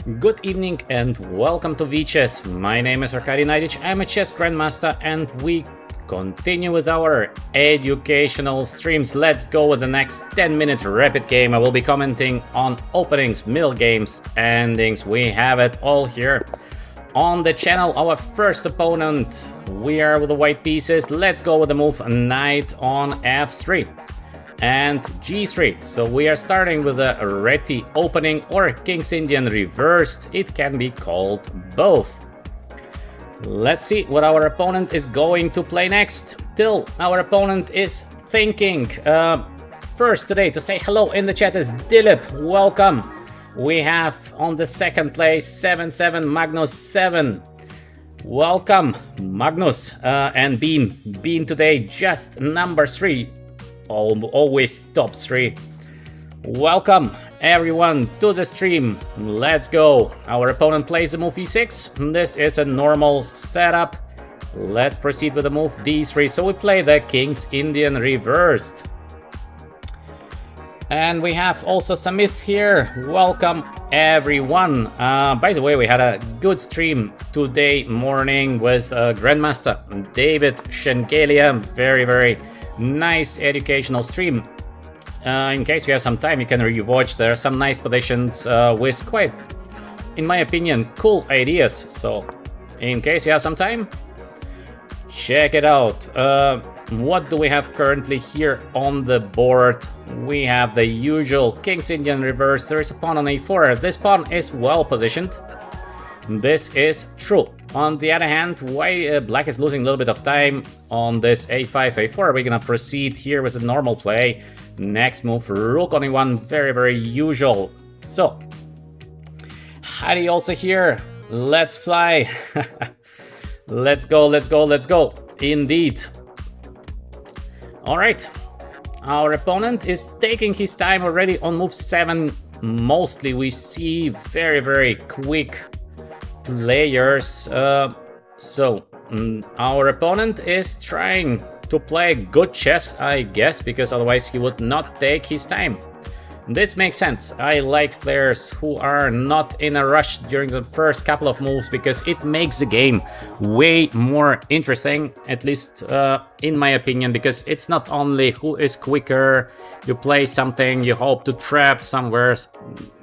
Good evening and welcome to VChess. My name is Naiditsch, I'm a chess grandmaster and we continue with our educational streams. Let's go with the next 10-minute rapid game. I will be commenting on openings, middle games, endings. We have it all here on the channel. Our first opponent, we are with the white pieces. Let's go with the move knight on f3 and g3. So we are starting with a Reti opening or King's Indian reversed. It can be called both. Let's see what our opponent is going to play next. Till our opponent is thinking. First today to say hello in the chat is Dilip. Welcome. We have on the second place 7-7 Magnus 7. Welcome Magnus and Bean. Bean today just number 3. Always top 3. Welcome everyone to the stream. Let's go. Our opponent plays the move e6. This is a normal setup. Let's proceed with the move d3. So we play the King's Indian reversed. And we have also Samith here. Welcome everyone. By the way, we had a good stream today morning with Grandmaster David Shengelia. Very nice educational stream. In case you have some time, you can rewatch. There are some nice positions with quite, in my opinion, cool ideas. So, in case you have some time, check it out. What do we have currently here on the board? We have the usual King's Indian reverse. There is a pawn on a4. This pawn is well positioned. This is true. On the other hand, black is losing a little bit of time on this a5, a4. We're gonna proceed here with a normal play. Next move, rook on e1, very usual. So, Heidi also here. Let's fly. Let's go. Indeed. All right. Our opponent is taking his time already on move 7. Mostly we see very quick players. Our opponent is trying to play good chess, I guess, because otherwise he would not take his time. This makes sense. I like players who are not in a rush during the first couple of moves because it makes the game way more interesting, at least in my opinion, because it's not only who is quicker, you play something, you hope to trap somewhere,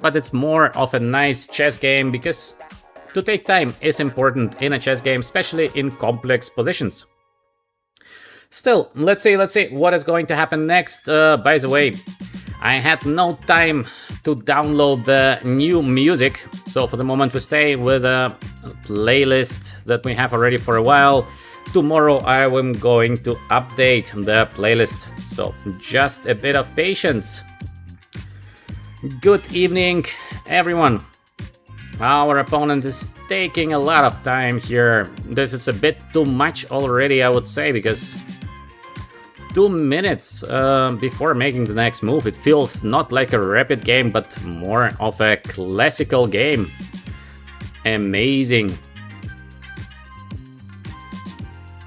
but it's more of a nice chess game because to take time is important in a chess game, especially in complex positions. Still, let's see what is going to happen next. By the way, I had no time to download the new music, so for the moment we stay with a playlist that we have already for a while. Tomorrow I am going to update the playlist, so just a bit of patience. Good evening, everyone. Our opponent is taking a lot of time here. This is a bit too much already, I would say, because 2 minutes before making the next move. It feels not like a rapid game, but more of a classical game. Amazing.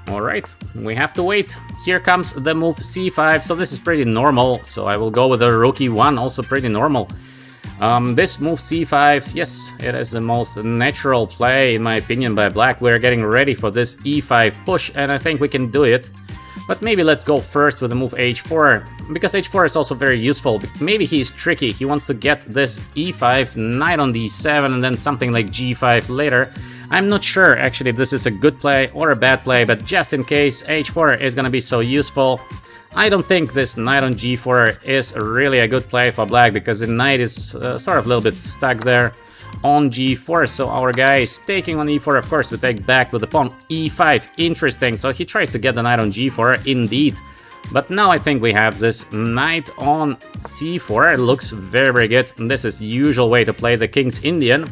All right, we have to wait. Here comes the move c5, so this is pretty normal. So I will go with a rook e1, also pretty normal. This move c5, yes, it is the most natural play in my opinion by black. We're getting ready for this e5 push and I think we can do it. But maybe let's go first with the move h4, because h4 is also very useful. Maybe he's tricky, he wants to get this e5, knight on d7 and then something like g5 later. I'm not sure actually if this is a good play or a bad play, but just in case, h4 is gonna be so useful. I don't think this knight on g4 is really a good play for black, because the knight is sort of a little bit stuck there on g4. So our guy is taking on e4, of course, we take back with the pawn e5. Interesting, so he tries to get the knight on g4, indeed. But now I think we have this knight on c4. It looks very good. And this is the usual way to play the King's Indian.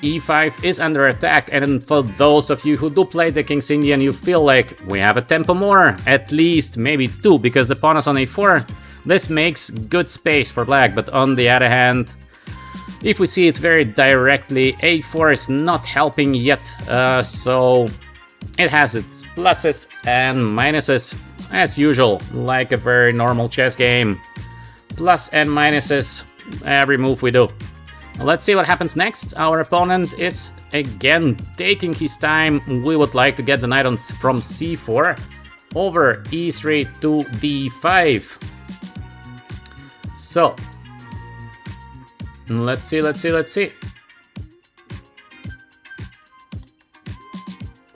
e5 is under attack, and for those of you who do play the King's Indian, you feel like we have a tempo more, at least maybe 2, because the pawn is on a4. This makes good space for black, but on the other hand, if we see it very directly, a4 is not helping yet, so it has its pluses and minuses, as usual, like a very normal chess game. Plus and minuses every move we do. Let's see what happens next. Our opponent is again taking his time. We would like to get the knight on from c4 over e3 to d5. So, let's see.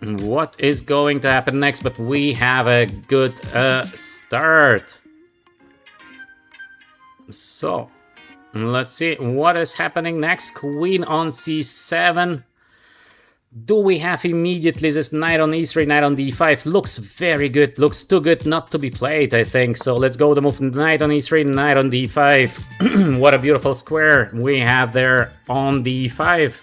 What is going to happen next? But we have a good start. So, let's see what is happening next. Queen on c7. Do we have immediately this knight on e3, knight on d5? Looks very good. Looks too good not to be played, I think. So let's go the move knight on e3, knight on d5. What a beautiful square we have there on d5.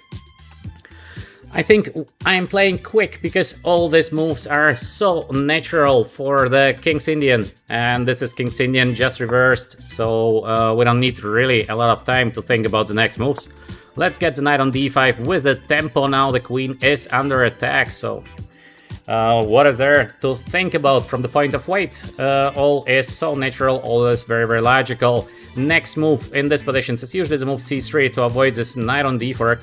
I think I'm playing quick because all these moves are so natural for the King's Indian. And this is King's Indian just reversed, so we don't need really a lot of time to think about the next moves. Let's get the knight on d5 with the tempo now. The queen is under attack, so what is there to think about from the point of weight? All is so natural, all is very, very logical. Next move in this position is usually the move c3 to avoid this knight on d4.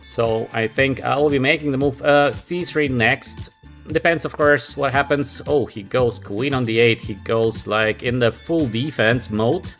So I think I'll be making the move c3 next. Depends, of course, what happens. Oh, he goes queen on d8. He goes like in the full defense mode.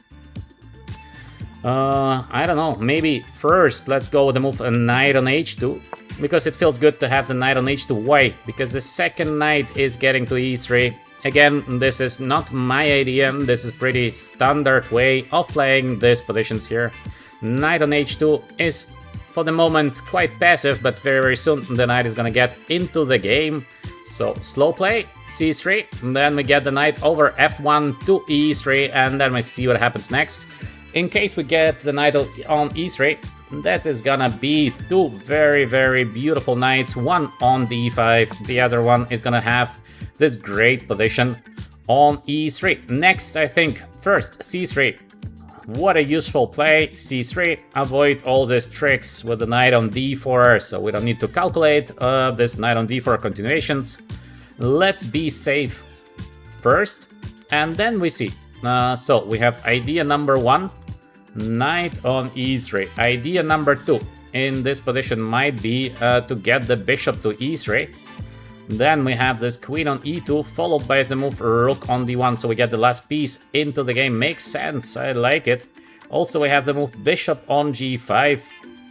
I don't know. Maybe first let's go with the move knight on h2, because it feels good to have the knight on h2. Why? Because the second knight is getting to e3. Again, this is not my idea. This is pretty standard way of playing these positions here. Knight on h2 is for the moment quite passive, but very, very soon the knight is gonna get into the game. So slow play, c3, and then we get the knight over f1 to e3, and then we see what happens next. In case we get the knight on e3, that is gonna be two very, very beautiful knights, one on d5, the other one is gonna have this great position on e3. Next, I think, first c3. What a useful play, c3, avoid all these tricks with the knight on d4, so we don't need to calculate this knight on d4 continuations. Let's be safe first, and then we see. So we have idea number 1, knight on e3. Idea number 2 in this position might be to get the bishop to e3. Then we have this queen on e2, followed by the move rook on d1, so we get the last piece into the game. Makes sense, I like it. Also we have the move bishop on g5,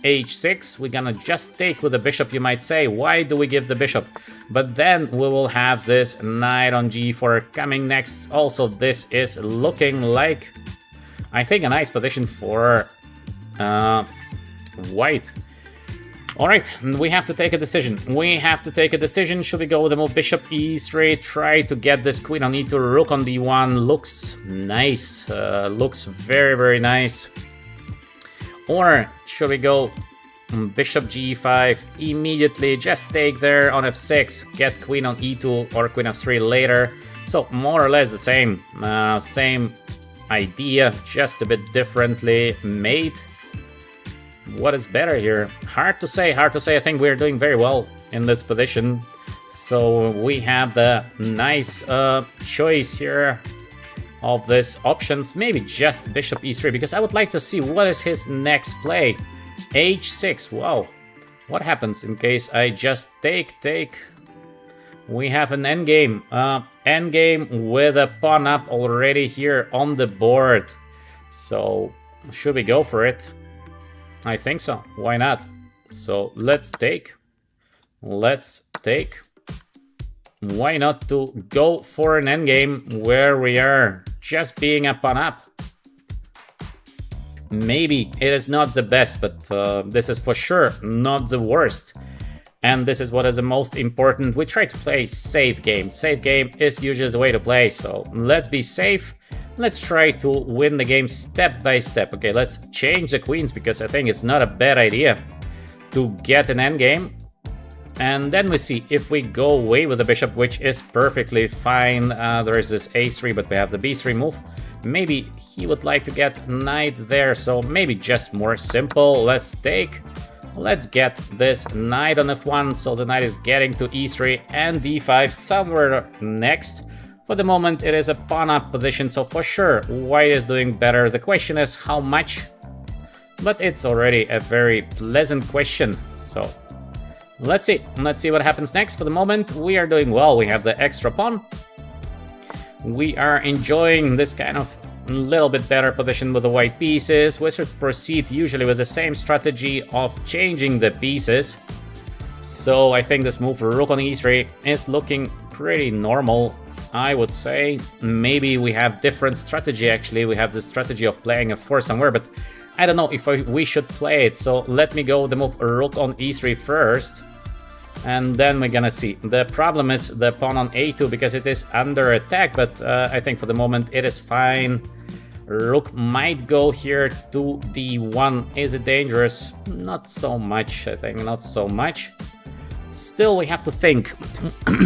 h6. We're gonna just take with the bishop, you might say. Why do we give the bishop? But then we will have this knight on g4 coming next. Also, this is looking like, I think, a nice position for white. Alright, we have to take a decision. Should we go with the move bishop e3, try to get this queen on e2, rook on d1? Looks nice. Looks very, very nice. Or should we go bishop g5 immediately, just take there on f6, get queen on e2 or queen f3 later? So more or less the same. Same idea, just a bit differently made. What is better here? Hard to say. I think we're doing very well in this position. So we have the nice choice here of these options. Maybe just bishop e3, because I would like to see what is his next play. h6, wow. What happens in case I just take? We have an endgame. Endgame with a pawn up already here on the board. So should we go for it? I think so. Why not? So let's take. Why not to go for an endgame where we are just being a pawn up? Maybe it is not the best, but this is for sure not the worst. And this is what is the most important. We try to play safe game. Safe game is usually the way to play, so let's be safe. Let's try to win the game step by step. Okay, let's change the queens, because I think it's not a bad idea to get an endgame. And then we see if we go away with the bishop, which is perfectly fine. There is this a3, but we have the b3 move. Maybe he would like to get knight there, so maybe just more simple. Let's take. Let's get this knight on f1, so the knight is getting to e3 and d5 somewhere next. For the moment, it is a pawn up position, so for sure, white is doing better. The question is how much? but it's already a very pleasant question. So let's see what happens next. For the moment, we are doing well. We have the extra pawn. We are enjoying this kind of little bit better position with the white pieces. We should proceed usually with the same strategy of changing the pieces. So I think this move rook on e3 is looking pretty normal, I would say. Maybe we have different strategy actually. We have the strategy of playing a 4 somewhere, but I don't know if we should play it. So let me go with the move rook on e3 first. And then we're gonna see. The problem is the pawn on a2 because it is under attack, but I think for the moment it is fine. Rook might go here to d1. Is it dangerous? Not so much, I think, not so much. Still, we have to think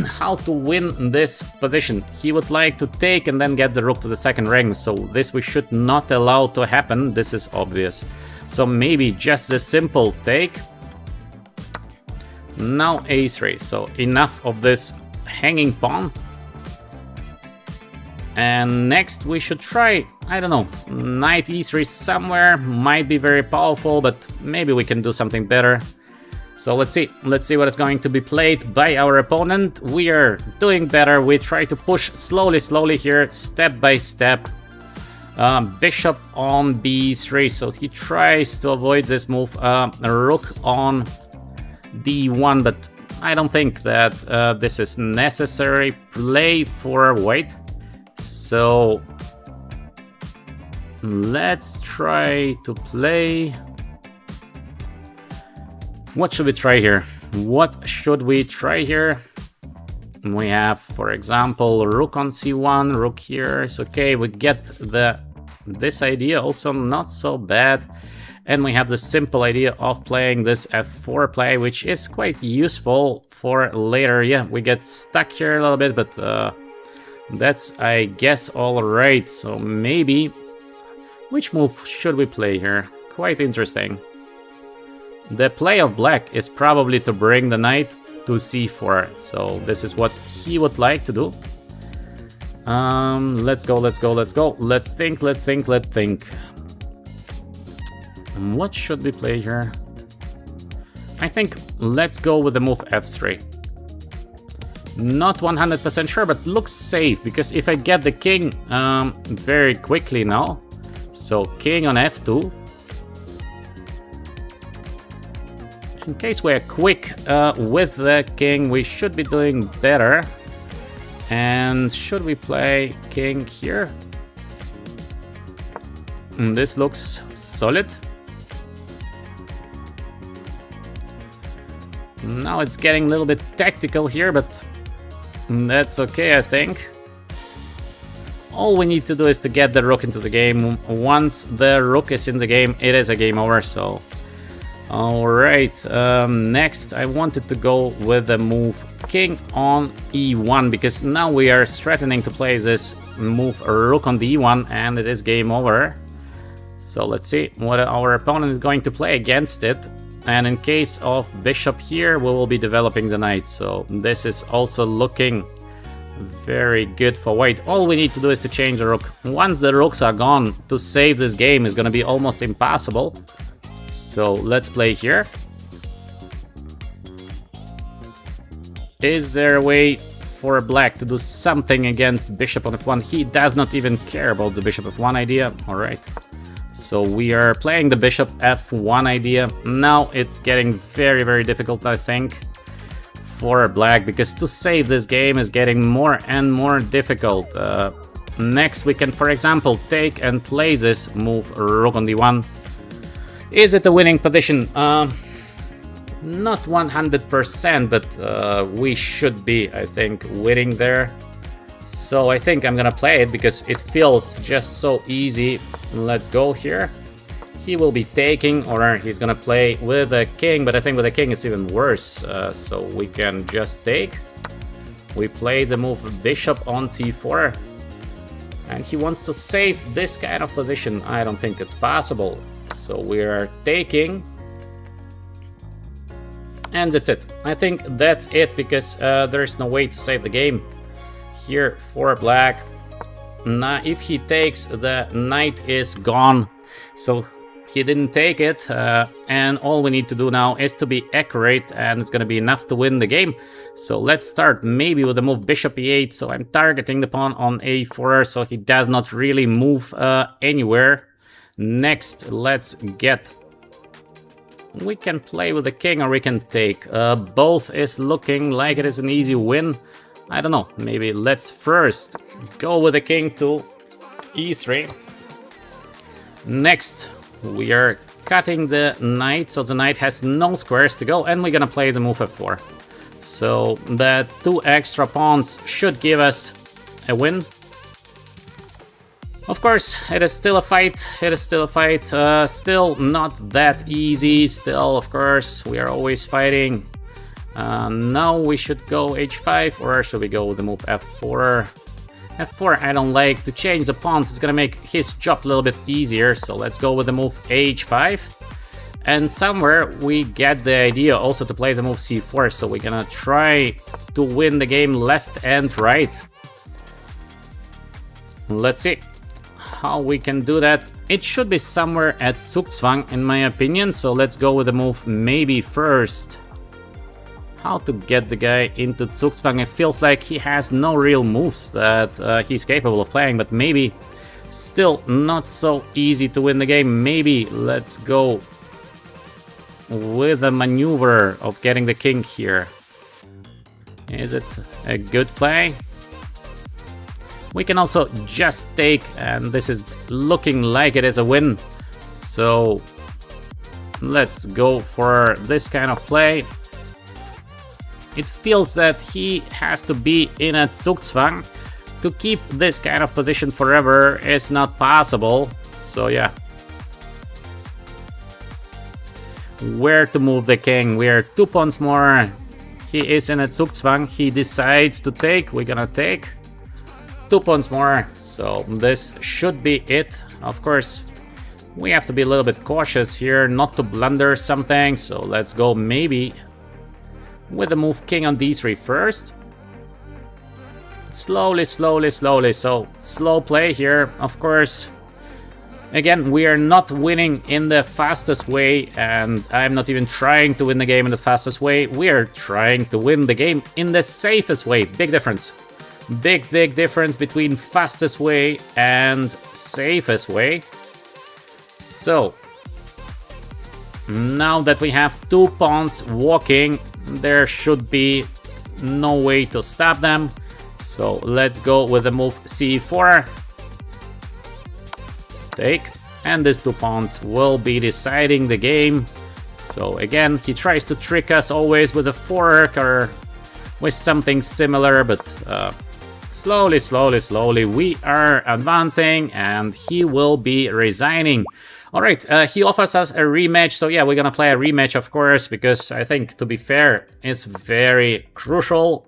how to win this position. He would like to take and then get the rook to the second ring, so this we should not allow to happen. This is obvious. So maybe just a simple take. Now a3, so enough of this hanging pawn. And next we should try, I don't know, knight e3 somewhere. Might be very powerful, but maybe we can do something better. So let's see what is going to be played by our opponent. We are doing better. We try to push slowly here, step by step. Bishop on b3, so he tries to avoid this move. Rook on d1, but I don't think that this is necessary play for white. So let's try to play. What should we try here? What should we try here? We have, for example, rook on c1, rook here. It's okay. We get this idea also not so bad. And we have the simple idea of playing this f4 play, which is quite useful for later. Yeah, we get stuck here a little bit, but that's, I guess, all right. So maybe, which move should we play here? Quite interesting. The play of black is probably to bring the knight to c4. So this is what he would like to do. Let's go. Let's think. What should we play here? I think let's go with the move f3. Not 100% sure, but looks safe, because if I get the king very quickly now, so king on f2. In case we're quick with the king, we should be doing better. And should we play king here? This looks solid. Now it's getting a little bit tactical here, but that's okay, I think. All we need to do is to get the rook into the game. Once the rook is in the game, it is a game over, so... Alright, next I wanted to go with the move king on e1, because now we are threatening to play this move rook on d1, and it is game over. So let's see what our opponent is going to play against it. And in case of bishop here, we will be developing the knight. So this is also looking very good for white. All we need to do is to change the rook. Once the rooks are gone, to save this game is going to be almost impossible. So let's play here. Is there a way for black to do something against bishop on f1? He does not even care about the bishop f1 idea. All right. So we are playing the bishop f1 idea. Now it's getting very, very difficult, I think, for black, because to save this game is getting more and more difficult. Next we can, for example, take and play this move rook on d1. Is it a winning position? Not 100%, but we should be, I think, winning there. So I think I'm gonna play it because it feels just so easy. Let's go here. He will be taking, or he's gonna play with a king, but I think with a king it's even worse. So we can just take. We play the move bishop on c4. And he wants to save this kind of position. I don't think it's possible. So we are taking. And that's it. I think that's it, because there is no way to save the game here for black. Now, if he takes, the knight is gone. So He didn't take it, and all we need to do now is to be accurate, and it's gonna be enough to win the game. So let's start maybe with the move bishop e8. So I'm targeting the pawn on a4, so he does not really move anywhere. Next, let's get... We can play with the king or we can take. Both is looking like it is an easy win. I don't know, maybe let's first go with the king to e3. Next, we are cutting the knight, so the knight has no squares to go, and we're gonna play the move f4. So the 2 extra pawns should give us a win. Of course, it is still a fight, still not that easy, still, of course, we are always fighting. Now we should go h5, or should we go with the move f4? f4 I don't like. To change the pawns, it's gonna make his job a little bit easier, so let's go with the move h5. And somewhere we get the idea also to play the move c4, so we're gonna try to win the game left and right. Let's see how we can do that. It should be somewhere at Zugzwang in my opinion, so let's go with the move maybe first. How to get the guy into Zugzwang? It feels like he has no real moves that he's capable of playing, but maybe still not so easy to win the game. Maybe let's go with a maneuver of getting the king here. Is it a good play? We can also just take, and this is looking like it is a win. So let's go for this kind of play. It feels that he has to be in a Zugzwang. To keep this kind of position forever is not possible. So yeah. Where to move the king? We are 2 pawns more. He is in a Zugzwang. He decides to take. We're gonna take. 2 pawns more. So this should be it. Of course, we have to be a little bit cautious here, not to blunder something. So let's go maybe with the move king on d3 first. Slowly. So slow play here, of course. Again, we are not winning in the fastest way, and I'm not even trying to win the game in the fastest way. We are trying to win the game in the safest way. Big difference. Big difference between fastest way and safest way. So now that we have 2 pawns walking, there should be no way to stop them. So let's go with the move c4. Take, and these 2 pawns will be deciding the game. So again, he tries to trick us always with a fork or with something similar, but slowly we are advancing, and he will be resigning. All right, he offers us a rematch, so yeah, we're gonna play a rematch, of course, because I think, to be fair, it's very crucial,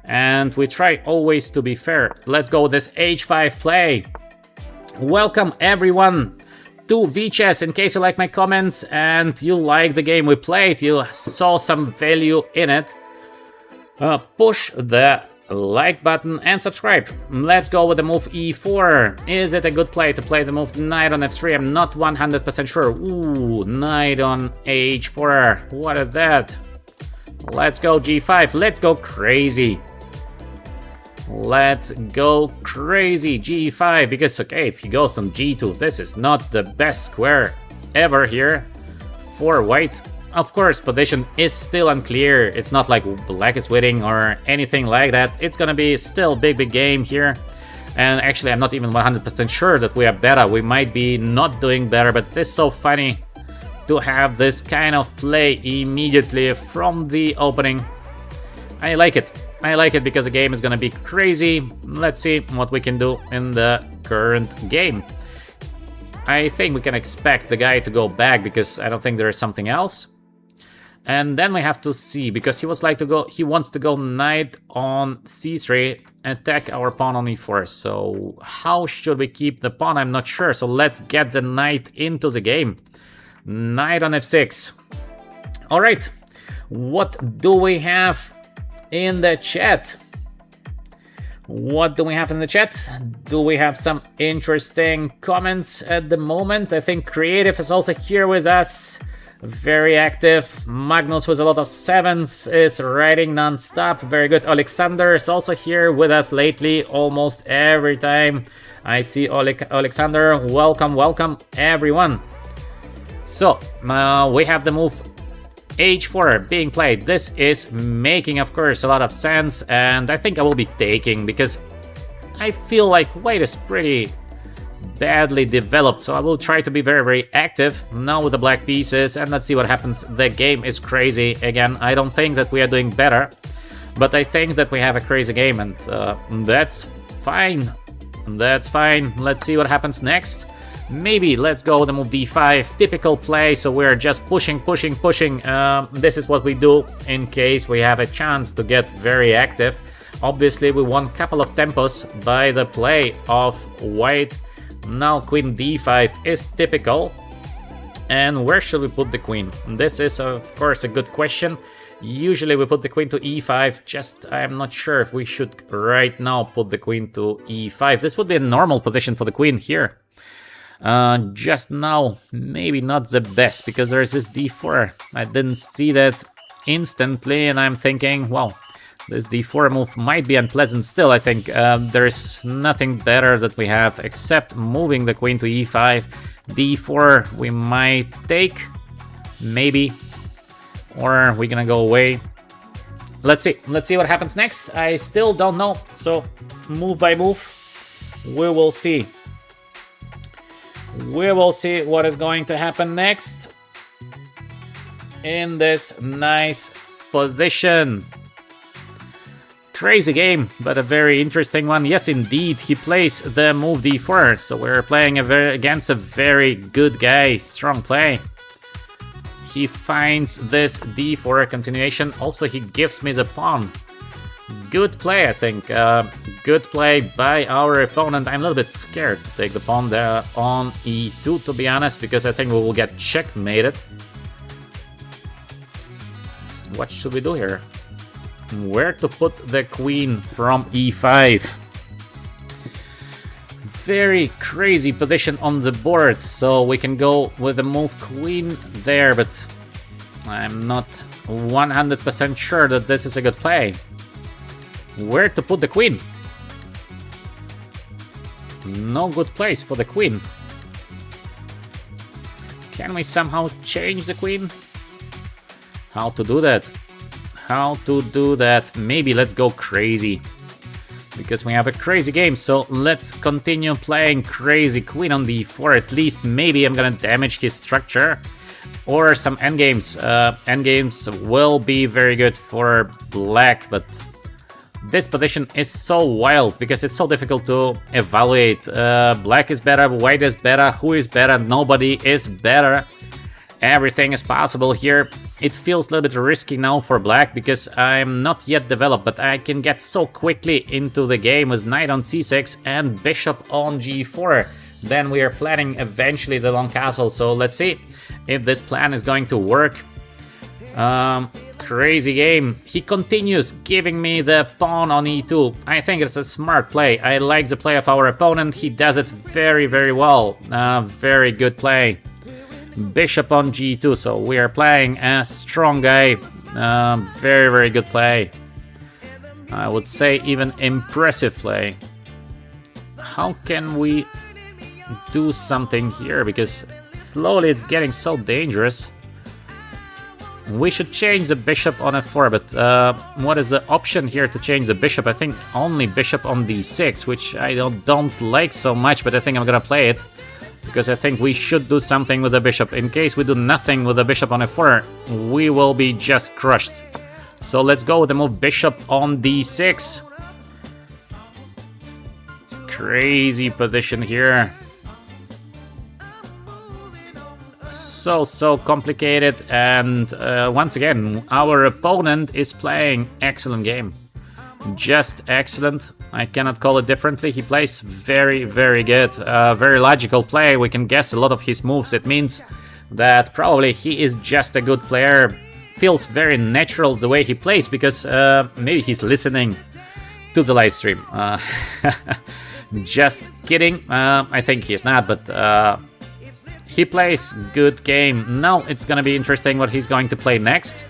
and we try always to be fair. Let's go with this h5 play. Welcome everyone to VChess. In case you like my comments and you like the game we played, you saw some value in it, push the like button and subscribe. Let's go with the move e4. Is it a good play to play the move knight on f3? I'm not 100% sure. Ooh, knight on h4. What is that? Let's go g5. Let's go crazy. Let's go crazy. G5, because okay, if he goes on g2, this is not the best square ever here for white. Of course, position is still unclear. It's not like black is winning or anything like that. It's gonna be still big game here. And actually, I'm not even 100% sure that we are better. We might be not doing better, but it's so funny to have this kind of play immediately from the opening. I like it. I like it because the game is gonna be crazy. Let's see what we can do in the current game. I think we can expect the guy to go back because I don't think there is something else. And then we have to see, because he wants to go knight on c3, attack our pawn on e4. So how should we keep the pawn? I'm not sure. So let's get the knight into the game. Knight on f6. All right, what do we have in the chat? What do we have in the chat? Do we have some interesting comments at the moment? I think Creative is also here with us. Very active. Magnus with a lot of 7s is writing non-stop. Very good. Alexander is also here with us lately, almost every time I see Alexander. Welcome everyone. So we have the move H4 being played. This is making, of course, a lot of sense, and I think I will be taking because I feel like white is pretty badly developed, so I will try to be very active now with the black pieces, and let's see what happens. The game is crazy again. I don't think that we are doing better, but I think that we have a crazy game, and that's fine. Let's see what happens next. Maybe let's go with the move d5, typical play, so we're just pushing. This is what we do in case we have a chance to get very active. Obviously we won a couple of tempos by the play of white. Now queen d5 is typical. And where should we put the queen? This is of course a good question. Usually we put the queen to e5, I'm not sure if we should right now put the queen to e5. This would be a normal position for the queen here. Just now, maybe not the best, because there's this d4. I didn't see that instantly, and I'm thinking, well, this d4 move might be unpleasant still. I think there's nothing better that we have except moving the queen to e5. d4 we might take, maybe, or we're gonna go away. Let's see what happens next. I still don't know, so move by move, we will see. We will see what is going to happen next in this nice position. Crazy game, but a very interesting one. Yes, indeed, he plays the move d4, so we're playing against a very good guy. Strong play. He finds this d4 continuation. Also, he gives me the pawn. Good play, I think. Good play by our opponent. I'm a little bit scared to take the pawn there on e2, to be honest, because I think we will get checkmated. What should we do here? Where to put the queen from e5? Very crazy position on the board, so we can go with the move queen there, but I'm not 100% sure that this is a good play. Where to put the queen? No good place for the queen. Can we somehow change the queen? How to do that? How to do that? Maybe let's go crazy, because we have a crazy game, so let's continue playing crazy. Queen on d4 at least. Maybe I'm gonna damage his structure or some endgames. Endgames will be very good for black, but this position is so wild because it's so difficult to evaluate. Black is better, white is better, who is better? Nobody is better. Everything is possible here. It feels a little bit risky now for black because I'm not yet developed, but I can get so quickly into the game with knight on c6 and bishop on g4. Then we are planning eventually the long castle, so let's see if this plan is going to work. Crazy game. He continues giving me the pawn on e2. I think it's a smart play. I like the play of our opponent. He does it very well. Very good play. Bishop on g2, so we are playing a strong guy. Very good play. I would say even impressive play. How can we do something here? Because slowly it's getting so dangerous. We should change the bishop on f4, but what is the option here to change the bishop? I think only bishop on d6, which I don't like so much, but I think I'm gonna play it. Because I think we should do something with the bishop. In case we do nothing with the bishop on f4, we will be just crushed. So let's go with the move bishop on d6. Crazy position here. So complicated, and once again, our opponent is playing excellent game. Just excellent. I cannot call it differently. He plays very good. Very logical play. We can guess a lot of his moves. It means that probably he is just a good player. Feels very natural the way he plays, because maybe he's listening to the live stream. Just kidding. I think he's not, but he plays good game. Now it's gonna be interesting what he's going to play next.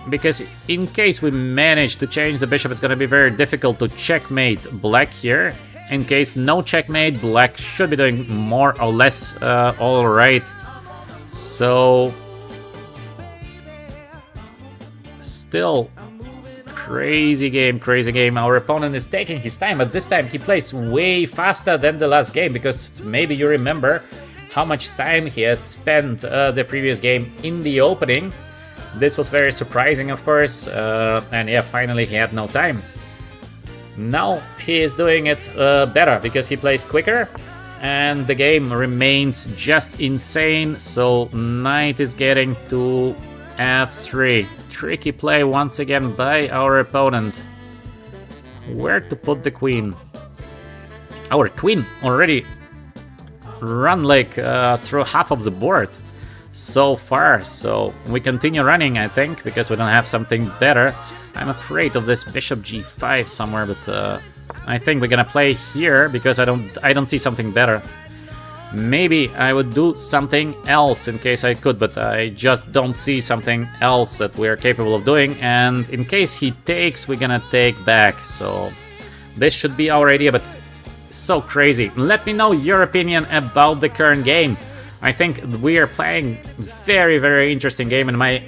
Because in case we manage to change the bishop, it's gonna be very difficult to checkmate black here. In case no checkmate, black should be doing more or less alright. So still crazy game, crazy game. Our opponent is taking his time, but this time he plays way faster than the last game, because maybe you remember how much time he has spent the previous game in the opening. This was very surprising, of course, and yeah, finally he had no time. Now he is doing it better, because he plays quicker, and the game remains just insane. So knight is getting to f3. Tricky play once again by our opponent. Where to put the queen? Our queen already run like through half of the board so far, so we continue running, I think, because we don't have something better. I'm afraid of this bishop g5 somewhere, but I think we're gonna play here because I don't see something better. Maybe I would do something else in case I could, but I just don't see something else that we are capable of doing. And in case he takes, we're gonna take back. So this should be our idea, but so crazy. Let me know your opinion about the current game. I think we are playing very, very interesting game in my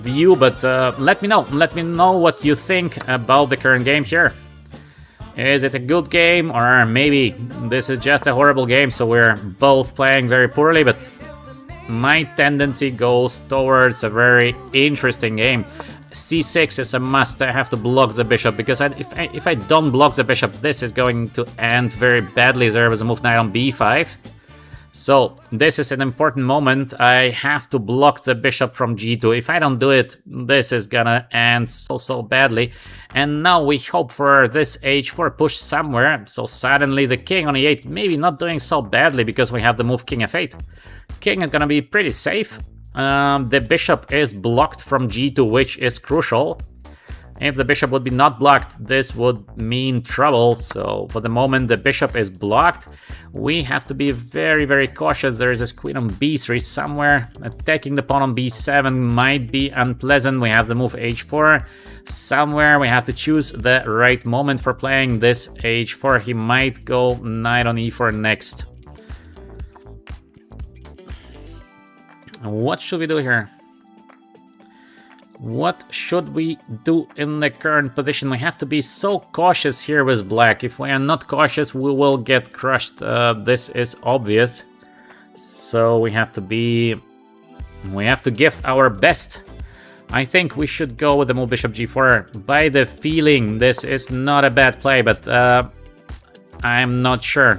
view, but let me know what you think about the current game here. Is it a good game, or maybe this is just a horrible game, so we're both playing very poorly? But my tendency goes towards a very interesting game. c6 is a must. I have to block the bishop, because if I don't block the bishop, this is going to end very badly. There was a move knight on b5. So this is an important moment. I have to block the bishop from g2. If I don't do it, this is gonna end so badly. And now we hope for this h4 push somewhere. So suddenly the king on e8, maybe not doing so badly, because we have the move king f8. King is gonna be pretty safe. The bishop is blocked from g2, which is crucial. If the bishop would be not blocked, this would mean trouble. So for the moment, the bishop is blocked. We have to be very, very cautious. There is this queen on b3 somewhere. Attacking the pawn on b7 might be unpleasant. We have the move h4 somewhere. We have to choose the right moment for playing this h4. He might go knight on e4 next. What should we do here? What should we do in the current position? We have to be so cautious here with black. If we are not cautious, we will get crushed. This is obvious. So we have to give our best. I think we should go with the move bishop g4. By the feeling, this is not a bad play, but I'm not sure.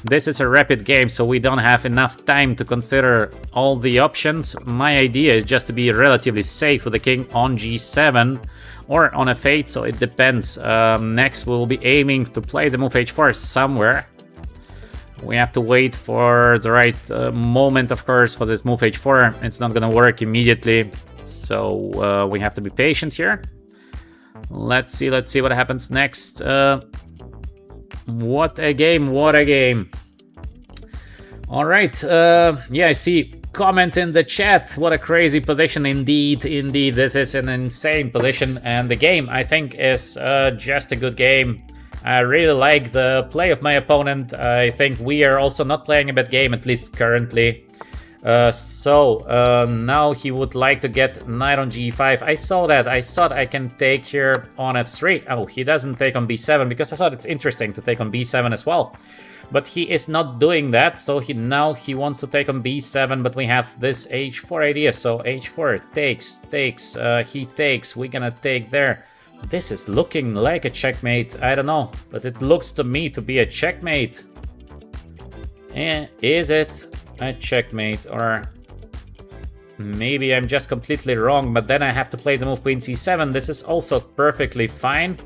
This is a rapid game, so we don't have enough time to consider all the options. My idea is just to be relatively safe with the king on g7 or on f8, so it depends. Next, we will be aiming to play the move h4 somewhere. We have to wait for the right moment, of course, for this move h4. It's not going to work immediately, so we have to be patient here. Let's see what happens next. What a game, what a game. All right, yeah, I see comments in the chat. What a crazy position indeed. Indeed, this is an insane position, and the game, I think, is just a good game. I really like the play of my opponent. I think we are also not playing a bad game, at least currently. Now he would like to get knight on g5. I saw that. I thought I can take here on f3. Oh, he doesn't take on b7, because I thought it's interesting to take on b7 as well. But he is not doing that, so now he wants to take on b7, but we have this h4 idea. So h4 takes, he takes, we're gonna take there. This is looking like a checkmate. I don't know, but it looks to me to be a checkmate. Is it a checkmate, or maybe I'm just completely wrong? But then I have to play the move queen c7. This is also perfectly fine.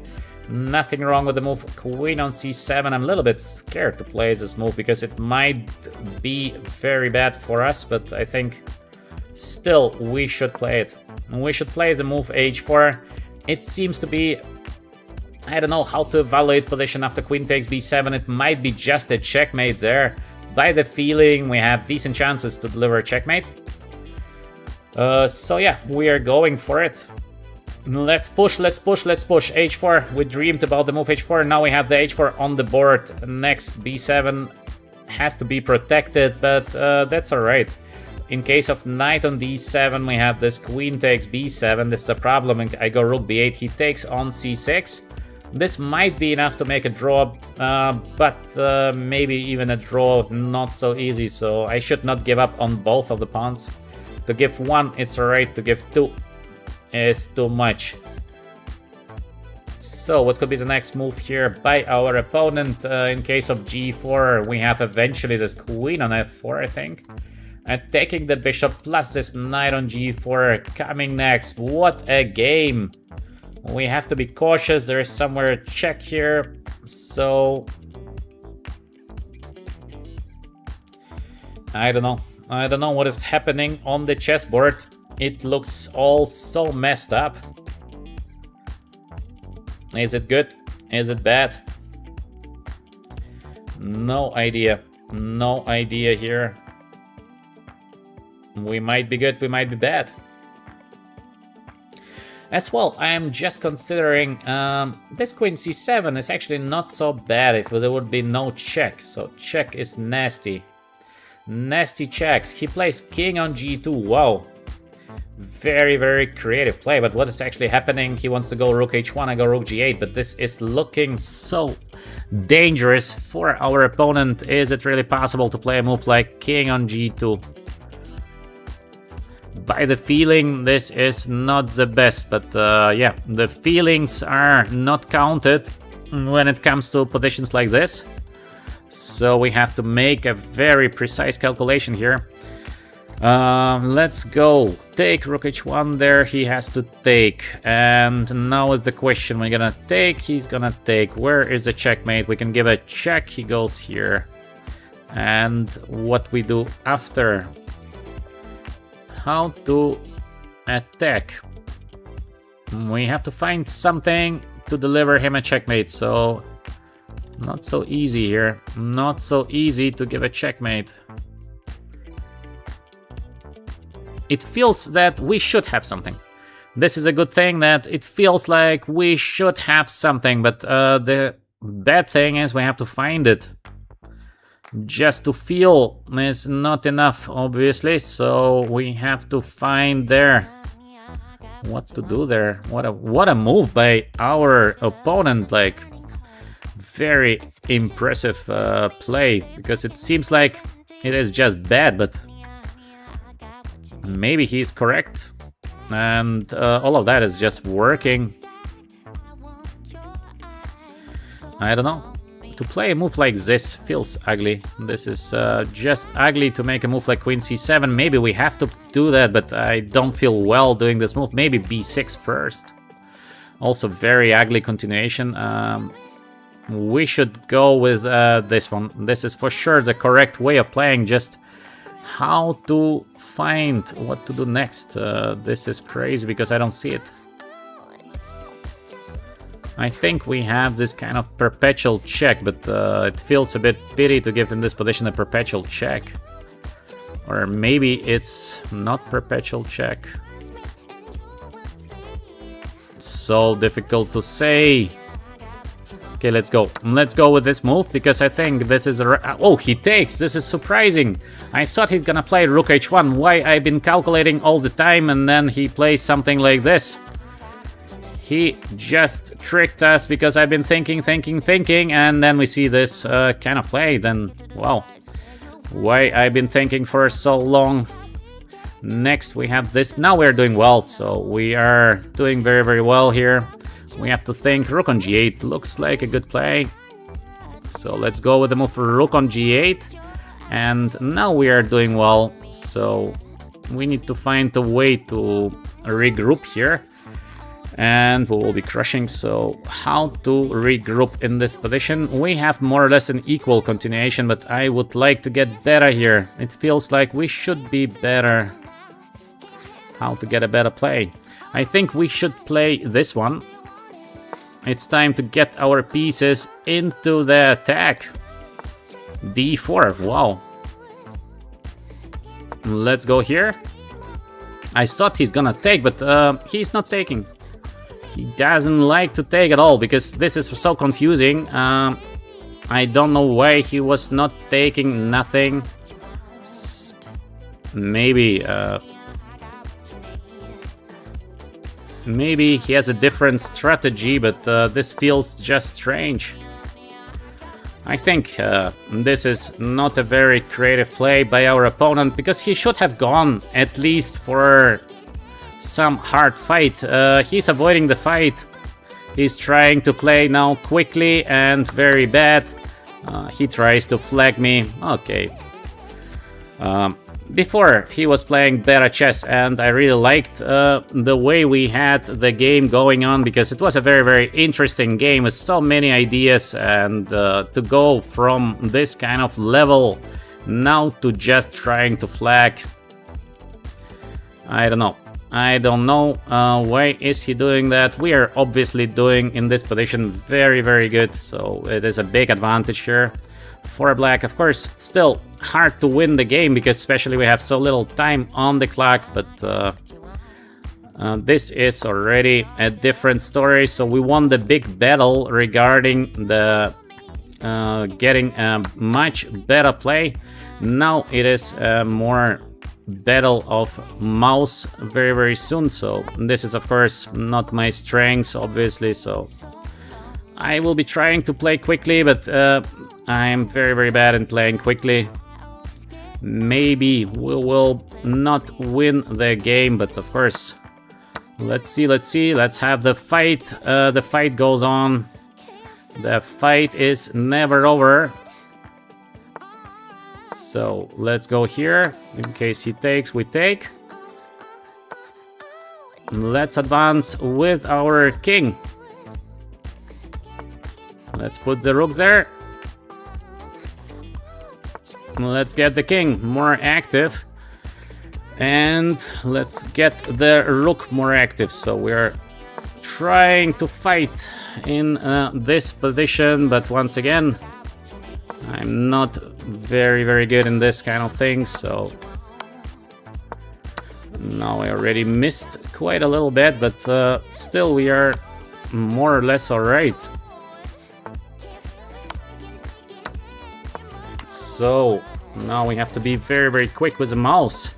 Nothing wrong with the move queen on c7. I'm a little bit scared to play this move because it might be very bad for us, but I think still we should play it. We should play the move h4. It seems to be I don't know how to evaluate position after queen takes b7. It might be just a checkmate there. By the feeling, we have decent chances to deliver a checkmate. So yeah, we are going for it. Let's push, let's push, let's push. h4, we dreamed about the move h4, now we have the h4 on the board. Next, b7 has to be protected, but that's alright. In case of knight on d7, we have this queen takes b7, this is a problem. I go rook b8, he takes on c6. This might be enough to make a draw, but maybe even a draw not so easy, so I should not give up on both of the pawns. To give one, it's alright, to give two is too much. So what could be the next move here by our opponent? In case of g4, we have eventually this queen on f4, I think. Attacking the bishop plus this knight on g4 coming next. What a game! We have to be cautious, there is somewhere a check here, so... I don't know what is happening on the chessboard. It looks all so messed up. Is it good? Is it bad? No idea. No idea here. We might be good, we might be bad. As well, I am just considering this queen c7 is actually not so bad if there would be no check. So check is nasty. Nasty checks. He plays king on g2. Wow. Very, very creative play. But what is actually happening? He wants to go rook h1, I go rook g8. But this is looking so dangerous for our opponent. Is it really possible to play a move like king on g2? By the feeling, this is not the best. But yeah, the feelings are not counted when it comes to positions like this. So we have to make a very precise calculation here. Let's go. Take rook h1 there, he has to take. And now is the question, we're gonna take, he's gonna take. Where is the checkmate? We can give a check, he goes here. And what we do after? How to attack? We have to find something to deliver him a checkmate, so... Not so easy here. Not so easy to give a checkmate. It feels that we should have something. This is a good thing, that it feels like we should have something, but the bad thing is we have to find it. Just to feel is not enough, obviously, so we have to find there what to do there. What a move by our opponent, like... Very impressive play, because it seems like it is just bad, but maybe he's correct, and all of that is just working. I don't know. To play a move like this feels ugly. This is just ugly to make a move like queen c7. Maybe we have to do that, but I don't feel well doing this move. Maybe b6 first. Also very ugly continuation. We should go with this one. This is for sure the correct way of playing, just how to find what to do next. This is crazy because I don't see it. I think we have this kind of perpetual check, but it feels a bit pity to give in this position a perpetual check. Or maybe it's not perpetual check. So difficult to say. Okay, let's go. Let's go with this move, because I think this is a... Oh, he takes! This is surprising! I thought he's gonna play rook h1. Why? I've been calculating all the time, and then he plays something like this. He just tricked us, because I've been thinking, and then we see this kind of play. Then, wow. Why I've been thinking for so long. Next, we have this. Now we're doing well, so we are doing very, very well here. We have to think. Rook on g8 looks like a good play. So let's go with the move for rook on g8. And now we are doing well. So we need to find a way to regroup here. And we will be crushing. So how to regroup in this position? We have more or less an equal continuation, but I would like to get better here. It feels like we should be better. How to get a better play? I think we should play this one. It's time to get our pieces into the attack. D4, wow. Let's go here. I thought he's gonna take, but he's not taking. He doesn't like to take at all, because this is so confusing. I don't know why he was not taking nothing. Maybe maybe he has a different strategy, but this feels just strange. I think this is not a very creative play by our opponent, because he should have gone at least for some hard fight. He's avoiding the fight. He's trying to play now quickly and very bad. He tries to flag me. Okay. Before, he was playing better chess, and I really liked the way we had the game going on, because it was a very, very interesting game with so many ideas, and to go from this kind of level now to just trying to flag, I don't know. I don't know why is he doing that. We are obviously doing in this position very, very good, so it is a big advantage here for black. Of course, still hard to win the game, because especially we have so little time on the clock, but this is already a different story. So we won the big battle regarding the getting a much better play. Now it is more battle of mouse very, very soon. So this is of course not my strengths, obviously, so I will be trying to play quickly, but I'm very, very bad in playing quickly. Maybe we will not win the game, but of course, let's see, let's have the fight. The fight goes on. The fight is never over. So let's go here. In case he takes, we take. Let's advance with our king. Let's put the rook there. Let's get the king more active. And let's get the rook more active. So we're trying to fight in this position, but once again, I'm not very, very good in this kind of thing, so now I already missed quite a little bit, but still we are more or less alright. So now we have to be very, very quick with the mouse.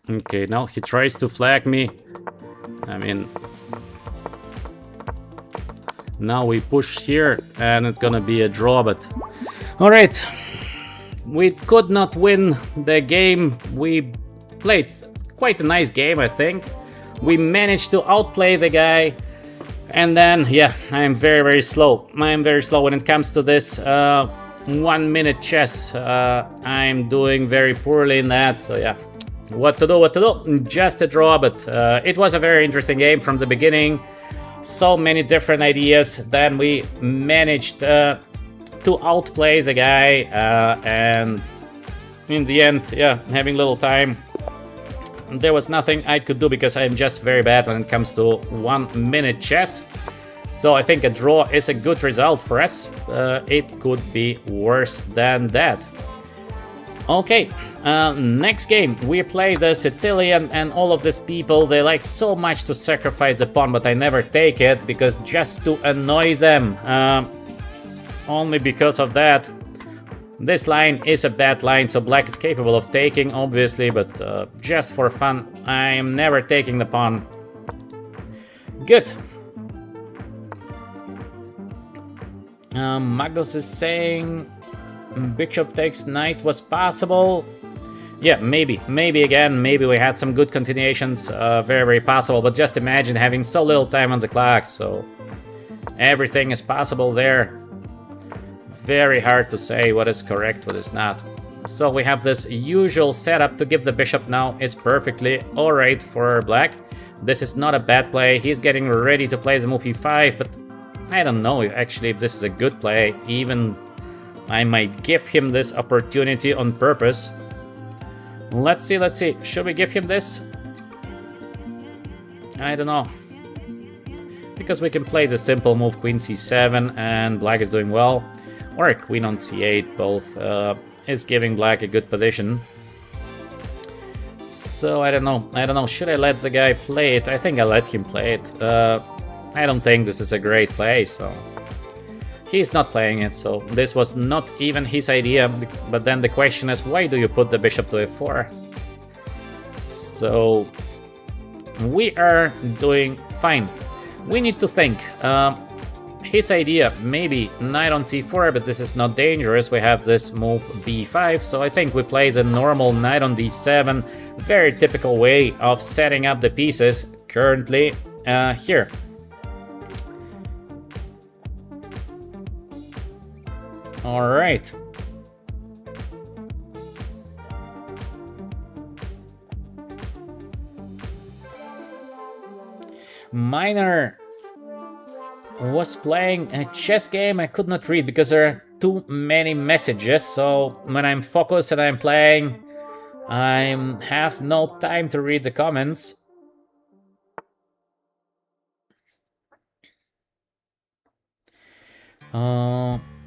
Okay, now he tries to flag me. I mean, now we push here and it's gonna be a draw, but alright. We could not win the game. We played quite a nice game, I think. We managed to outplay the guy. And then, yeah, I am very, very slow. I am very slow when it comes to this 1 minute chess. I'm doing very poorly in that, so yeah. What to do? Just a draw, but it was a very interesting game from the beginning. So many different ideas. Then we managed to outplay the guy, and in the end, yeah, having little time. There was nothing I could do because I'm just very bad when it comes to 1 minute chess. So I think a draw is a good result for us. It could be worse than that. Okay, next game we play the Sicilian, and all of these people, they like so much to sacrifice the pawn, but I never take it because just to annoy them. Only because of that. This line is a bad line, so black is capable of taking, obviously, but just for fun, I am never taking the pawn. Good. Magnus is saying bishop takes knight was possible. Yeah, maybe again, maybe we had some good continuations, very, very possible, but just imagine having so little time on the clock, so everything is possible there. very hard to say what is correct, what is not. So we have this usual setup to give the bishop now. It's perfectly alright for black. This is not a bad play. He's getting ready to play the move e5, but I don't know actually if this is a good play. Even I might give him this opportunity on purpose. Let's see, let's see. Should we give him this? I don't know. Because we can play the simple move queen c7 and black is doing well. Or queen on c8, both is giving black a good position. So I don't know, should I let the guy play it? I think I let him play it. I don't think this is a great play, so he's not playing it, so this was not even his idea. But then the question is, why do you put the bishop to f4? So we are doing fine. We need to think. His idea, maybe knight on c4, but this is not dangerous. We have this move b5, so I think we play the normal knight on d7. Very typical way of setting up the pieces currently here. All right. Miner was playing a chess game I could not read because there are too many messages. So when I'm focused and I'm playing, I have no time to read the comments.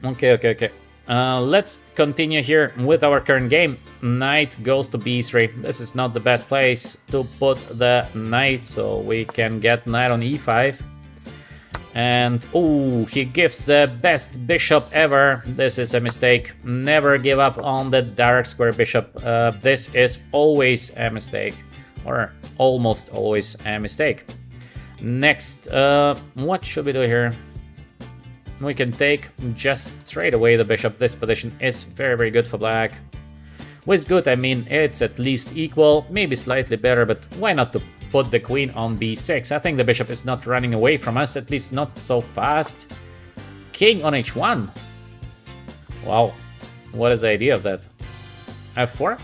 Okay. Let's continue here with our current game. Knight goes to b3. This is not the best place to put the knight, so we can get knight on e5. And oh, he gives the best bishop ever. This is a mistake. Never give up on the dark square bishop. This is always a mistake, or almost always a mistake. Next, what should we do here? We can take just straight away the bishop. This position is very good for black. With good, I mean it's at least equal, maybe slightly better, but why not to put the queen on b6? I think the bishop is not running away from us, at least not so fast. King on h1. Wow, what is the idea of that? f4?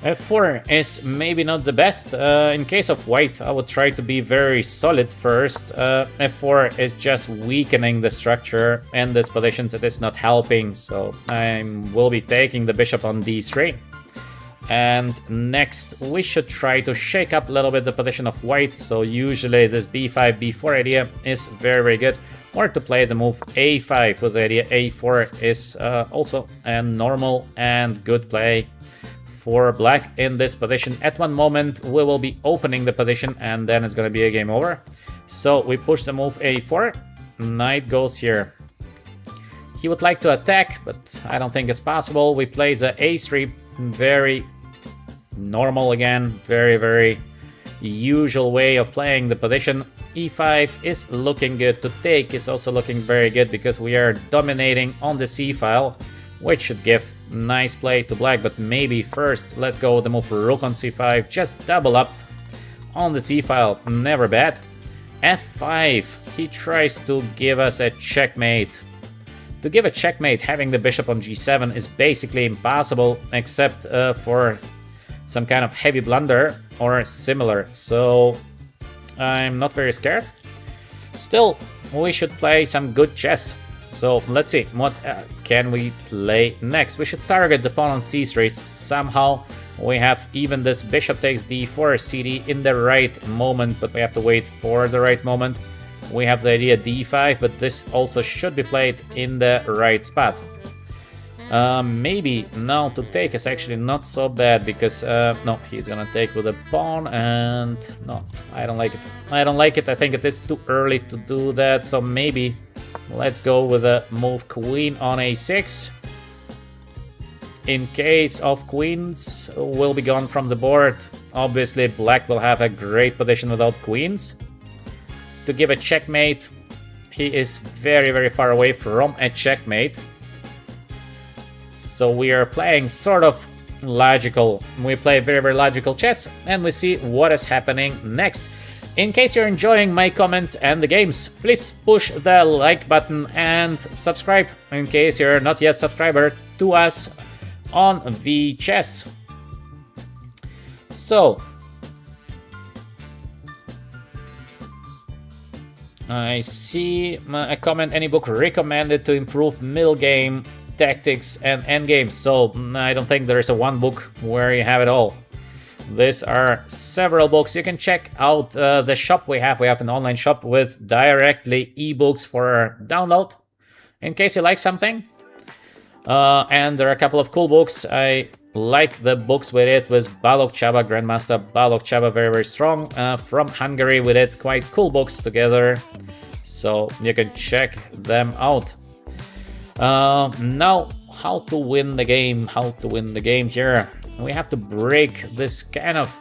f4 is maybe not the best. In case of white, I would try to be very solid first. f4 is just weakening the structure and this position, it is not helping. So I will be taking the bishop on d3. And next, we should try to shake up a little bit the position of white. So usually this b5, b4 idea is very good. Or to play the move a5 with the idea a4 is also a normal and good play for black in this position. At one moment we will be opening the position and then it's going to be a game over. So we push the move a4, knight goes here. He would like to attack, but I don't think it's possible. We play the a3, very normal again, very usual way of playing the position. e5 is looking good. To take is also looking very good because we are dominating on the c file, which should give nice play to black. But maybe first let's go with the move rook on c5, just double up on the c file, never bad. f5, he tries to give us a checkmate. To give a checkmate having the bishop on g7 is basically impossible, except for some kind of heavy blunder or similar, so I'm not very scared. Still, we should play some good chess. So let's see, what can we play next? We should target the pawn on c3 somehow. We have even this bishop takes d4 cd in the right moment, but we have to wait for the right moment. We have the idea d5, but this also should be played in the right spot. Maybe now to take is actually not so bad because no, he's gonna take with a pawn, and no, I don't like it. I think it is too early to do that, so maybe let's go with a move queen on a6. In case of queens will be gone from the board, obviously black will have a great position without queens. To give a checkmate, he is very far away from a checkmate. So we are playing sort of logical. We play very logical chess, and we see what is happening next. In case you're enjoying my comments and the games, please push the like button and subscribe in case you're not yet subscriber to us on the chess. So, I see a comment, any book recommended to improve middle game, tactics and endgame. So I don't think there is a one book where you have it all. These are several books. You can check out the shop we have. We have an online shop with directly ebooks for download in case you like something. And there are a couple of cool books. I like the books with it with Balogh Csaba, Grandmaster Balogh Csaba, very, very strong. From Hungary, we did quite cool books together. So you can check them out. Now, how to win the game? How to win the game here? We have to break this kind of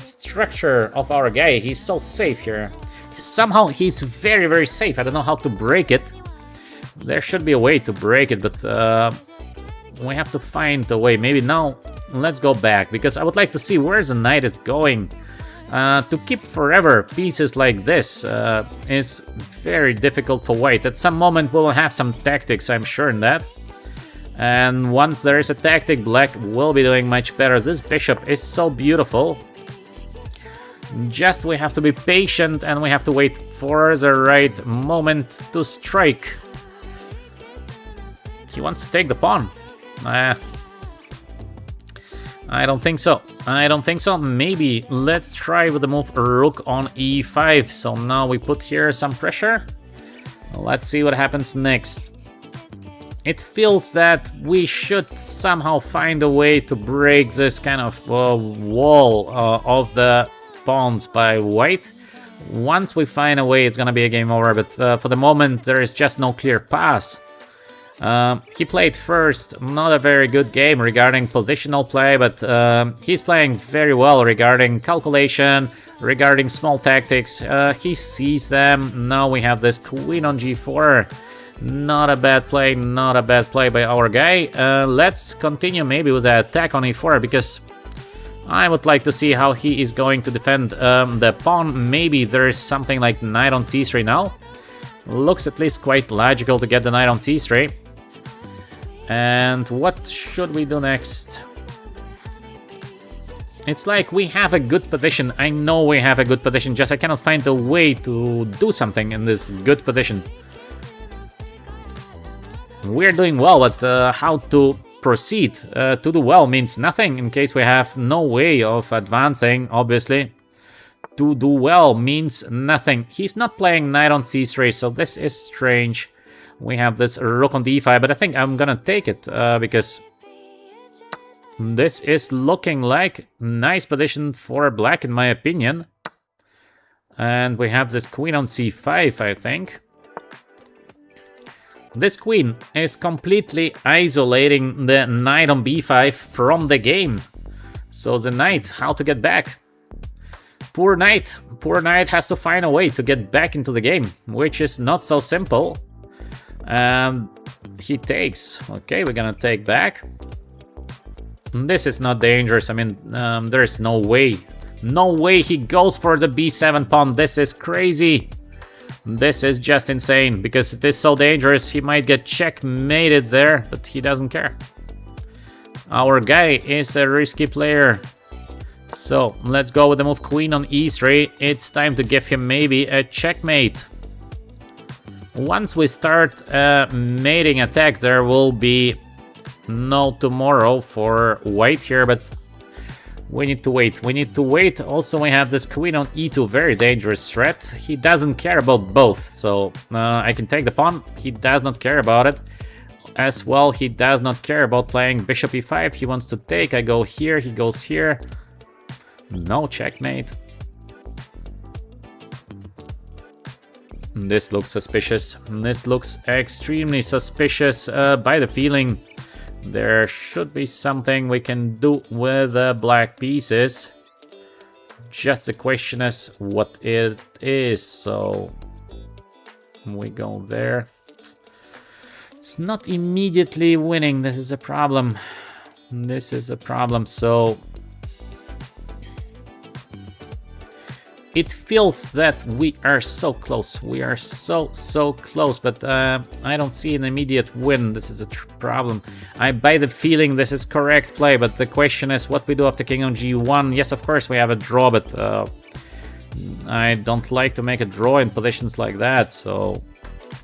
structure of our guy. He's so safe here. Somehow he's very, very safe. I don't know how to break it. There should be a way to break it, but we have to find a way. Maybe now, let's go back, because I would like to see where the knight is going. To keep forever pieces like this is very difficult for white. At some moment we will have some tactics, I'm sure in that. And once there is a tactic, black will be doing much better. This bishop is so beautiful. Just we have to be patient and we have to wait for the right moment to strike. He wants to take the pawn. I don't think so. I don't think so. Maybe let's try with the move rook on e5. So now we put here some pressure. Let's see what happens next. It feels that we should somehow find a way to break this kind of wall of the pawns by white. Once we find a way, it's gonna be a game over, but for the moment there is just no clear pass. He played first, not a very good game regarding positional play, but he's playing very well regarding calculation, regarding small tactics. He sees them. Now we have this queen on g4. Not a bad play, not a bad play by our guy. Let's continue maybe with the attack on e4, because I would like to see how he is going to defend the pawn. Maybe there is something like knight on c3 now. Looks at least quite logical to get the knight on c3. And what should we do next? It's like we have a good position. I know we have a good position, just I cannot find a way to do something in this good position. We're doing well, but how to proceed? To do well means nothing in case we have no way of advancing, obviously. To do well means nothing. He's not playing knight on c3, so this is strange. We have this rook on d5, but I think I'm gonna take it because this is looking like a nice position for black, in my opinion. And we have this queen on c5, I think. This queen is completely isolating the knight on b5 from the game. So the knight, how to get back? Poor knight has to find a way to get back into the game, which is not so simple. He takes. Okay, we're gonna take back. This is not dangerous. I mean, there's no way. No way he goes for the b7 pawn. This is crazy. This is just insane, because it is so dangerous. He might get checkmated there, but he doesn't care. Our guy is a risky player. So let's go with the move queen on e3. It's time to give him maybe a checkmate. Once we start mating attack, there will be no tomorrow for white here, but we need to wait. We need to wait. Also, we have this queen on e2, very dangerous threat. He doesn't care about both, so I can take the pawn. He does not care about it. As well, he does not care about playing bishop e5. He wants to take. I go here, he goes here. No checkmate. This looks suspicious. This looks extremely suspicious by the feeling. There should be something we can do with the black pieces. Just the question is what it is. So we go there. It's not immediately winning. This is a problem. This is a problem. So it feels that we are so close. We are so close, but I don't see an immediate win. This is a problem. I buy the feeling this is correct play, but the question is what we do after king on g1. Yes, of course we have a draw, but I don't like to make a draw in positions like that, so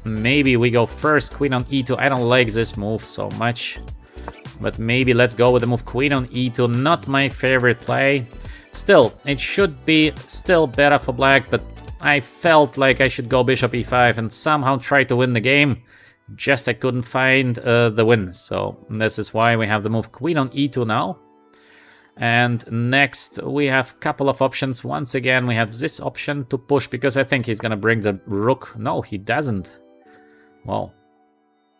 maybe we go first queen on e2. I don't like this move so much, but maybe let's go with the move queen on e2. Not my favorite play. Still, it should be still better for black, but I felt like I should go bishop e5 and somehow try to win the game. Just I couldn't find the win, so this is why we have the move queen on e2 now. And next we have a couple of options. Once again we have this option to push, because I think he's gonna bring the rook. No, he doesn't. Well,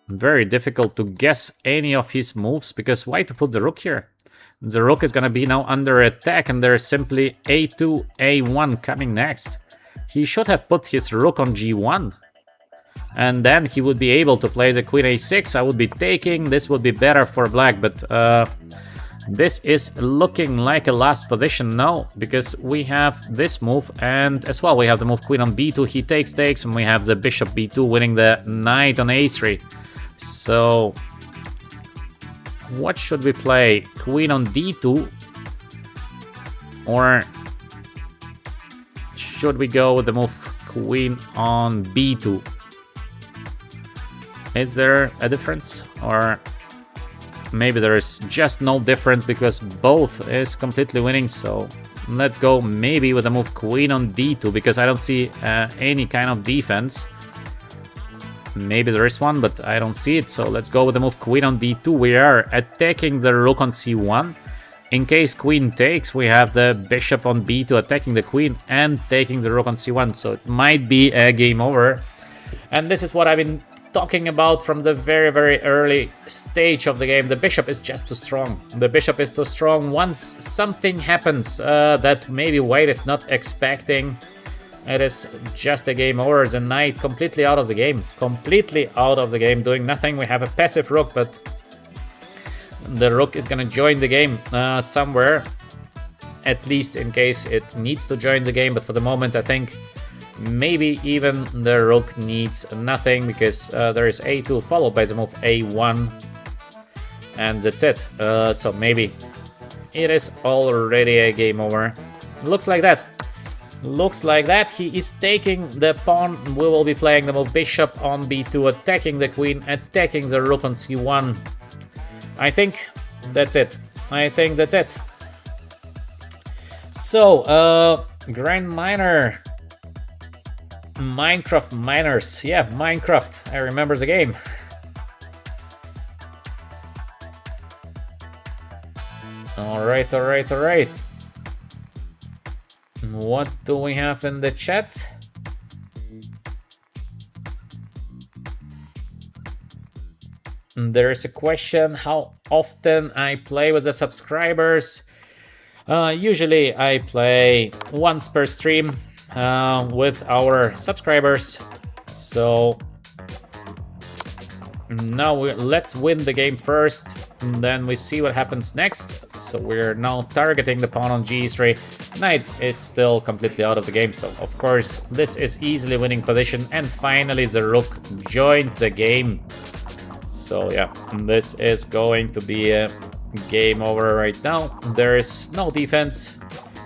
very difficult to guess any of his moves, because why to put the rook here? The rook is gonna be now under attack, and there's simply a2, a1 coming next. He should have put his rook on g1, and then he would be able to play the queen a6. I would be taking. This would be better for black, but this is looking like a last position now, because we have this move, and as well we have the move queen on b2. He takes, and we have the bishop b2 winning the knight on a3. So what should we play? Queen on d2, or should we go with the move queen on b2? Is there a difference, or maybe there is just no difference because both is completely winning? So let's go maybe with the move queen on d2, because I don't see any kind of defense. Maybe there is one, but I don't see it. So let's go with the move queen on d2. We are attacking the rook on c1. In case queen takes, we have the bishop on b2 attacking the queen and taking the rook on c1. So it might be a game over. And this is what I've been talking about from the very early stage of the game. The bishop is just too strong. The bishop is too strong. Once something happens that maybe white is not expecting, it is just a game over. The knight completely out of the game. Completely out of the game, doing nothing. We have a passive rook, but the rook is gonna join the game somewhere. At least in case it needs to join the game, but for the moment I think maybe even the rook needs nothing, because there is a2 followed by the move a1. And that's it. So maybe it is already a game over. Looks like that. Looks like that. He is taking the pawn. We will be playing the move bishop on b2, attacking the queen, attacking the rook on c1. I think that's it. I think that's it. So, Grand Miner. Minecraft Miners. Yeah, Minecraft. I remember the game. Alright. What do we have in the chat? There is a question how often I play with the subscribers. Usually I play once per stream with our subscribers. So now let's win the game first, and then we see what happens next. So we're now targeting the pawn on g3. Knight is still completely out of the game, so of course this is easily winning position. And finally the rook joined the game. So yeah, this is going to be a game over right now. There is no defense.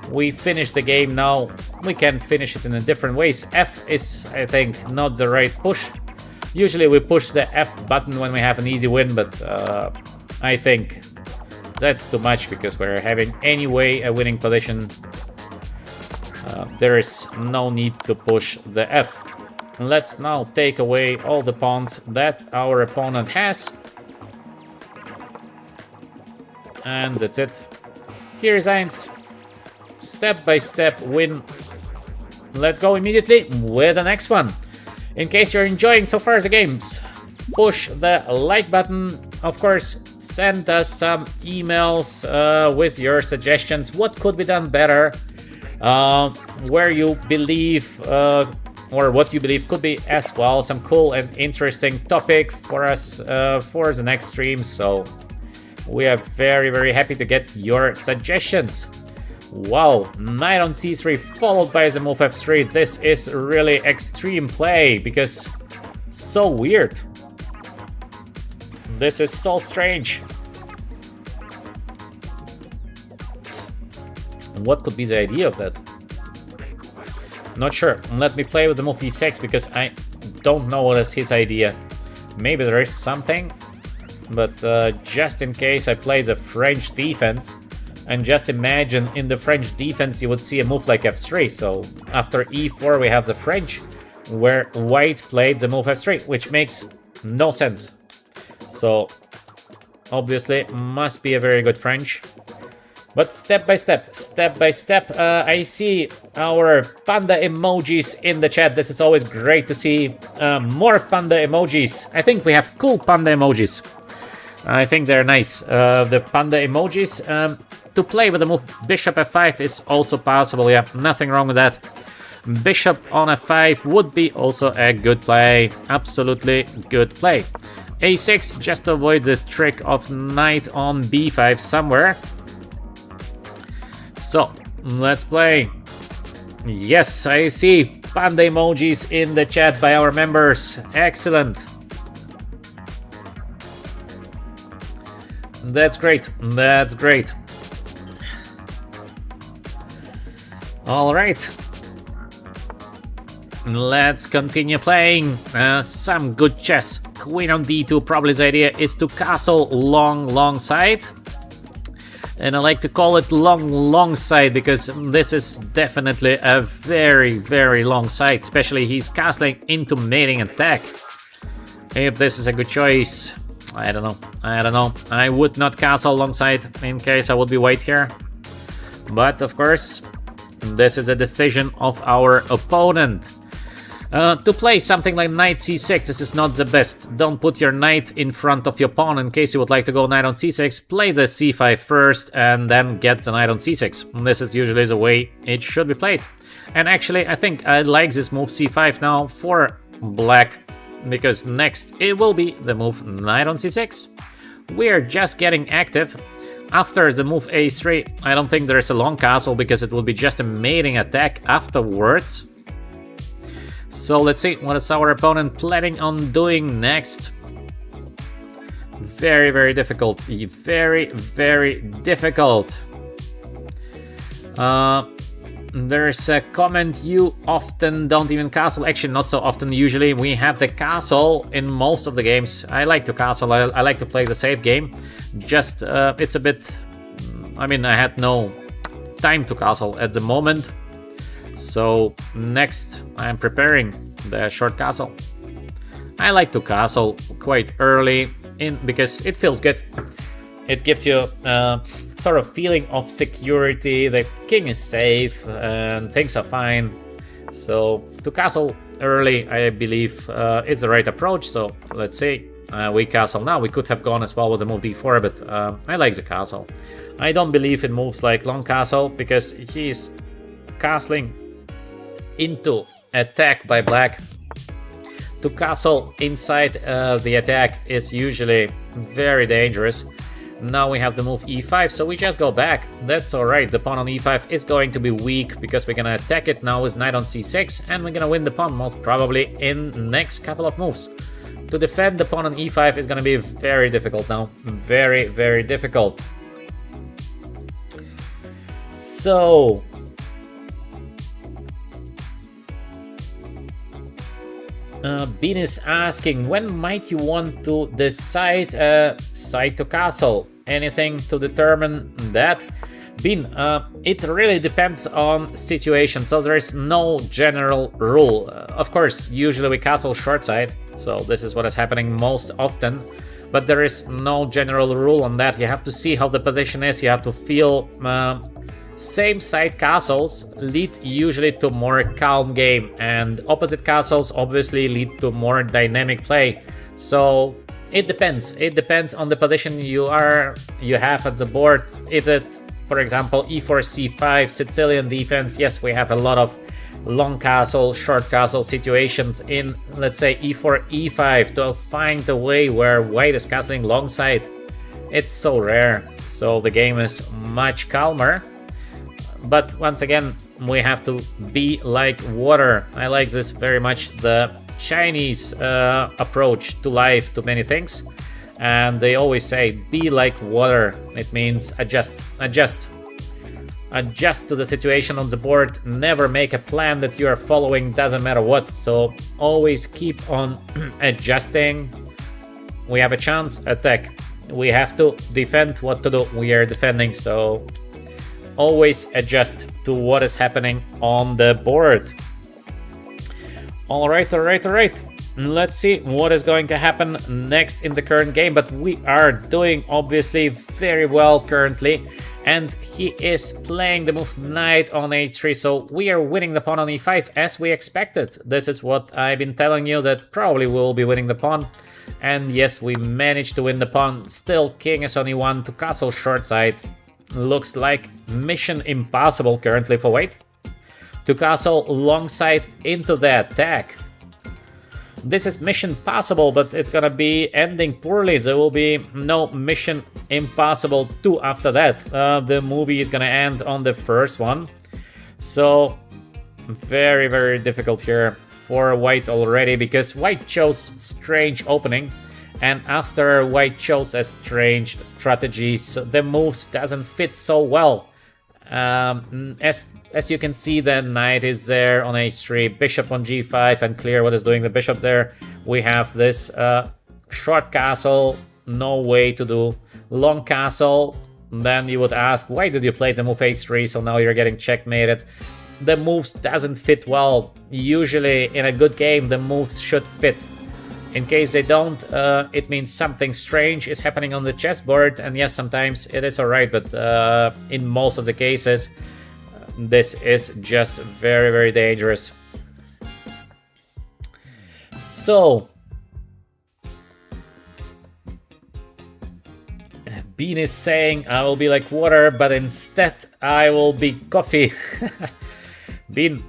We finish the game now. We can finish it in a different ways. F is, I think, not the right push. Usually we push the F button when we have an easy win, but I think that's too much, because we're having anyway a winning position. There is no need to push the F. Let's now take away all the pawns that our opponent has. And that's it. Here is Heinz. Step-by-step win. Let's go immediately with the next one. In case you're enjoying so far the games, push the like button. Of course, send us some emails with your suggestions. What could be done better? Where you believe, or what you believe could be as well some cool and interesting topic for us for the next stream. So we are very happy to get your suggestions. Wow, knight on c3 followed by the move f3. This is really extreme play because so weird. This is so strange. What could be the idea of that? Not sure. Let me play with the move e6 because I don't know what is his idea. Maybe there is something, but just in case I play the French defense, and just imagine in the French defense you would see a move like f3. So after e4 we have the French, where white played the move f3, which makes no sense. So obviously must be a very good French. But step by step, I see our panda emojis in the chat. This is always great to see more panda emojis. I think we have cool panda emojis. I think they're nice. The panda emojis. To play with the move bishop f5 is also possible. Yeah, nothing wrong with that. Bishop on f5 would be also a good play. Absolutely good play. a6 just to avoid this trick of knight on b5 somewhere. So, let's play. Yes, I see panda emojis in the chat by our members. Excellent. That's great. That's great. All right. Let's continue playing some good chess. Queen on d2. Probably the idea is to castle long side. And I like to call it long side because this is definitely a very long side. Especially he's castling into mating attack. If this is a good choice, I don't know. I would not castle long side in case I would be white here. But of course, this is a decision of our opponent. To play something like knight c6, this is not the best. Don't put your knight in front of your pawn in case you would like to go knight on c6. Play the c5 first and then get the knight on c6. This is usually the way it should be played. And actually, I think I like this move c5 now for black, because next it will be the move knight on c6. We're just getting active. After the move a3, I don't think there is a long castle because it will be just a mating attack afterwards. So let's see what is our opponent planning on doing next. Very difficult. Very difficult. There's a comment, you often don't even castle. Actually, not so often. Usually we have the castle in most of the games. I like to castle. I like to play the safe game. Just, it's a bit... I mean, I had no time to castle at the moment. So next, I'm preparing the short castle. I like to castle quite early because it feels good. It gives you a sort of feeling of security. The king is safe and things are fine. So to castle early, I believe is the right approach. So let's say we castle now. We could have gone as well with the move d4, but I like the castle. I don't believe in moves like long castle because he's castling into attack by black. To castle inside the attack is usually very dangerous. Now we have the move e5, so we just go back. That's alright. The pawn on e5 is going to be weak because we're gonna attack it now with knight on c6, and we're gonna win the pawn most probably in next couple of moves. To defend the pawn on e5 is gonna be very difficult now. Very difficult. So Bean is asking, when might you want to decide side to castle? Anything to determine that? Bean, it really depends on situation, so there is no general rule. Of course, usually we castle short side, so this is what is happening most often, but there is no general rule on that. You have to see how the position is, you have to feel... Same side castles lead usually to more calm game, and opposite castles obviously lead to more dynamic play. So it depends. It depends on the position you have at the board. If it, for example, e4, c5, Sicilian defense, yes, we have a lot of long castle, short castle situations in, let's say, e4, e5 to find a way where white is castling long side. It's so rare. So the game is much calmer. but once again, we have to be like water. I like this very much, the Chinese approach to life, to many things. And they always say, be like water. It means adjust, adjust. Adjust to the situation on the board. Never make a plan that you are following, doesn't matter what. So always keep on adjusting. We have a chance, attack. We have to defend, what to do. We are defending, so always adjust to what is happening on the board. Alright. Let's see what is going to happen next in the current game, but we are doing obviously very well currently, and he is playing the move knight on h3, so we are winning the pawn on e5 as we expected. This is what I've been telling you, that probably we will be winning the pawn, and yes, we managed to win the pawn. Still king is on e1 to castle short side. Looks like mission impossible currently for white. To castle long side into the attack. This is mission possible, but it's gonna be ending poorly. There will be no mission impossible 2 after that. The movie is gonna end on the first one. So very, very difficult here for white already, because white chose strange opening. And after white chose a strange strategy, so the moves doesn't fit so well. As you can see, the knight is there on h3, bishop on g5, and clear what is doing the bishop there. We have this short castle, no way to do long castle. Then you would ask, why did you play the move h3? So now you're getting checkmated. The moves doesn't fit well. Usually in a good game, the moves should fit. In case they don't, it means something strange is happening on the chessboard. And yes, sometimes it is alright, but in most of the cases, this is just very, very dangerous. So, Bean is saying, I will be like water, but instead I will be coffee. Bean,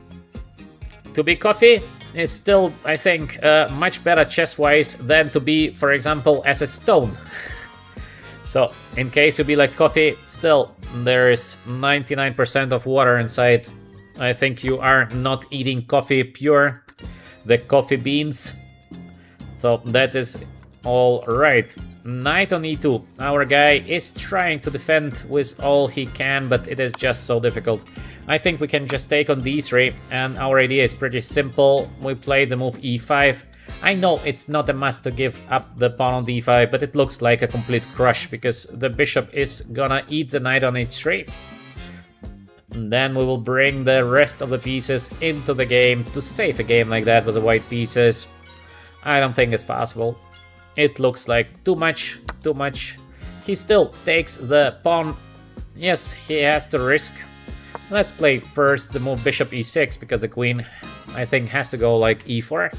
to be coffee is still, I think, much better chess-wise than to be, for example, as a stone. So, in case you be like coffee, still, there is 99% of water inside. I think you are not eating coffee pure, the coffee beans. So, that is all right. Knight on e2. Our guy is trying to defend with all he can, but it is just so difficult. I think we can just take on d3, and our idea is pretty simple. We play the move e5. I know it's not a must to give up the pawn on d5, but it looks like a complete crush, because the bishop is gonna eat the knight on h3. And then we will bring the rest of the pieces into the game to save a game like that with the white pieces. I don't think it's possible. It looks like too much. He still takes the pawn. Yes, he has to risk. Let's play first the move bishop e6, because the queen, I think, has to go like e4.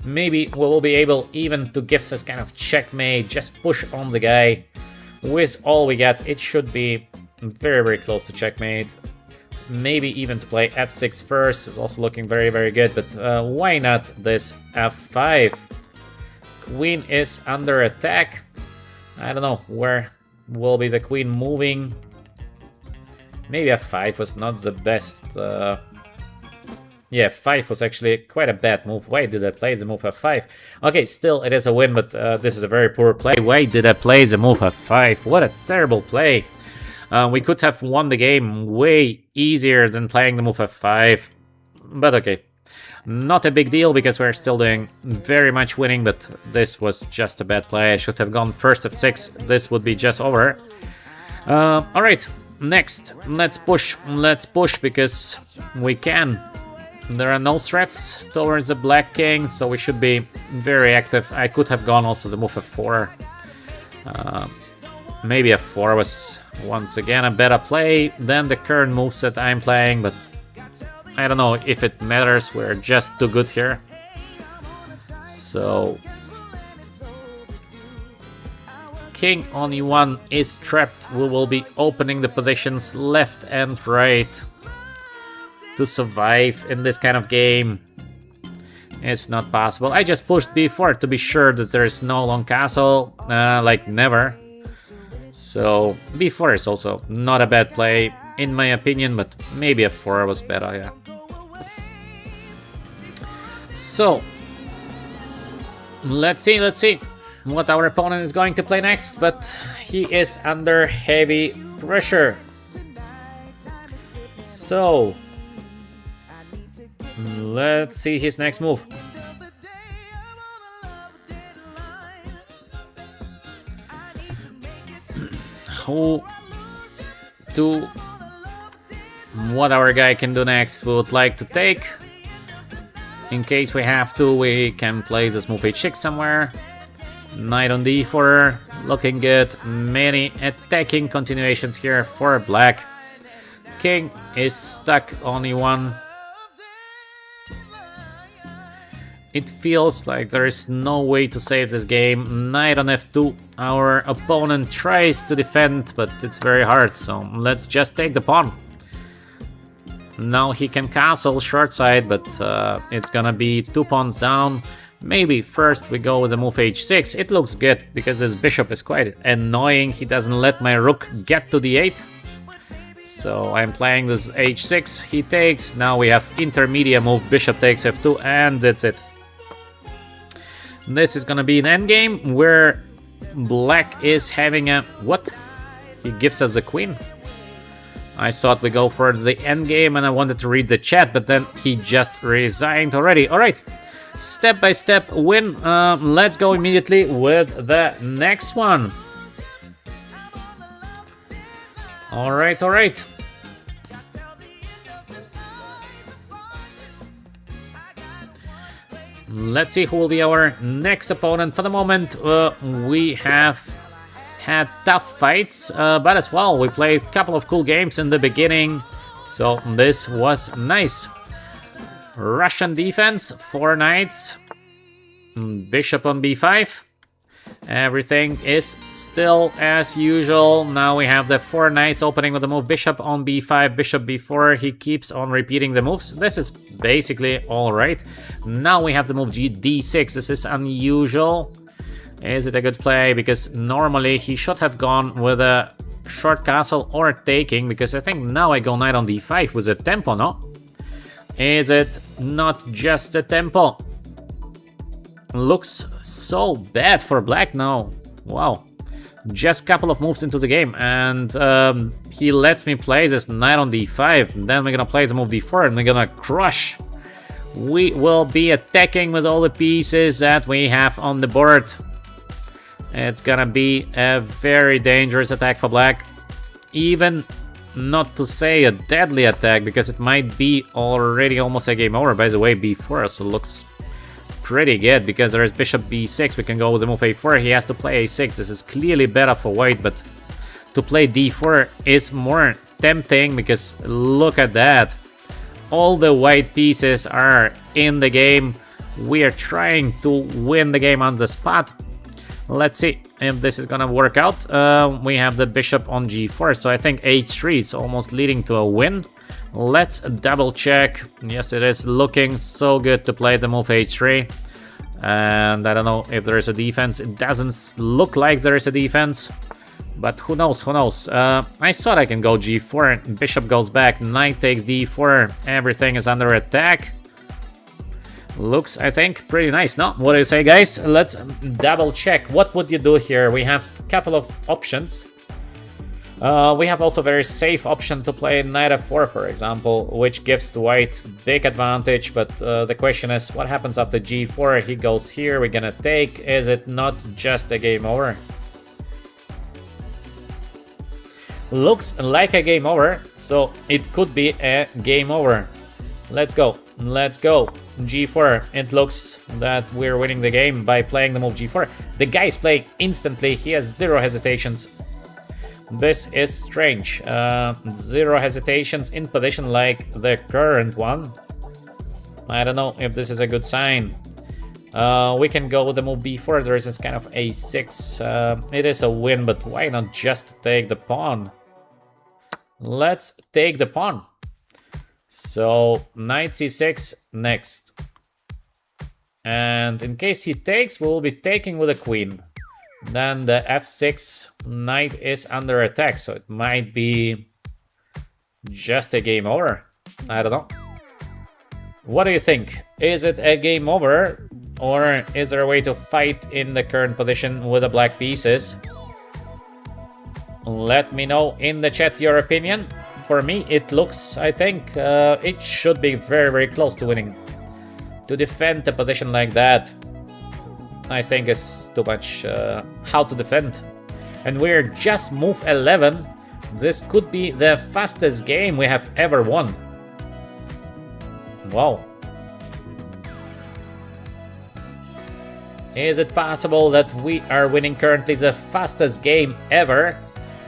Maybe we will be able even to give this kind of checkmate, just push on the guy. With all we get, it should be very, very close to checkmate. Maybe even to play f6 first is also looking very, very good, but why not this f5? Queen is under attack. I don't know where will be the queen moving. Maybe f5 was not the best. Yeah, f5 was actually quite a bad move. Why did I play the move f5? Okay, still it is a win, but this is a very poor play. Why did I play the move f5? What a terrible play. We could have won the game way easier than playing the move f5. But okay. Not a big deal, because we're still doing very much winning, but this was just a bad play. I should have gone first f6. This would be just over. Alright, next. Let's push, because we can. There are no threats towards the black king, so we should be very active. I could have gone also the move f4. Maybe f4 was once again a better play than the current moves that I'm playing, but I don't know if it matters. We're just too good here. So king on e1 is trapped. We will be opening the positions left and right to survive in this kind of game. It's not possible. I just pushed b4 to be sure that there is no long castle, like never. So b4 is also not a bad play in my opinion, but maybe f4 was better, yeah. So let's see what our opponent is going to play next, but he is under heavy pressure. So let's see his next move. What our guy can do next, we would like to take. In case we have to, we can play this move h6 somewhere. Knight on d4, looking good. Many attacking continuations here for black. King is stuck on e1. It feels like there is no way to save this game. Knight on f2. Our opponent tries to defend, but it's very hard, so let's just take the pawn. Now he can castle short side, but it's gonna be 2 pawns down. Maybe first we go with the move h6. It looks good because this bishop is quite annoying. He doesn't let my rook get to d8. So I'm playing this h6. He takes. Now we have intermediate move. Bishop takes f2, and that's it. This is gonna be an endgame where black is having a... What? He gives us the queen? I thought we go for the endgame and I wanted to read the chat, but then he just resigned already. Alright, step by step win. Let's go immediately with the next one. Alright. Let's see who will be our next opponent. For the moment, we have had tough fights, but as well, we played a couple of cool games in the beginning, so this was nice. Russian defense, 4 knights, bishop on b5. Everything is still as usual. Now we have the 4 knights opening with the move bishop on b5, bishop b4. He keeps on repeating the moves. This is basically all right. Now we have the move d6. This is unusual. Is it a good play? Because normally he should have gone with a short castle or taking, because I think now I go knight on d5 with a tempo, no? Is it not just a tempo? Looks so bad for black now. Wow. Just a couple of moves into the game, and he lets me play this knight on d5. And then we're gonna play the move d4 and we're gonna crush. We will be attacking with all the pieces that we have on the board. It's gonna be a very dangerous attack for black. Even not to say a deadly attack, because it might be already almost a game over. By the way, b4 also looks pretty good, because there is bishop b6. We can go with the move a4. He has to play a6. This is clearly better for white, but to play d4 is more tempting, because look at that. All the white pieces are in the game. We are trying to win the game on the spot. Let's see if this is gonna work out. We have the bishop on g4, so I think h3 is almost leading to a win. Let's double check. Yes, it is looking so good to play the move h3. And I don't know if there is a defense. It doesn't look like there is a defense, but who knows, who knows. I thought I can go g4, bishop goes back, knight takes d4, everything is under attack. Looks, I think, pretty nice, no? What do you say, guys? Let's double check. What would you do here? We have a couple of options. We have also a very safe option to play knight f4, for example, which gives to white big advantage. But the question is, what happens after g4? He goes here, we're gonna take. Is it not just a game over? Looks like a game over, so it could be a game over. Let's go. Let's go. g4. It looks that we're winning the game by playing the move g4. The guy is playing instantly. He has 0 hesitations. This is strange. 0 hesitations in position like the current one. I don't know if this is a good sign. We can go with the move b4. There is this kind of a6. It is a win, but why not just take the pawn? Let's take the pawn. So knight c6 next. And in case he takes, we'll be taking with a queen. Then the f6 knight is under attack, so it might be just a game over. I don't know. What do you think? Is it a game over, or is there a way to fight in the current position with the black pieces? Let me know in the chat your opinion. For me, it looks, I think, it should be very, very close to winning. To defend a position like that, I think it's too much how to defend. And we're just move 11. This could be the fastest game we have ever won. Wow. Is it possible that we are winning currently the fastest game ever?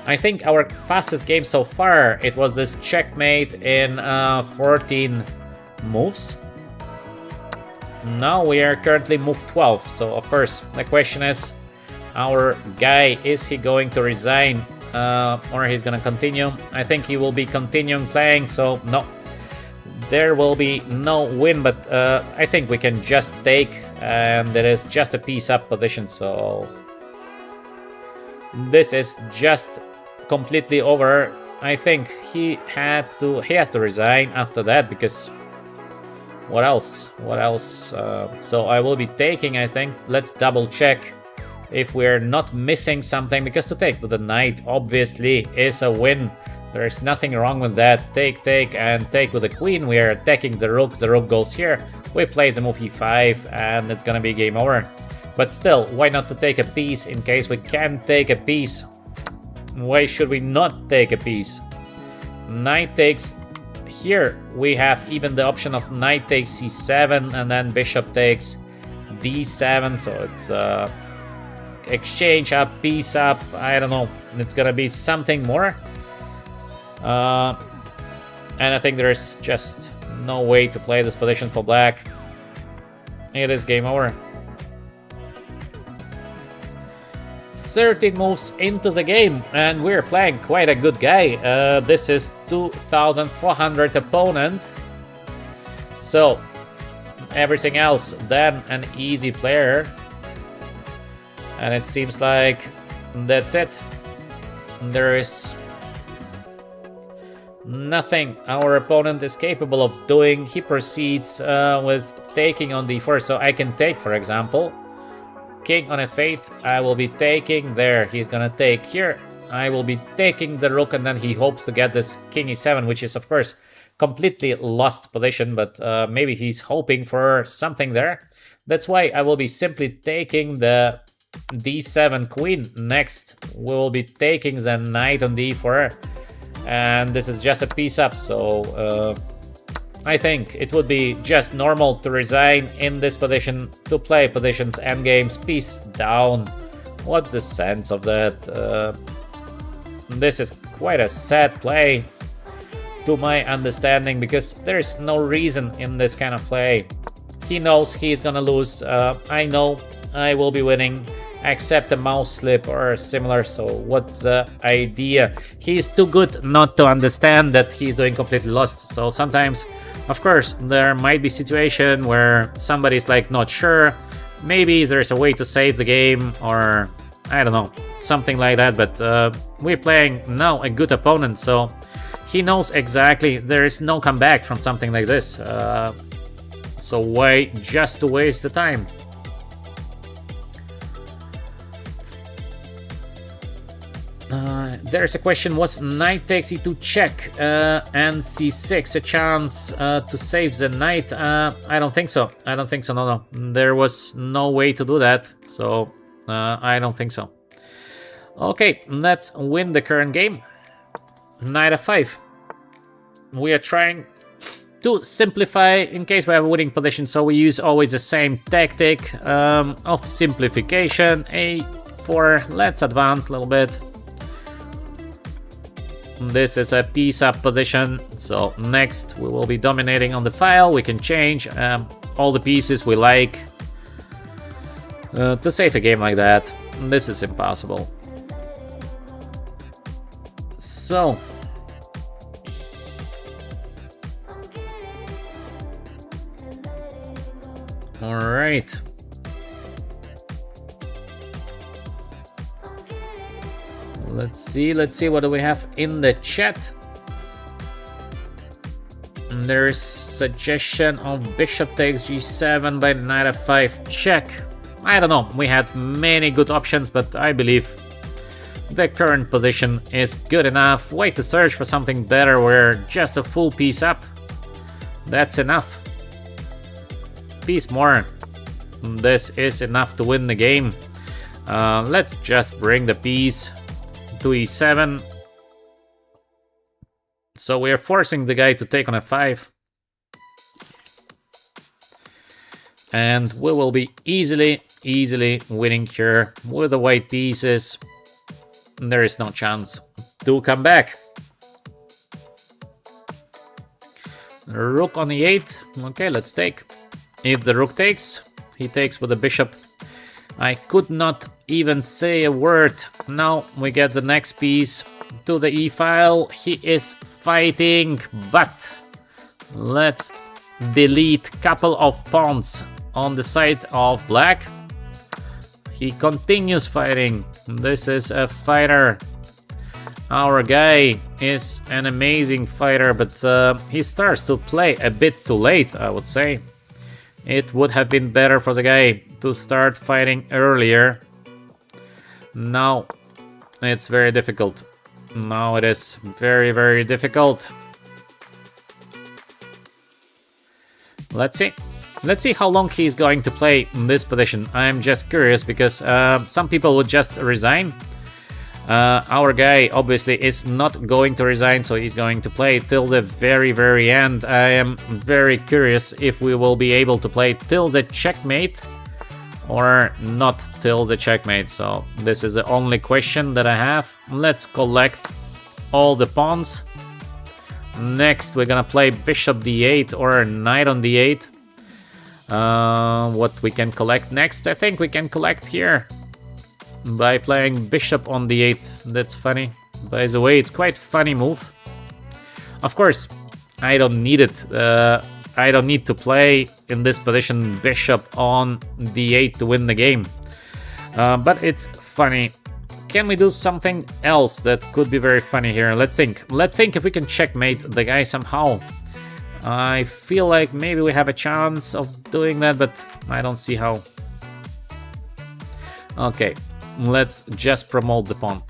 I think our fastest game so far, it was this checkmate in 14 moves. Now we are currently move 12, so of course the question is, our guy, is he going to resign or he's gonna continue? I think he will be continuing playing, so no. There will be no win, but I think we can just take, and it is just a piece up position, so this is just completely over. I think he has to resign after that, because what else? So I will be taking, I think. Let's double check if we're not missing something, because to take with the knight obviously is a win. There is nothing wrong with that. Take, and take with the queen. We are attacking the rook. The rook goes here. We play the move e5, and it's gonna be game over. But still, why not to take a piece in case we can take a piece? Why should we not take a piece? Knight takes. Here we have even the option of knight takes c7, and then bishop takes d7. So it's exchange up, piece up. I don't know. It's gonna be something more. And I think there's just no way to play this position for black. It is game over. 13 moves into the game, and we're playing quite a good guy. This is 2,400 opponent. So everything else than an easy player. And it seems like that's it. There is nothing our opponent is capable of doing. He proceeds with taking on d4, so I can take, for example. King on f8, I will be taking there. He's gonna take here. I will be taking the rook, and then he hopes to get this king e7, which is, of course, completely lost position, but maybe he's hoping for something there. That's why I will be simply taking the d7 queen. Next, we will be taking the knight on d4. And this is just a piece up, so I think it would be just normal to resign in this position, to play positions, endgames, piece down. What's the sense of that? This is quite a sad play, to my understanding, because there's no reason in this kind of play. He knows he's gonna lose. I know I will be winning. Accept a mouse slip or similar, so what's the idea? He's too good not to understand that he's doing completely lost. So sometimes, of course, there might be situation where somebody's like not sure, maybe there's a way to save the game, or I don't know, something like that, but we're playing now a good opponent, so he knows exactly there is no comeback from something like this, so why just to waste the time? There's a question, was knight takes e2 check and c6 a chance to save the knight? I don't think so. No. There was no way to do that, so I don't think so. Okay, let's win the current game. Knight f5. We are trying to simplify in case we have a winning position, so we use always the same tactic of simplification. a4, let's advance a little bit. This is a piece up position, so next we will be dominating on the file. We can change all the pieces we like. To save a game like that, this is impossible. So all right, Let's see what do we have in the chat. There's suggestion of bishop takes g7 by knight f5 check. I don't know, we had many good options, but I believe the current position is good enough. Way to search for something better. We're just a full piece up. That's enough. Piece more. This is enough to win the game. Let's just bring the piece to e7. So we're forcing the guy to take on f5. And we will be easily winning here with the white pieces. There is no chance to come back. Rook on e8. Okay, let's take. If the rook takes, he takes with the bishop. I could not even say a word. Now we get the next piece to the e file. He is fighting, but let's delete couple of pawns on the side of black. He continues fighting. This is a fighter. Our guy is an amazing fighter, but he starts to play a bit too late, I would say. It would have been better for the guy to start fighting earlier. Now it's very difficult. Now it is very difficult. Let's see how long he's going to play in this position. I'm just curious because some people would just resign. Our guy obviously is not going to resign, so he's going to play till the very end. I am very curious if we will be able to play till the checkmate or not till the checkmate. So this is the only question that I have. Let's collect all the pawns. Next we're gonna play bishop d8 or knight on d8. What we can collect next? I think we can collect here by playing bishop on d8. That's funny. By the way, it's quite funny move. Of course, I don't need it. I don't need to play in this position bishop on d8 to win the game. But it's funny. Can we do something else that could be very funny here? Let's think. Let's think if we can checkmate the guy somehow. I feel like maybe we have a chance of doing that, but I don't see how. Okay, let's just promote the pawn.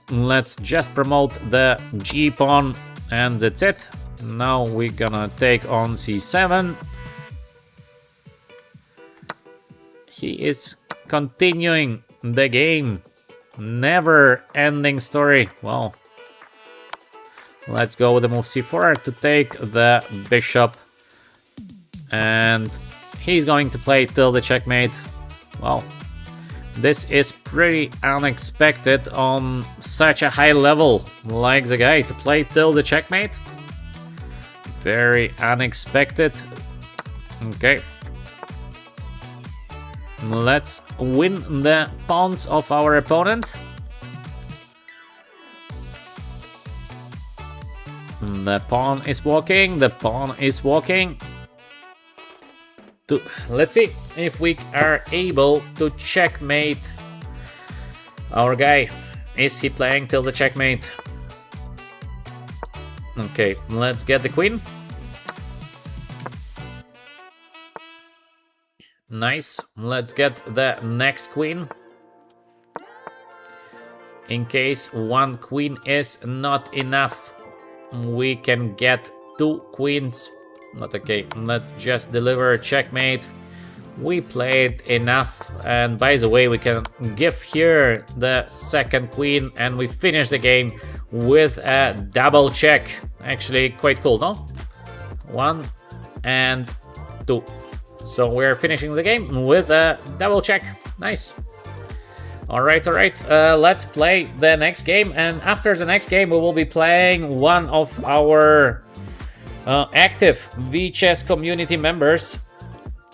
Let's just promote the G pawn, and that's it. Now we're gonna take on c7. He is continuing the game. Never ending story. Well, let's go with the move c4 to take the bishop. And he's going to play till the checkmate. Well, this is pretty unexpected on such a high level like the guy to play till the checkmate. Very unexpected. Okay. Let's win the pawns of our opponent. The pawn is walking. The pawn is walking. Let's see if we are able to checkmate our guy. Is he playing till the checkmate? Okay, let's get the queen. Nice. Let's get the next queen. In case one queen is not enough, we can get two queens. Not okay. Let's just deliver a checkmate. We played enough, and by the way, we can give here the second queen, and we finish the game with a double check. Actually, quite cool, no? 1 and 2. So we're finishing the game with a double check. Nice. All right. Let's play the next game, and after the next game, we will be playing one of our active VChess community members.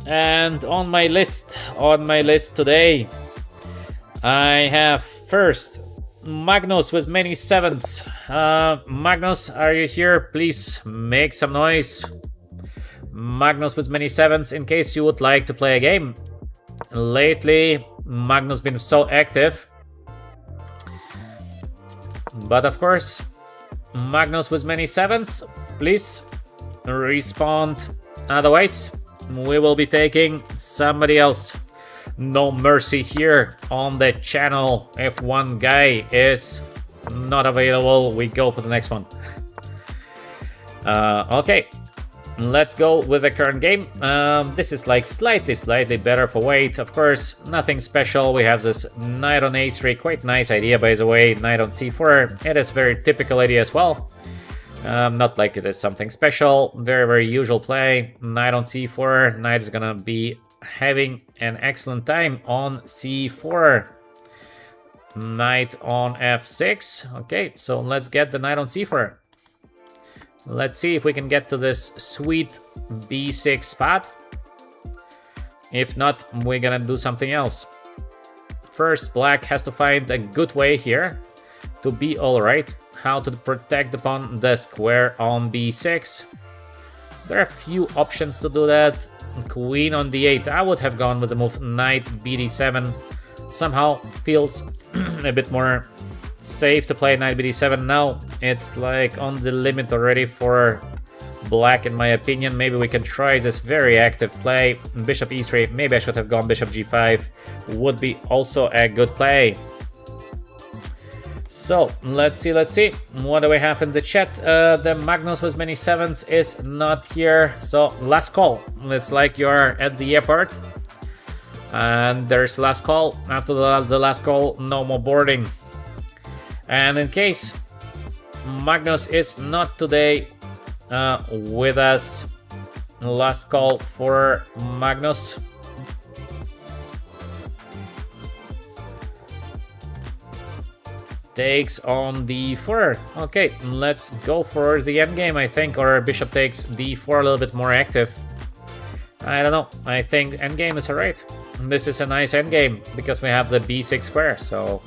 And on my list today, I have first Magnus with many sevens. Magnus, are you here? Please make some noise. Magnus with many sevens, in case you would like to play a game. Lately, Magnus been so active But of course, Magnus with many 7s, please respond. Otherwise, we will be taking somebody else. No mercy here on the channel. If one guy is not available, we go for the next one. Okay, let's go with the current game. This is like slightly better for weight. Of course, nothing special. We have this knight on a3, quite nice idea by the way. Knight on c4, it is very typical idea as well. Not like it is something special. Very usual play. Knight on c4. Knight is gonna be having an excellent time on c4. Knight on f6. Okay, so let's get the knight on c4. Let's see if we can get to this sweet b6 spot. If not, we're gonna do something else. First, black has to find a good way here to be alright. How to protect the pawn, the square on b6. There are a few options to do that. Queen on d8. I would have gone with the move knight bd7. Somehow feels a bit more safe to play knight bd7. Now it's like on the limit already for black in my opinion. Maybe we can try this very active play. Bishop e3. Maybe I should have gone bishop g5. Would be also a good play. So let's see. What do we have in the chat? The Magnus with many 7s is not here. So last call. It's like you're at the airport and there's last call. After the last call, no more boarding. And in case Magnus is not today with us, last call for Magnus. Takes on d4. Okay, let's go for the endgame, I think, or bishop takes d4 a little bit more active. I don't know. I think endgame is alright. This is a nice endgame because we have the b6 square, so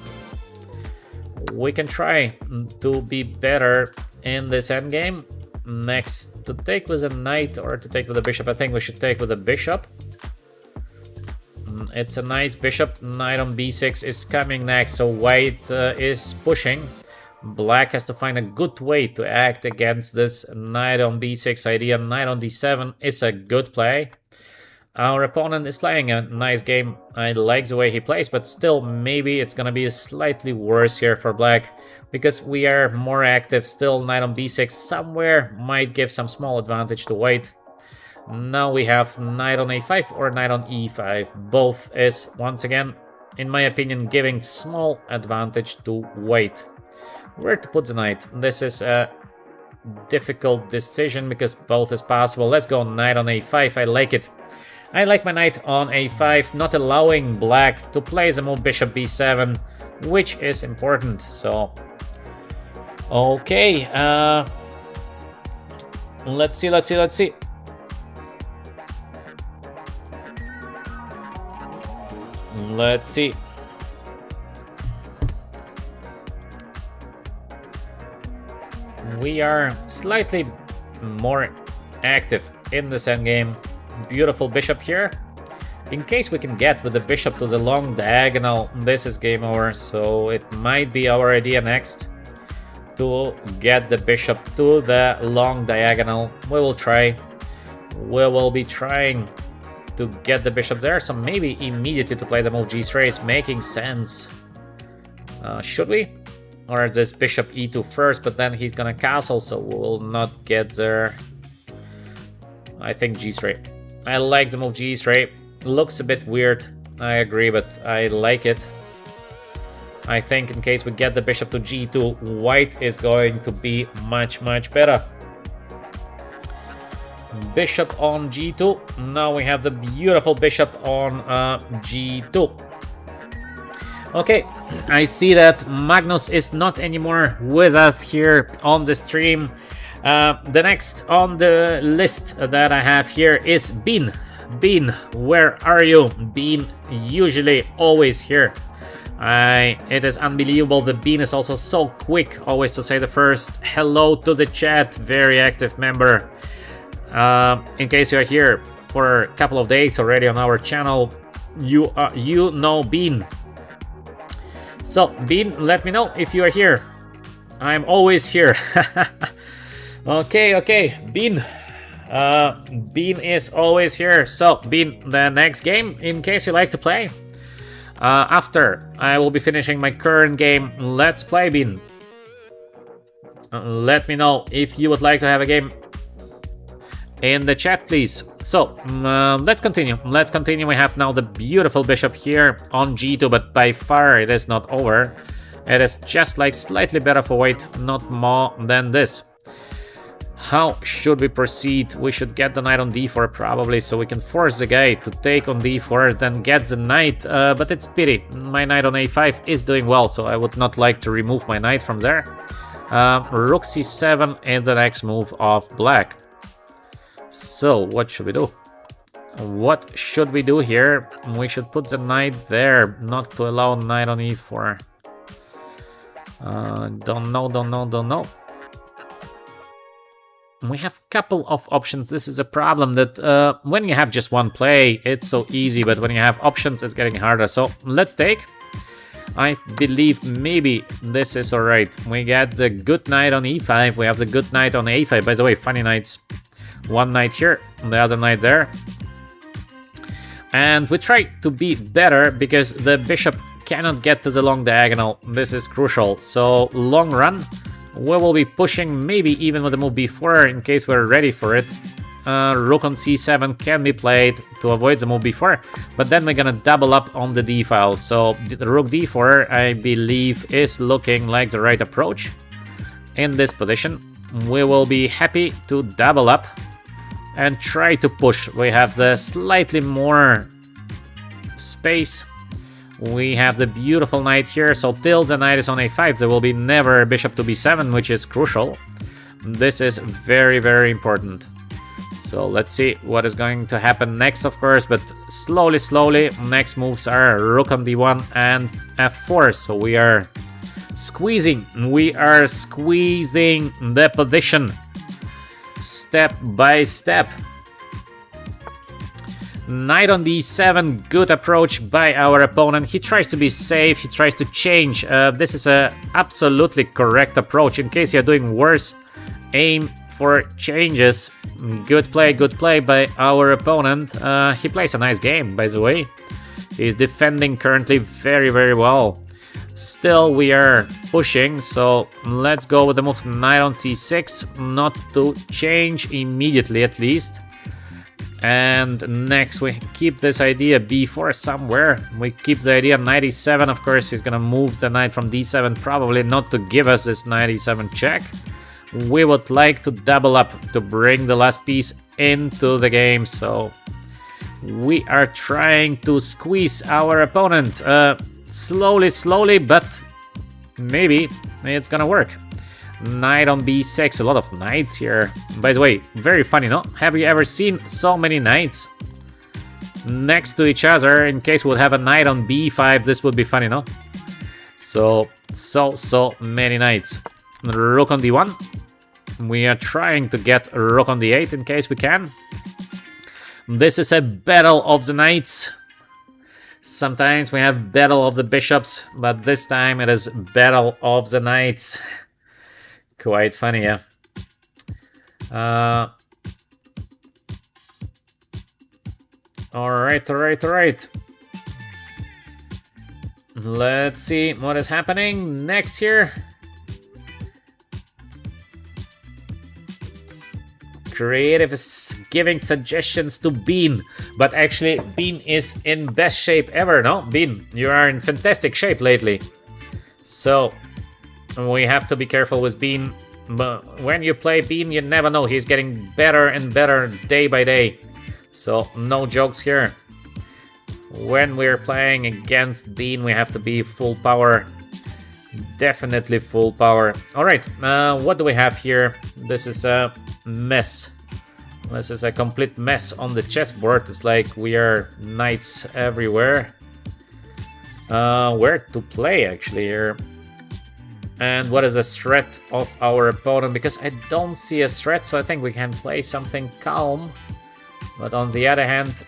we can try to be better in this endgame. Next, to take with a knight or to take with a bishop. I think we should take with a bishop. It's a nice bishop. Knight on b6 is coming next, so white is pushing. Black has to find a good way to act against this knight on b6 idea. Knight on d7 is a good play. Our opponent is playing a nice game. I like the way he plays, but still maybe it's gonna be slightly worse here for black because we are more active. Still, knight on b6 somewhere might give some small advantage to white. Now we have knight on a5 or knight on e5. Both is, once again, in my opinion, giving small advantage to white. Where to put the knight? This is a difficult decision because both is possible. Let's go knight on a5. I like it. I like my knight on a5, not allowing black to play the move bishop b7, which is important. So, okay. Let's see. Let's see. We are slightly more active in this endgame. Beautiful bishop here. In case we can get with the bishop to the long diagonal, this is game over. So it might be our idea next to get the bishop to the long diagonal. We will try. We will be trying to get the bishop there, so maybe immediately to play the move g3 is making sense. Should we? Or this bishop e2 first, but then he's gonna castle, so we'll not get there. I think g3. I like the move g3. Looks a bit weird, I agree, but I like it. I think in case we get the bishop to g2, white is going to be much better. Bishop on g2. Now we have the beautiful bishop on g2. Okay, I see that Magnus is not anymore with us here on the stream. The next on the list that I have here is Bean. Bean, where are you? Bean, usually always here. It is unbelievable. The Bean is also so quick always to say the first hello to the chat. Very active member. In case you are here for a couple of days already on our channel, you know Bean. So Bean, let me know if you are here. I'm always here. Okay, Bean. Bean is always here. So, Bean, the next game, in case you like to play. After I will be finishing my current game, let's play, Bean. Let me know if you would like to have a game in the chat, please. So, let's continue. Let's continue. We have now the beautiful bishop here on g2, but by far it is not over. It is just like slightly better for white, not more than this. How should we proceed? We should get the knight on d4 probably, so we can force the guy to take on d4, then get the knight, but it's pity. My knight on a5 is doing well, so I would not like to remove my knight from there. Rook c7 is the next move of black. So, what should we do? What should we do here? We should put the knight there, not to allow knight on e4. Don't know. We have a couple of options. This is a problem that when you have just one play, it's so easy, but when you have options, it's getting harder. So let's take. I believe maybe this is alright. We get the good knight on e5. We have the good knight on a5. By the way, funny knights. One knight here, the other knight there. And we try to be better because the bishop cannot get to the long diagonal. This is crucial. So long run, we will be pushing maybe even with the move b4 in case we're ready for it. Rook on c7 can be played to avoid the move b4, but then we're gonna double up on the d file. So the rook d4, I believe, is looking like the right approach. In this position, we will be happy to double up and try to push. We have the slightly more space. We have the beautiful knight here, so till the knight is on a5, there will be never a bishop to b7, which is crucial. This is very, very important. So let's see what is going to happen next, of course, but slowly, next moves are rook on d1 and f4, so we are squeezing the position step by step. Knight on d7, good approach by our opponent. He tries to be safe, he tries to change. This is a absolutely correct approach. In case you're doing worse, aim for changes. Good play by our opponent. He plays a nice game, by the way. He's defending currently very, very well. Still, we are pushing, so let's go with the move knight on c6, not to change immediately at least. And next we keep this idea b4 somewhere. We keep the idea knight e7. Of course, he's gonna move the knight from d7, probably not to give us this knight e7 check. We would like to double up to bring the last piece into the game, so we are trying to squeeze our opponent slowly, but maybe it's gonna work. Knight on b6, a lot of knights here. By the way, very funny, no? Have you ever seen so many knights next to each other? In case we'll have a knight on b5, this would be funny, no? So many knights. Rook on d1. We are trying to get rook on d8 in case we can. This is a battle of the knights. Sometimes we have battle of the bishops, but this time it is battle of the knights. Quite funny, yeah. Alright. Let's see what is happening next here. Creative is giving suggestions to Bean, but actually Bean is in best shape ever, no? Bean, you are in fantastic shape lately. So we have to be careful with Bean. But when you play Bean, you never know. He's getting better and better day by day. So no jokes here. When we're playing against Bean, we have to be full power. Definitely full power. Alright, what do we have here? This is a mess. This is a complete mess on the chessboard. It's like we are knights everywhere. Where to play actually here? And what is the threat of our opponent? Because I don't see a threat, so I think we can play something calm. But on the other hand,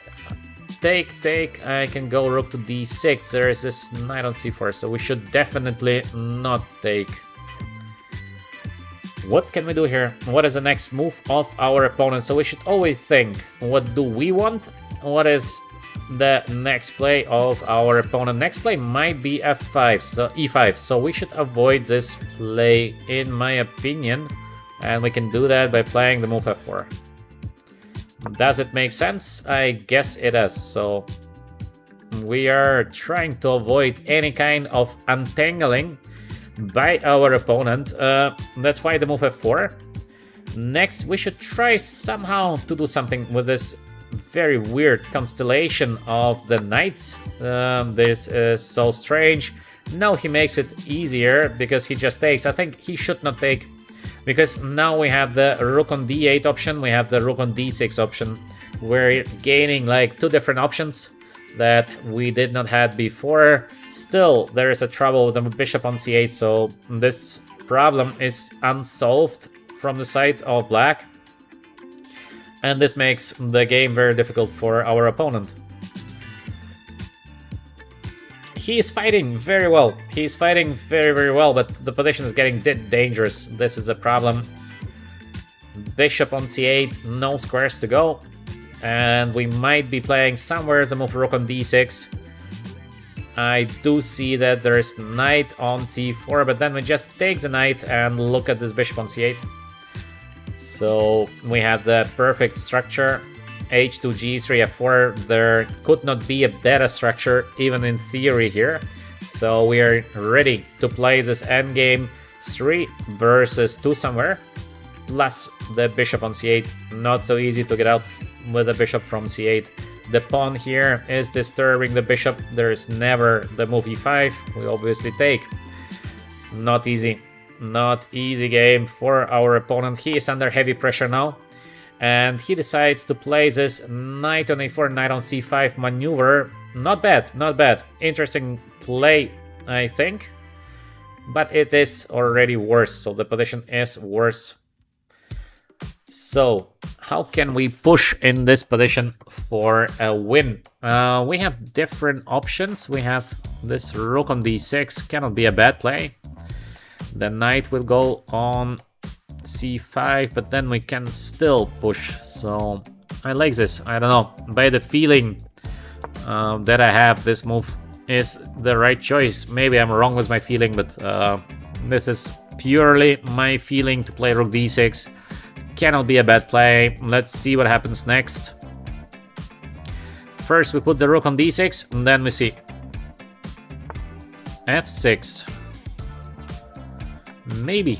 take, I can go rook to d6. There is this knight on c4, so we should definitely not take. What can we do here? What is the next move of our opponent? So we should always think, what do we want? What is the next play of our opponent? Next play might be f5, so e5. So we should avoid this play, in my opinion. And we can do that by playing the move f4. Does it make sense? I guess it does. So we are trying to avoid any kind of untangling by our opponent. That's why the move f4. Next, we should try somehow to do something with this very weird constellation of the knights. This is so strange. Now he makes it easier because he just takes. I think he should not take, because now we have the rook on d8 option, we have the rook on d6 option. We're gaining like two different options that we did not have before. Still, there is a trouble with the bishop on c8, so this problem is unsolved from the side of black. And this makes the game very difficult for our opponent. He is fighting very well. He's fighting very well, but the position is getting dangerous. This is a problem. Bishop on c8, no squares to go. And we might be playing somewhere the move rook on d6. I do see that there is knight on c4, but then we just take the knight and look at this bishop on c8. So we have the perfect structure. h2, g3, f4. There could not be a better structure, even in theory here. So we are ready to play this endgame 3 versus 2 somewhere. Plus the bishop on c8. Not so easy to get out with the bishop from c8. The pawn here is disturbing the bishop. There is never the move e5. We obviously take. Not easy. Not easy game for our opponent. He is under heavy pressure now. And he decides to play this knight on a4, knight on c5 maneuver. Not bad, not bad. Interesting play, I think. But it is already worse, so the position is worse. So, how can we push in this position for a win? We have different options. We have this rook on d6, cannot be a bad play. The knight will go on c5, but then we can still push. So I like this. I don't know. By the feeling that I have, this move is the right choice. Maybe I'm wrong with my feeling, but this is purely my feeling to play rook d6. Cannot be a bad play. Let's see what happens next. First we put the rook on d6, and then we see f6. Maybe.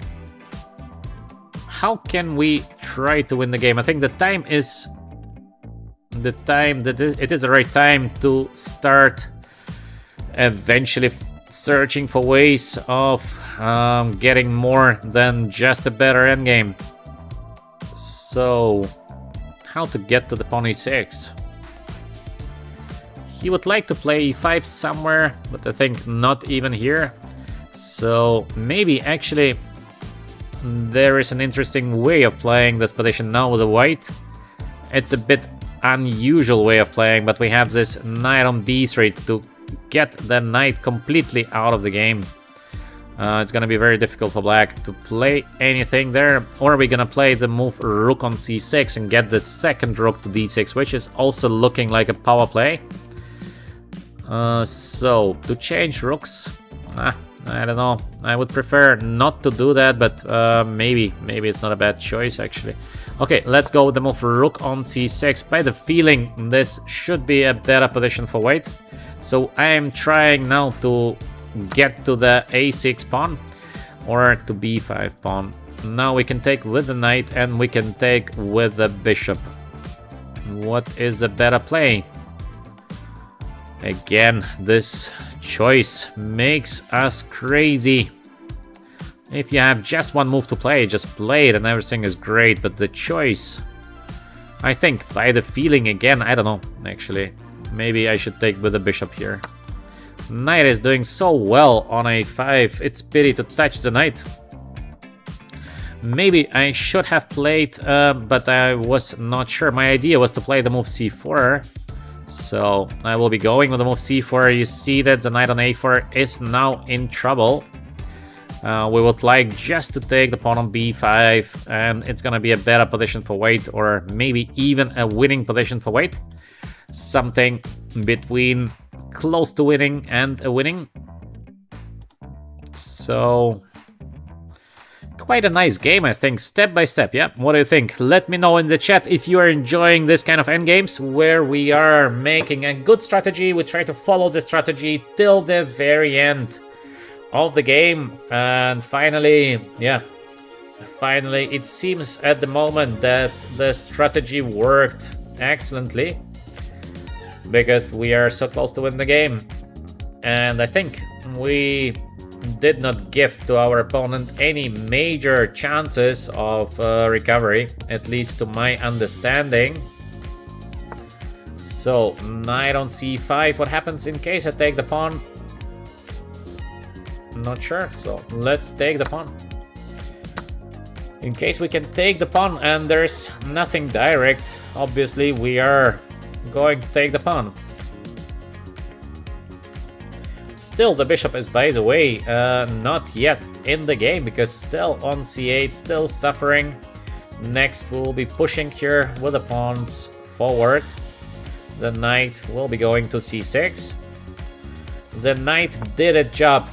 How can we try to win the game? I think the time is the time that it is the right time to start eventually searching for ways of getting more than just a better endgame. So, how to get to the pawn e6? He would like to play e5 somewhere, but I think not even here. So maybe actually there is an interesting way of playing this position now with the white. It's a bit unusual way of playing, but we have this knight on b3 to get the knight completely out of the game. It's gonna be very difficult for black to play anything there. Or are we gonna play the move rook on c6 and get the second rook to d6, which is also looking like a power play. So to change rooks, I don't know. I would prefer not to do that, but maybe it's not a bad choice actually. Okay, let's go with the move rook on c6. By the feeling, this should be a better position for white. So I am trying now to get to the a6 pawn or to b5 pawn. Now we can take with the knight and we can take with the bishop. What is a better play? Again, this choice makes us crazy. If you have just one move to play, just play it and everything is great, but the choice, I think by the feeling again, I don't know, actually, maybe I should take with the bishop here. Knight is doing so well on a5, it's pity to touch the knight. Maybe I should have played, but I was not sure. My idea was to play the move c4. So I will be going with the move c4. You see that the knight on a4 is now in trouble. We would like just to take the pawn on b5, and it's gonna be a better position for white, or maybe even a winning position for white. Something between close to winning and a winning. So quite a nice game, I think, step by step. Yeah, what do you think? Let me know in the chat if you are enjoying this kind of endgames where we are making a good strategy. We try to follow the strategy till the very end of the game, and finally, yeah, finally it seems at the moment that the strategy worked excellently, because we are so close to win the game. And I think we did not give to our opponent any major chances of recovery, at least to my understanding. So knight on c5, what happens in case I take the pawn? Not sure, so let's take the pawn. In case we can take the pawn and there's nothing direct, obviously we are going to take the pawn. Still, the bishop is, by the way, not yet in the game, because still on c8, still suffering. Next, we will be pushing here with the pawns forward. The knight will be going to c6. The knight did a job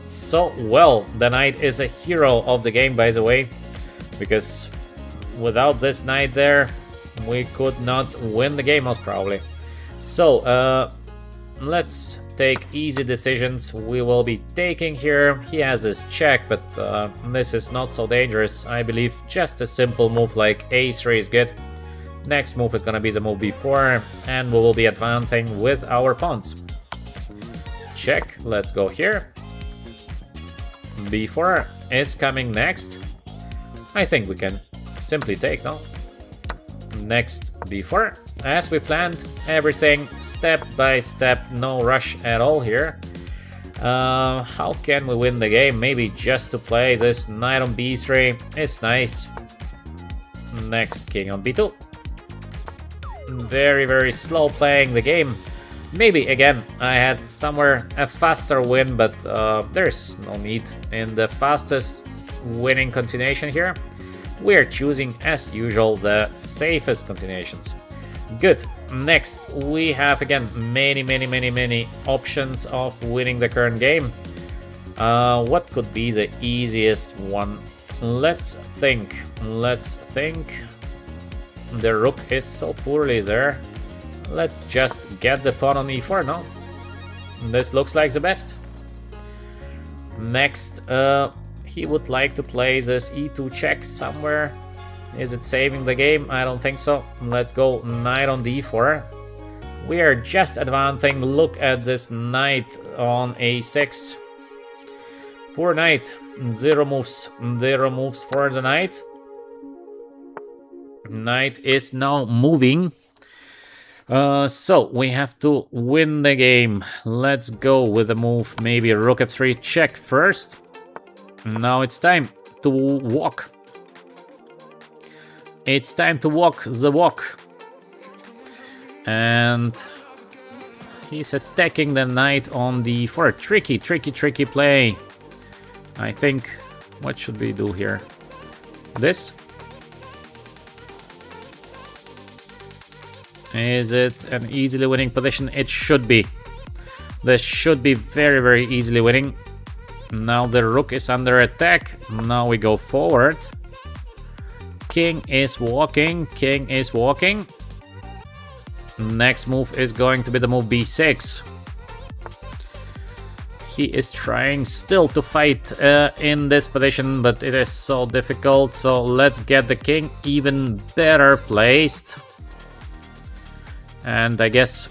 so well. The knight is a hero of the game, by the way, because without this knight there, we could not win the game most probably. So, let's take easy decisions. We will be taking here. He has his check, but this is not so dangerous. I believe just a simple move like a3 is good. Next move is gonna be the move b4, and we will be advancing with our pawns. Check, let's go here. b4 is coming next. I think we can simply take, no? Next b4, as we planned, everything step by step, no rush at all here. How can we win the game? Maybe just to play this knight on b3 is nice. Next, king on b2. Very, very slow playing the game. Maybe again I had somewhere a faster win, but there's no need in the fastest winning continuation here. We are choosing, as usual, the safest continuations. Good. Next, we have again many options of winning the current game. What could be the easiest one? Let's think. The rook is so poorly there. Let's just get the pawn on e4, no? This looks like the best. Next, he would like to play this e2 check somewhere. Is it saving the game? I don't think so. Let's go knight on d4. We are just advancing. Look at this knight on a6. Poor knight. Zero moves for the knight. Knight is now moving. So we have to win the game. Let's go with the move. Maybe rook f3 check first. Now it's time to walk. It's time to walk the walk. And he's attacking the knight on d4. Tricky play. I think, what should we do here? This? Is it an easily winning position? It should be. This should be very easily winning. Now the rook is under attack. Now we go forward. King is walking. Next move is going to be the move b6. He is trying still to fight in this position, but it is so difficult. So let's get the king even better placed. And I guess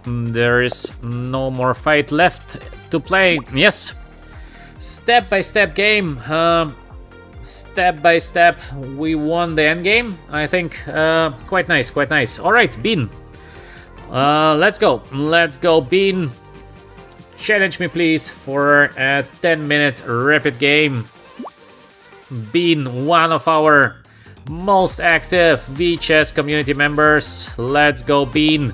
there is no more fight left to play. Yes. Step by step game. Step by step, we won the end game. I think quite nice. All right, Bean. Let's go, Bean. Challenge me, please, for a 10-minute rapid game. Bean, one of our most active VChess community members. Let's go, Bean.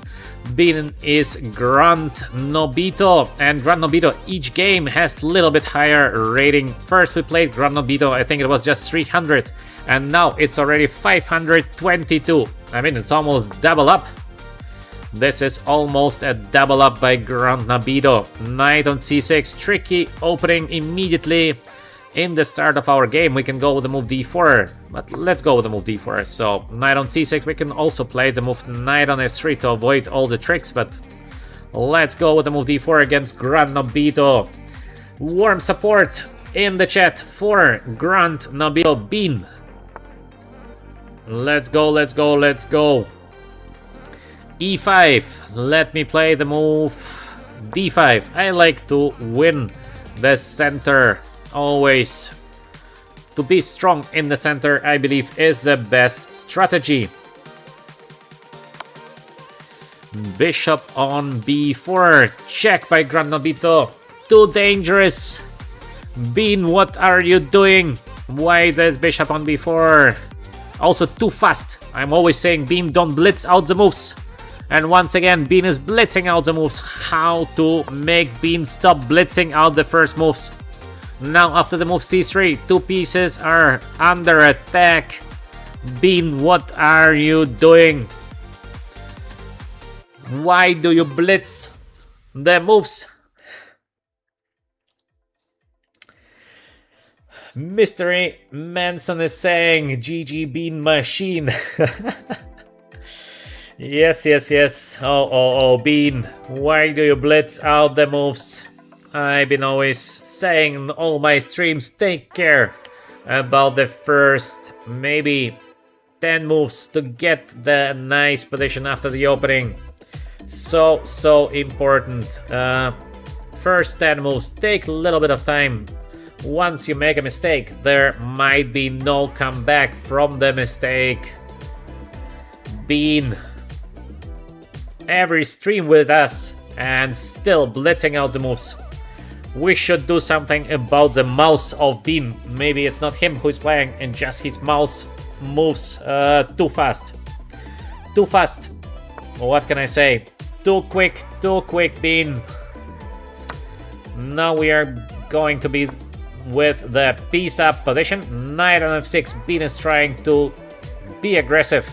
Bean is Grand Nobito, and Grand Nobito each game has a little bit higher rating. First we played Grand Nobito, I think it was just 300, and now it's already 522. I mean, it's almost double up. This is almost a double up by Grand Nobito. Knight on c6, tricky opening immediately. In the start of our game, we can go with the move d4, but let's go with the move d4. So, knight on c6, we can also play the move knight on f3 to avoid all the tricks, but let's go with the move d4 against Grand Nobito. Warm support in the chat for Grand Nobito Bean. Let's go, let's go, let's go. e5, let me play the move d5. I like to win the center. Always to be strong in the center, I believe, is the best strategy. Bishop on b4, check by Grand Nobito. Too dangerous. Bean, what are you doing? Why this bishop on b4? Also too fast. I'm always saying, Bean, don't blitz out the moves. And once again, Bean is blitzing out the moves. How to make Bean stop blitzing out the first moves? Now after the move c3, two pieces are under attack. Bean, what are you doing? Why do you blitz the moves? Mystery Manson is saying, GG Bean Machine. Yes, yes, yes. Oh, Bean, why do you blitz out the moves? I've been always saying in all my streams, take care about the first maybe 10 moves to get the nice position after the opening. So important. First 10 moves take a little bit of time. Once you make a mistake, there might be no comeback from the mistake. Bean, every stream with us and still blitzing out the moves. We should do something about the mouse of Bean. Maybe it's not him who's playing and just his mouse moves too fast. Too fast. What can I say? Too quick, Bean. Now we are going to be with the piece up position. Knight on f6. Bean is trying to be aggressive.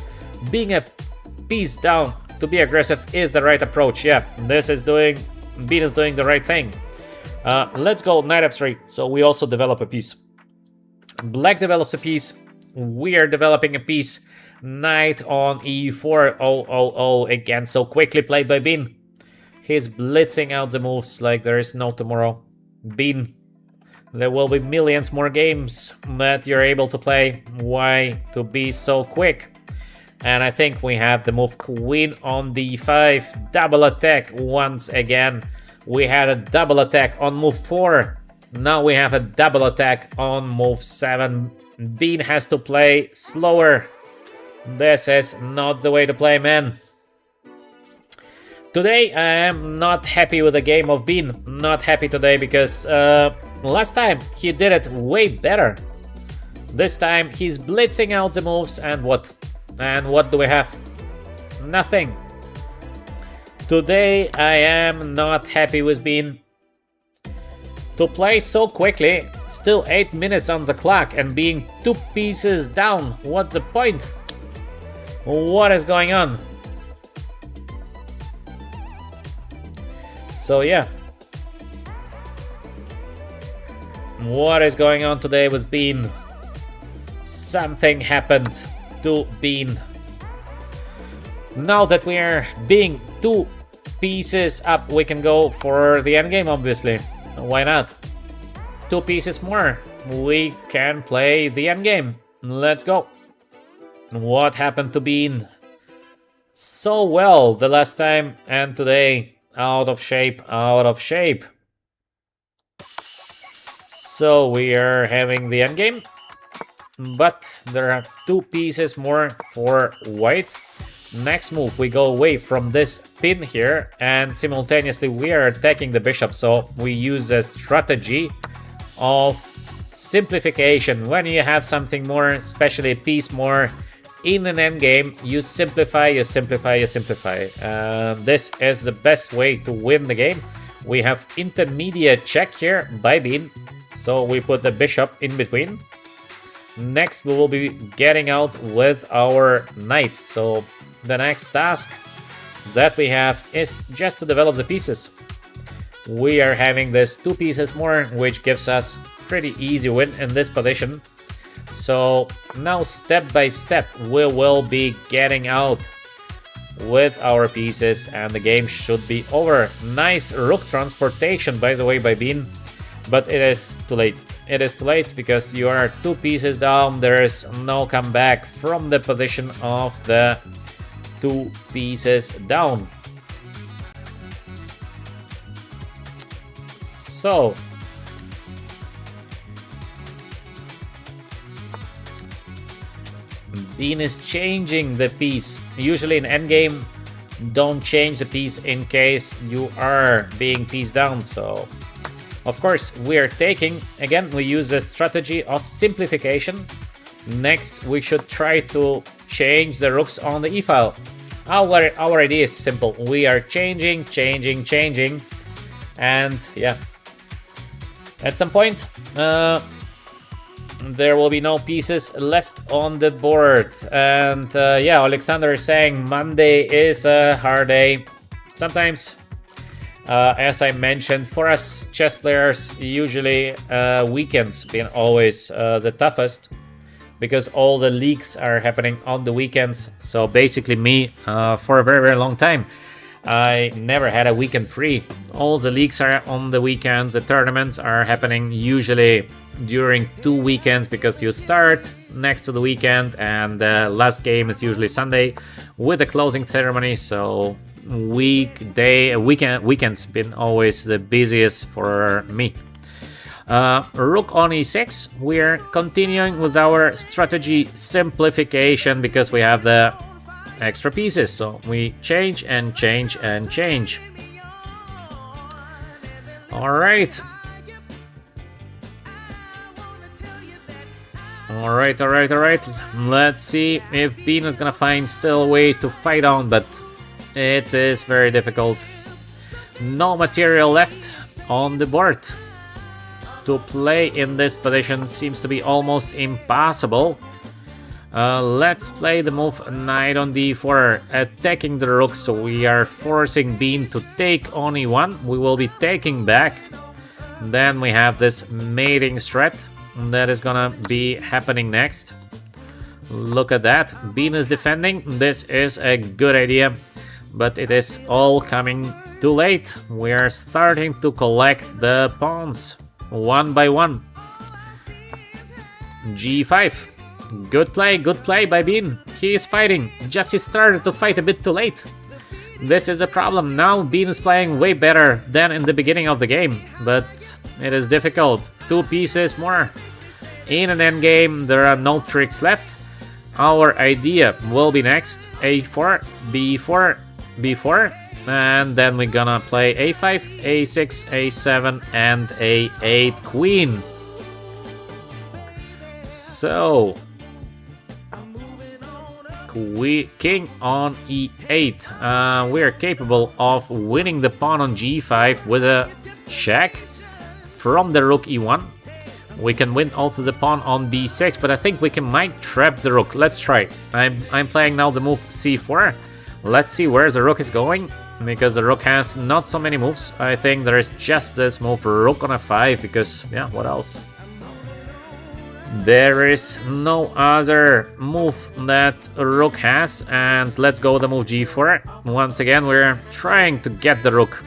Being a piece down to be aggressive is the right approach. Yeah, Bean is doing the right thing. Let's go knight f3, so we also develop a piece. Black develops a piece, we are developing a piece. Knight on e4, oh, again, so quickly played by Bean. He's blitzing out the moves like there is no tomorrow. Bean, there will be millions more games that you're able to play. Why to be so quick? And I think we have the move queen on d5, double attack once again. We had a double attack on move 4. Now we have a double attack on move 7. Bean has to play slower. This is not the way to play, man. Today I am not happy with the game of Bean. Not happy today because last time he did it way better. This time he's blitzing out the moves and what? And what do we have? Nothing. Today I am not happy with Bean. To play so quickly, still 8 minutes on the clock and being 2 pieces down, what's the point? What is going on? So yeah. What is going on today with Bean? Something happened to Bean. Now that we are being 2 pieces up, we can go for the endgame, obviously. Why not? 2 pieces more. We can play the endgame. Let's go. What happened to Bean? So well the last time and today. Out of shape, out of shape. So we are having the endgame. But there are 2 pieces more for white. Next move, we go away from this pin here, and simultaneously we are attacking the bishop, so we use a strategy of simplification. When you have something more, especially a piece more in an endgame, you simplify, you simplify, you simplify. This is the best way to win the game. We have intermediate check here by bean, so we put the bishop in between. Next, we will be getting out with our knight. So the next task that we have is just to develop the pieces. We are having this 2 pieces more, which gives us pretty easy win in this position. So now step by step we will be getting out with our pieces and the game should be over. Nice rook transportation, by the way, by bean, but it is too late. It is too late because you are 2 pieces down. There is no comeback from the position of the 2 pieces down. So bean is changing the piece. Usually in endgame, don't change the piece in case you are being pieced down. So of course we are taking, again we use the strategy of simplification. Next we should try to change the rooks on the e-file. Our idea is simple. We are changing, and yeah, at some point there will be no pieces left on the board. And yeah, Alexander is saying Monday is a hard day. Sometimes, as I mentioned, for us chess players, usually weekends been always the toughest because all the leagues are happening on the weekends. So basically me, for a very long time, I never had a weekend free. All the leagues are on the weekends. The tournaments are happening usually during 2 weekends because you start next to the weekend and the last game is usually Sunday with a closing ceremony. So weekends been always the busiest for me. Rook on e6. We're continuing with our strategy simplification because we have the extra pieces, so we change and change and change. All right. Let's see if bean is gonna find still a way to fight on, but it is very difficult. No material left on the board. To play in this position seems to be almost impossible. Let's play the move knight on d4, attacking the rook, so we are forcing bean to take on e1. We will be taking back. Then we have this mating strat that is gonna be happening next. Look at that, bean is defending. This is a good idea, but it is all coming too late. We are starting to collect the pawns one by one. g5. Good play by bean. He is fighting. Just he started to fight a bit too late. This is a problem. Now bean is playing way better than in the beginning of the game, but it is difficult. 2 pieces more. In an endgame, there are no tricks left. Our idea will be next a4, b4, b4, and then we're gonna play a5, a6, a7, and a8 queen. So king on e8. We are capable of winning the pawn on g5 with a check from the rook e1. We can win also the pawn on b6, but I think we might trap the rook. Let's try. I'm playing now the move c4. Let's see where the rook is going, because the rook has not so many moves. I think there is just this move rook on f5, because yeah, what else? There is no other move that rook has, and let's go the move g4. Once again, we're trying to get the rook.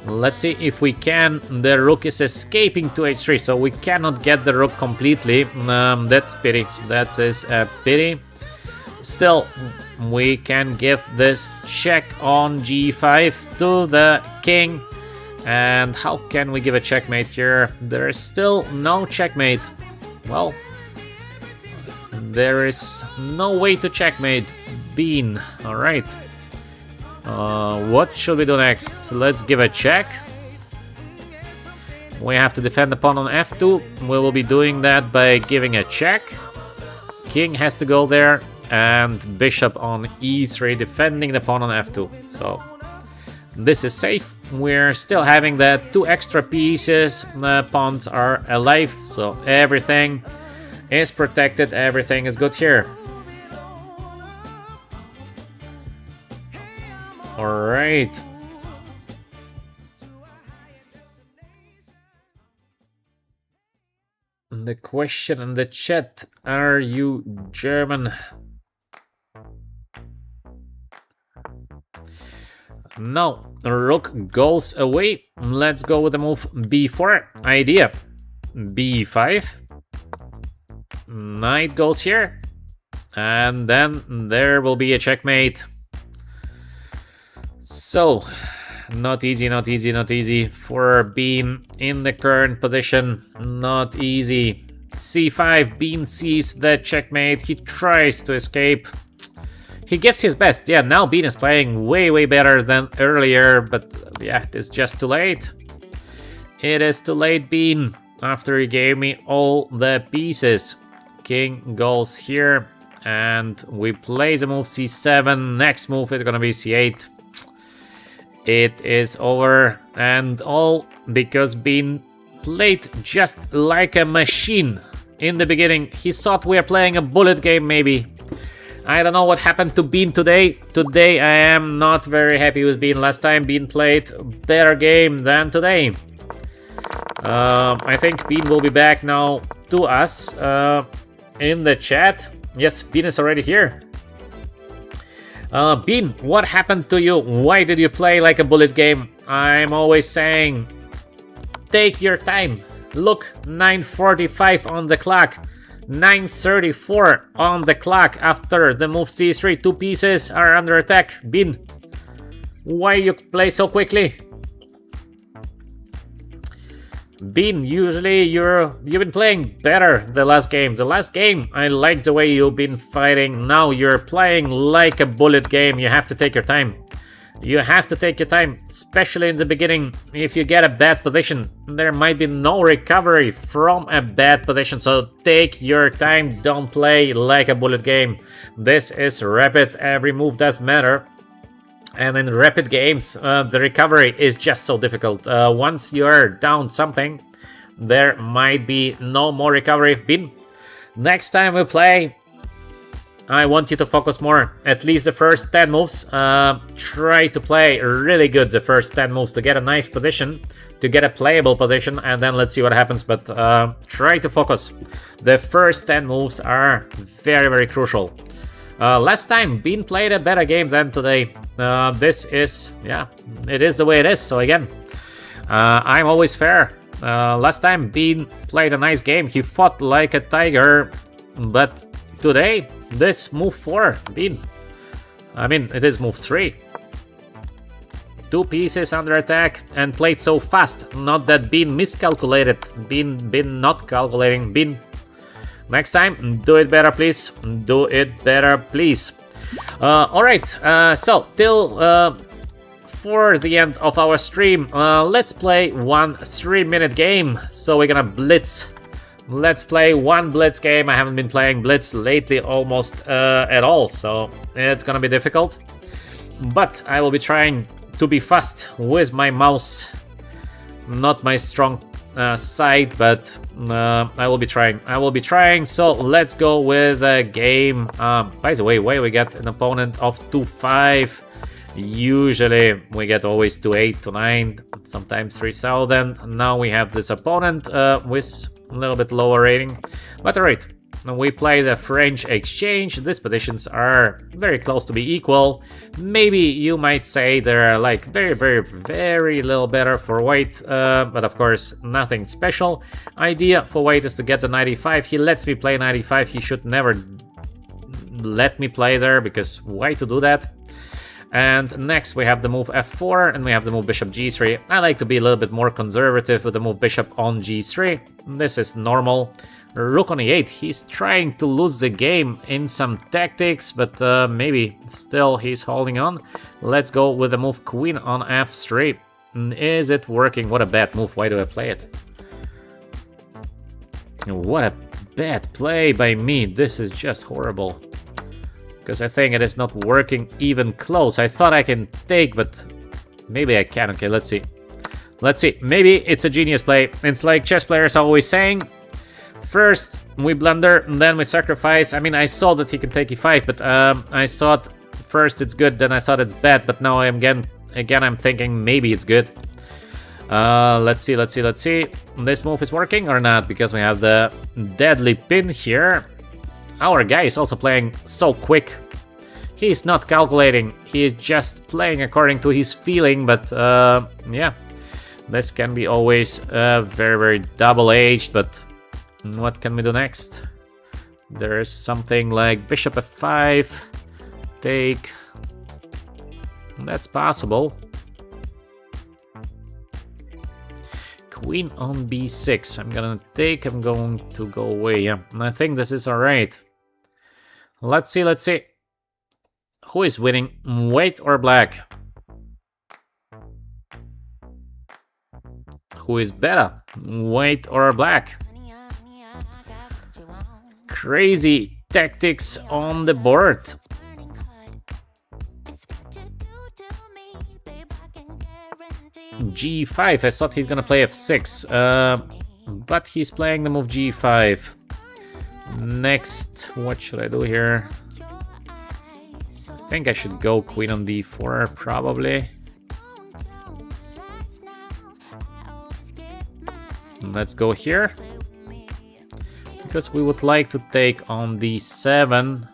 Let's see if we can. The rook is escaping to h3, so we cannot get the rook completely. That's pity. That is a pity. Still, we can give this check on g5 to the king. And how can we give a checkmate here? There is still no checkmate. Well, there is no way to checkmate bean. All right. What should we do next? Let's give a check. We have to defend the pawn on f2. We will be doing that by giving a check. king has to go there, and bishop on e3 defending the pawn on f2. So this is safe. We're still having the 2 extra pieces. The pawns are alive, so everything is protected, everything is good here. Alright. The question in the chat, are you German? No, rook goes away. Let's go with the move b4. Idea. b5. Knight goes here. And then there will be a checkmate. So, not easy, not easy, not easy for Bean in the current position. Not easy. c5, Bean sees the checkmate. He tries to escape. He gives his best. Yeah, now Bean is playing way, way better than earlier. But yeah, it's just too late. It is too late, Bean. After he gave me all the pieces. King goes here. And we play the move c7. Next move is gonna be c8. It is over, and all because Bean played just like a machine in the beginning. He thought we were playing a bullet game, maybe. I don't know what happened to Bean today. Today I am not very happy with Bean. Last time Bean played a better game than today. I think Bean will be back now to us in the chat. Yes, Bean is already here. Bean, what happened to you? Why did you play like a bullet game? I'm always saying, take your time. Look, 9:45 on the clock. 9:34 on the clock after the move c3. 2 pieces are under attack. Bean, why you play so quickly? Bean, usually you've been playing better the last game. The last game, I liked the way you've been fighting. Now you're playing like a bullet game. You have to take your time. You have to take your time, especially in the beginning. If you get a bad position, there might be no recovery from a bad position. So take your time. Don't play like a bullet game. This is rapid. Every move does matter. And in rapid games, the recovery is just so difficult. Once you're down something, there might be no more recovery. Bean, next time we play, I want you to focus more. At least the first 10 moves. Try to play really good the first 10 moves to get a nice position, to get a playable position, and then let's see what happens. But try to focus. The first 10 moves are very, very crucial. Last time, Bean played a better game than today. This is, yeah, it is the way it is. So again, I'm always fair. Last time, Bean played a nice game. He fought like a tiger. But today, this move 4, Bean. I mean, it is move 3. 2 pieces under attack and played so fast. Not that Bean miscalculated. Bean not calculating. Bean, next time, do it better, please. Do it better, please. Alright, so till for the end of our stream, let's play one 3-minute game. So we're gonna blitz. Let's play one blitz game. I haven't been playing blitz lately almost at all, so it's gonna be difficult. But I will be trying to be fast with my mouse. Not my strong side, but I will be trying. So let's go with a game. By the way, why we get an opponent of 2-5? Usually we get always 2-8, 2-9, sometimes 3,000. Now we have this opponent with a little bit lower rating, but alright. We play the French exchange. These positions are very close to be equal. Maybe you might say they're like very, very, very little better for white, but of course nothing special. Idea for white is to get the 95. He lets me play 95. He should never let me play there, because why to do that? And next we have the move f4 and we have the move bishop g3. I like to be a little bit more conservative with the move bishop on g3. This is normal. Rook on e8. He's trying to lose the game in some tactics, but maybe still he's holding on. Let's go with the move queen on f3. Is it working? What a bad move. Why do I play it? What a bad play by me. This is just horrible. Because I think it is not working even close. I thought I can take, but maybe I can. Okay, let's see. Let's see. Maybe it's a genius play. It's like chess players are always saying. First, we blunder, and then we sacrifice. I mean, I saw that he can take e5, but I thought first it's good, then I thought it's bad, but now I'm again I'm thinking maybe it's good. Let's see. This move is working or not, because we have the deadly pin here. Our guy is also playing so quick. He's not calculating, he is just playing according to his feeling, but yeah. This can be always very, very double-edged, but what can we do next? There is something like bishop f5, take. That's possible. Queen on b6. I'm gonna take, I'm going to go away, yeah. And I think this is alright. Let's see. Who is winning, white or black? Who is better, white or black? Crazy tactics on the board. G5, I thought he's gonna play f6, but he's playing the move G5. Next, what should I do here? I think I should go queen on d4, probably. Let's go here, because we would like to take on d7,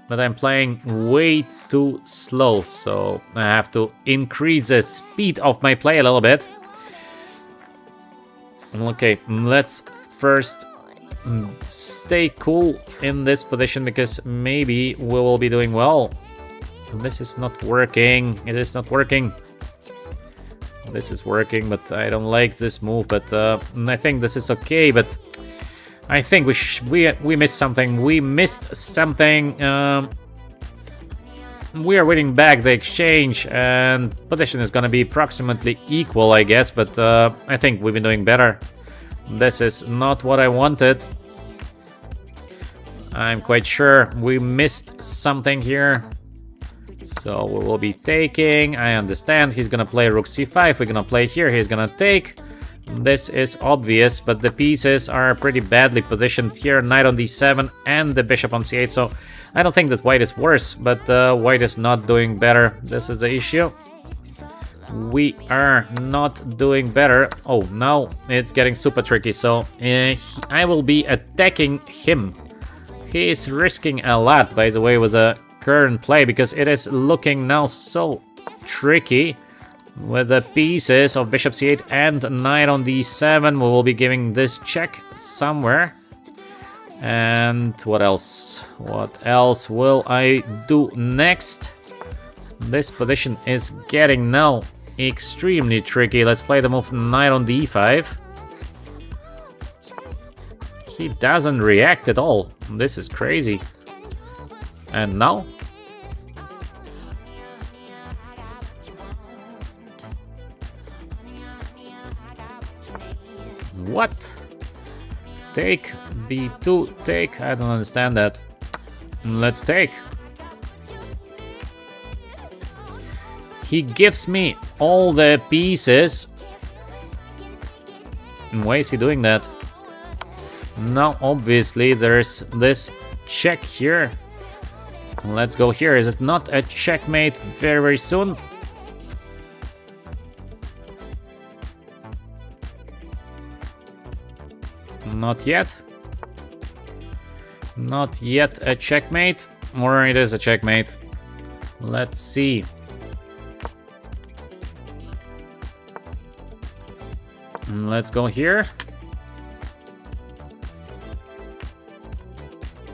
but I'm playing way too slow, so I have to increase the speed of my play a little bit. Okay, let's first stay cool in this position, because maybe we will be doing well. This is not working, it is not working. This is working, but I don't like this move, but I think this is okay, but I think we missed something. We missed something. We are winning back the exchange, and position is gonna be approximately equal, I guess, but I think we've been doing better. This is not what I wanted. I'm quite sure we missed something here. So we will be taking. I understand he's gonna play rook c5. We're gonna play here. He's gonna take. This is obvious, but the pieces are pretty badly positioned here. Knight on d7 and the bishop on c8. So I don't think that white is worse, but white is not doing better. This is the issue. We are not doing better. Oh, now it's getting super tricky. So I will be attacking him. He is risking a lot, by the way, with the current play, because it is looking now so tricky with the pieces of bishop c8 and knight on d7. We will be giving this check somewhere. And what else? What else will I do next? This position is getting now extremely tricky. Let's play the move knight on d5. He doesn't react at all. This is crazy. And now? What? Take, b2, take? I don't understand that. Let's take. He gives me all the pieces. And why is he doing that? Now, obviously, there's this check here. Let's go here. Is it not a checkmate very, very soon? Not yet. Not yet a checkmate. Or it is a checkmate. Let's see. Let's go here.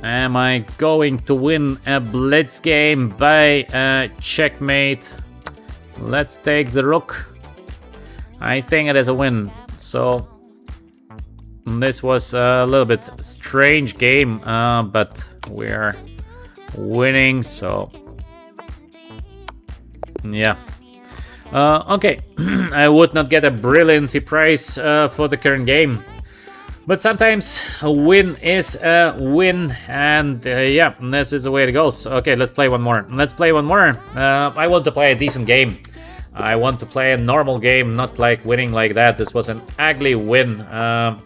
Am I going to win a blitz game by a checkmate? Let's take the rook. I think it is a win. So this was a little bit strange game, but we're winning. So yeah. Okay, I would not get a brilliancy prize for the current game. But sometimes a win is a win, and yeah, this is the way it goes. Okay, let's play one more. Let's play one more. I want to play a decent game. I want to play a normal game, not like winning like that. This was an ugly win. I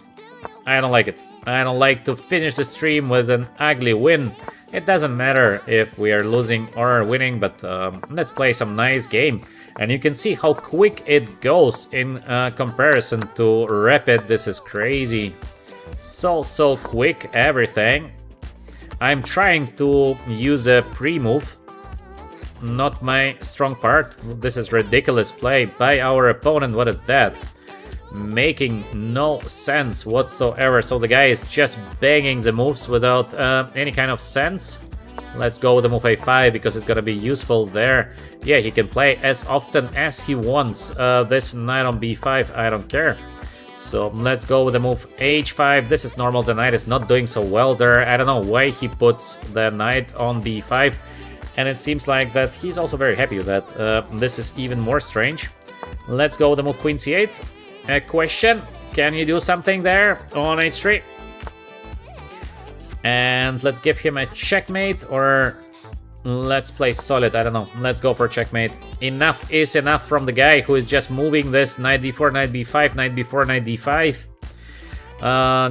don't like it. I don't like to finish the stream with an ugly win. It doesn't matter if we are losing or winning, but let's play some nice game. And you can see how quick it goes in comparison to Rapid. This is crazy. So quick, everything. I'm trying to use a pre-move. Not my strong part. This is ridiculous play by our opponent. What is that? Making no sense whatsoever. So the guy is just banging the moves without any kind of sense. Let's go with the move a5 because it's gonna be useful there. Yeah, he can play as often as he wants. This knight on b5, I don't care. So let's go with the move h5. This is normal. The knight is not doing so well there. I don't know why he puts the knight on b5. And it seems like that he's also very happy with that. This is even more strange. Let's go with the move queen c8. A question, can you do something there on h3? And let's give him a checkmate, or let's play solid, I don't know. Let's go for checkmate. Enough is enough from the guy who is just moving this knight d4, knight b5, knight b4, knight d5.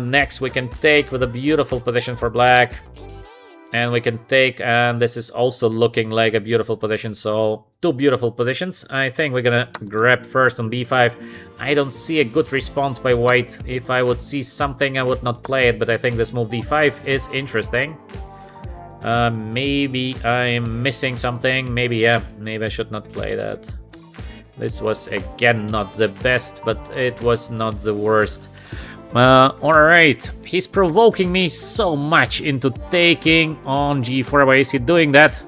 Next we can take with a beautiful position for black. And we can take, and this is also looking like a beautiful position, so two beautiful positions. I think we're gonna grab first on b5. I don't see a good response by white. If I would see something, I would not play it, but I think this move d5 is interesting. Maybe I'm missing something. Maybe, yeah, maybe I should not play that. This was, again, not the best, but it was not the worst. Alright, he's provoking me so much into taking on g4. Why is he doing that?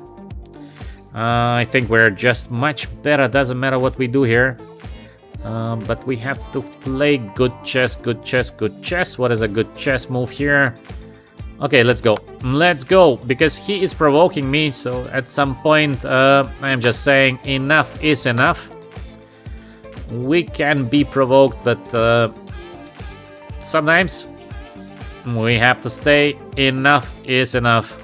I think we're just much better, doesn't matter what we do here. But we have to play good chess, good chess, good chess. What is a good chess move here? Okay, let's go. Let's go, because he is provoking me, so at some point I'm just saying enough is enough. We can be provoked, but sometimes we have to stay. Enough is enough.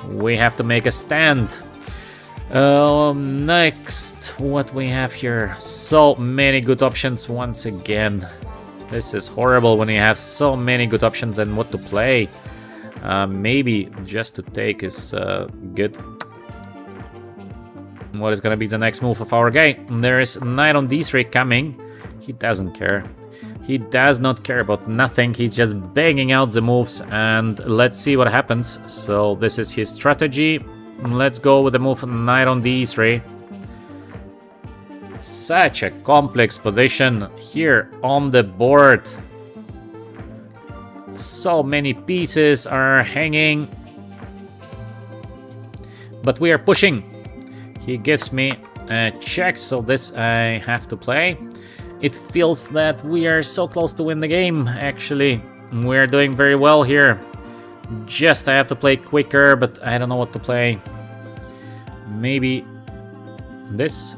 We have to make a stand. Next, what we have here? So many good options once again. This is horrible when you have so many good options and what to play. Maybe just to take is good. What is gonna be the next move of our guy? There is knight on d3 coming. He doesn't care. He does not care about nothing. He's just banging out the moves, and let's see what happens. So this is his strategy. Let's go with the move knight on d3. Such a complex position here on the board. So many pieces are hanging, but we are pushing. He gives me a check, so this I have to play. It feels that we are so close to win the game, actually. We're doing very well here. Just I have to play quicker, but I don't know what to play. Maybe this?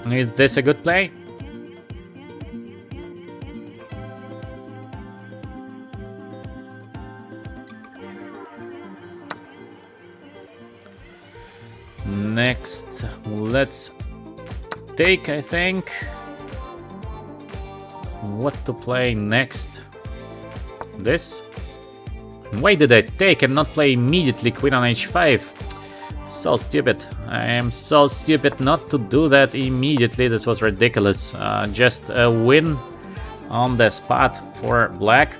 Is this a good play? Next, let's take, I think. What to play next? This? Why did I take and not play immediately queen on h5? So stupid. I am so stupid not to do that immediately. This was ridiculous. Just a win on the spot for black.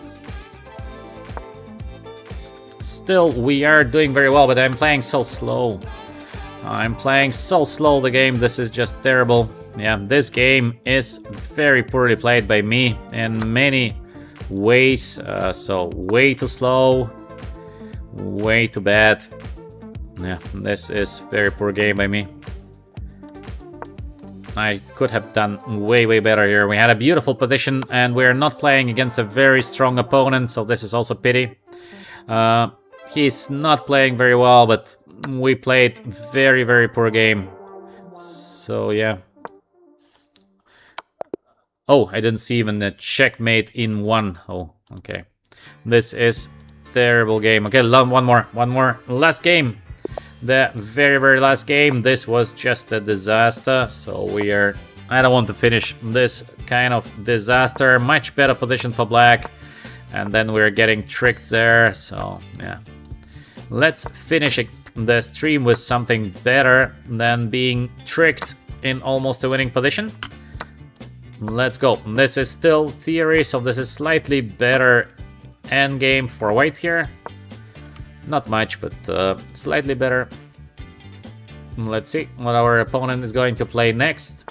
Still, we are doing very well, but I'm playing so slow. I'm playing so slow the game. This is just terrible. Yeah, this game is very poorly played by me in many ways. So way too slow, way too bad. Yeah, this is very poor game by me. I could have done way better here. We had a beautiful position and we're not playing against a very strong opponent, so this is also pity. He's not playing very well, but we played very poor game. So yeah. Oh, I didn't see even the checkmate in one. Oh, okay. This is terrible game. Okay, one more. Last game. The very, very last game. This was just a disaster. So we are... I don't want to finish this kind of disaster. Much better position for black. And then we're getting tricked there. So, yeah. Let's finish the stream with something better than being tricked in almost a winning position. Let's go. This is still theory, so this is slightly better endgame for white here. Not much, but slightly better. Let's see what our opponent is going to play next.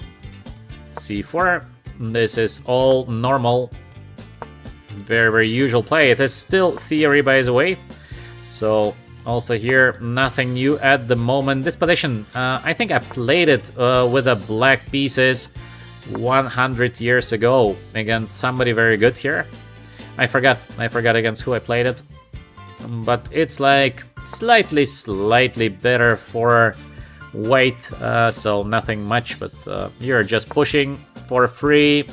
C4. This is all normal. Very, very usual play. It is still theory, by the way. So, also here, nothing new at the moment. This position, I think I played it with the black pieces 100 years ago against somebody very good here. I forgot against who I played it. But it's like slightly better for white, so nothing much, but you're just pushing for free.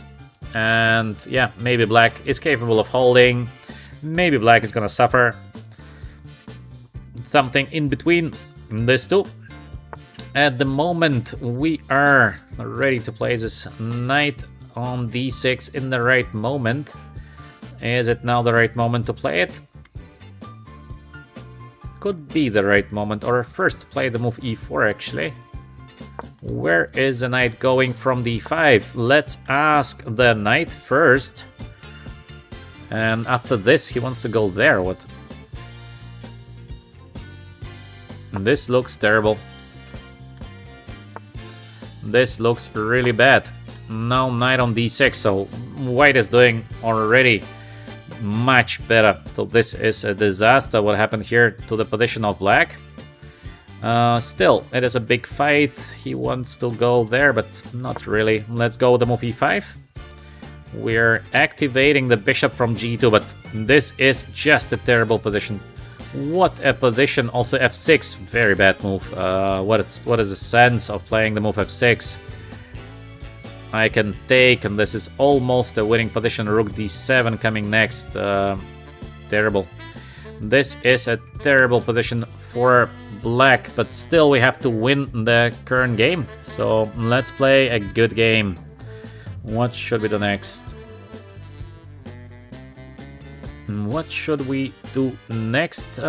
And yeah, maybe black is capable of holding, maybe black is gonna suffer. Something in between these two. At the moment, we are ready to play this knight on d6 in the right moment. Is it now the right moment to play it? Could be the right moment, or first play the move e4 actually. Where is the knight going from d5? Let's ask the knight first. And after this, he wants to go there. What? This looks terrible. This looks really bad. Now knight on d6, so white is doing already much better. So this is a disaster what happened here to the position of black. Still, it is a big fight. He wants to go there, but not really. Let's go with the move e5. We're activating the bishop from g2, but this is just a terrible position. What a position. Also f6, very bad move. What is the sense of playing the move f6? I can take, and this is almost a winning position. Rook d7 coming next. Terrible. This is a terrible position for black, but still we have to win the current game. So let's play a good game. What should we do next? What should we do next?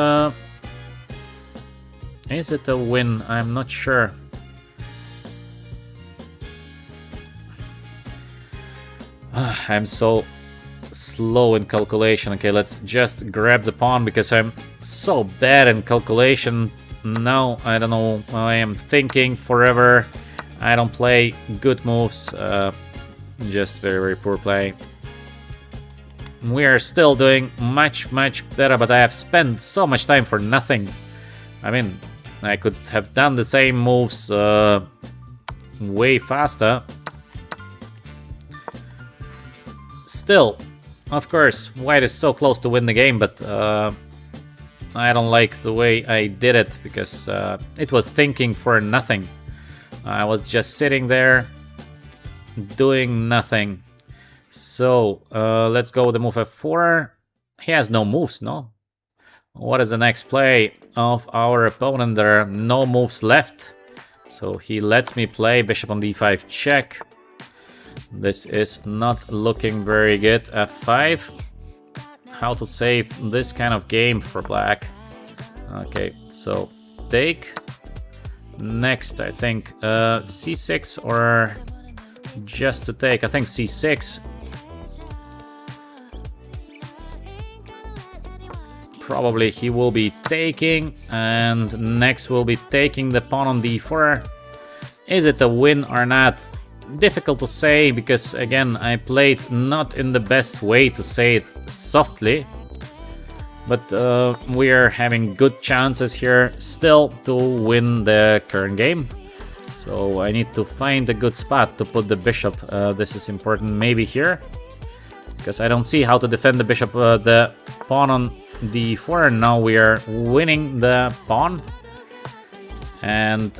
Is it a win? I'm not sure. I'm so slow in calculation. Okay, let's just grab the pawn because I'm so bad in calculation. Now, I don't know. I am thinking forever. I don't play good moves. Just very, very poor play. We are still doing much better, but I have spent so much time for nothing. I mean, I could have done the same moves way faster. Still, of course, white is so close to win the game, but I don't like the way I did it, because it was thinking for nothing. I was just sitting there doing nothing. So, let's go with the move f4. He has no moves, no? What is the next play of our opponent? There are no moves left. So he lets me play bishop on d5 check. This is not looking very good. f5. How to save this kind of game for black. Okay, so take. Next, I think c6 or just to take. I think c6. Probably he will be taking, and next will be taking the pawn on d4. Is it a win or not? Difficult to say, because again, I played not in the best way, to say it softly. But we are having good chances here still to win the current game. So I need to find a good spot to put the bishop. This is important, maybe here, because I don't see how to defend the bishop. The pawn on d4. Now we are winning the pawn, and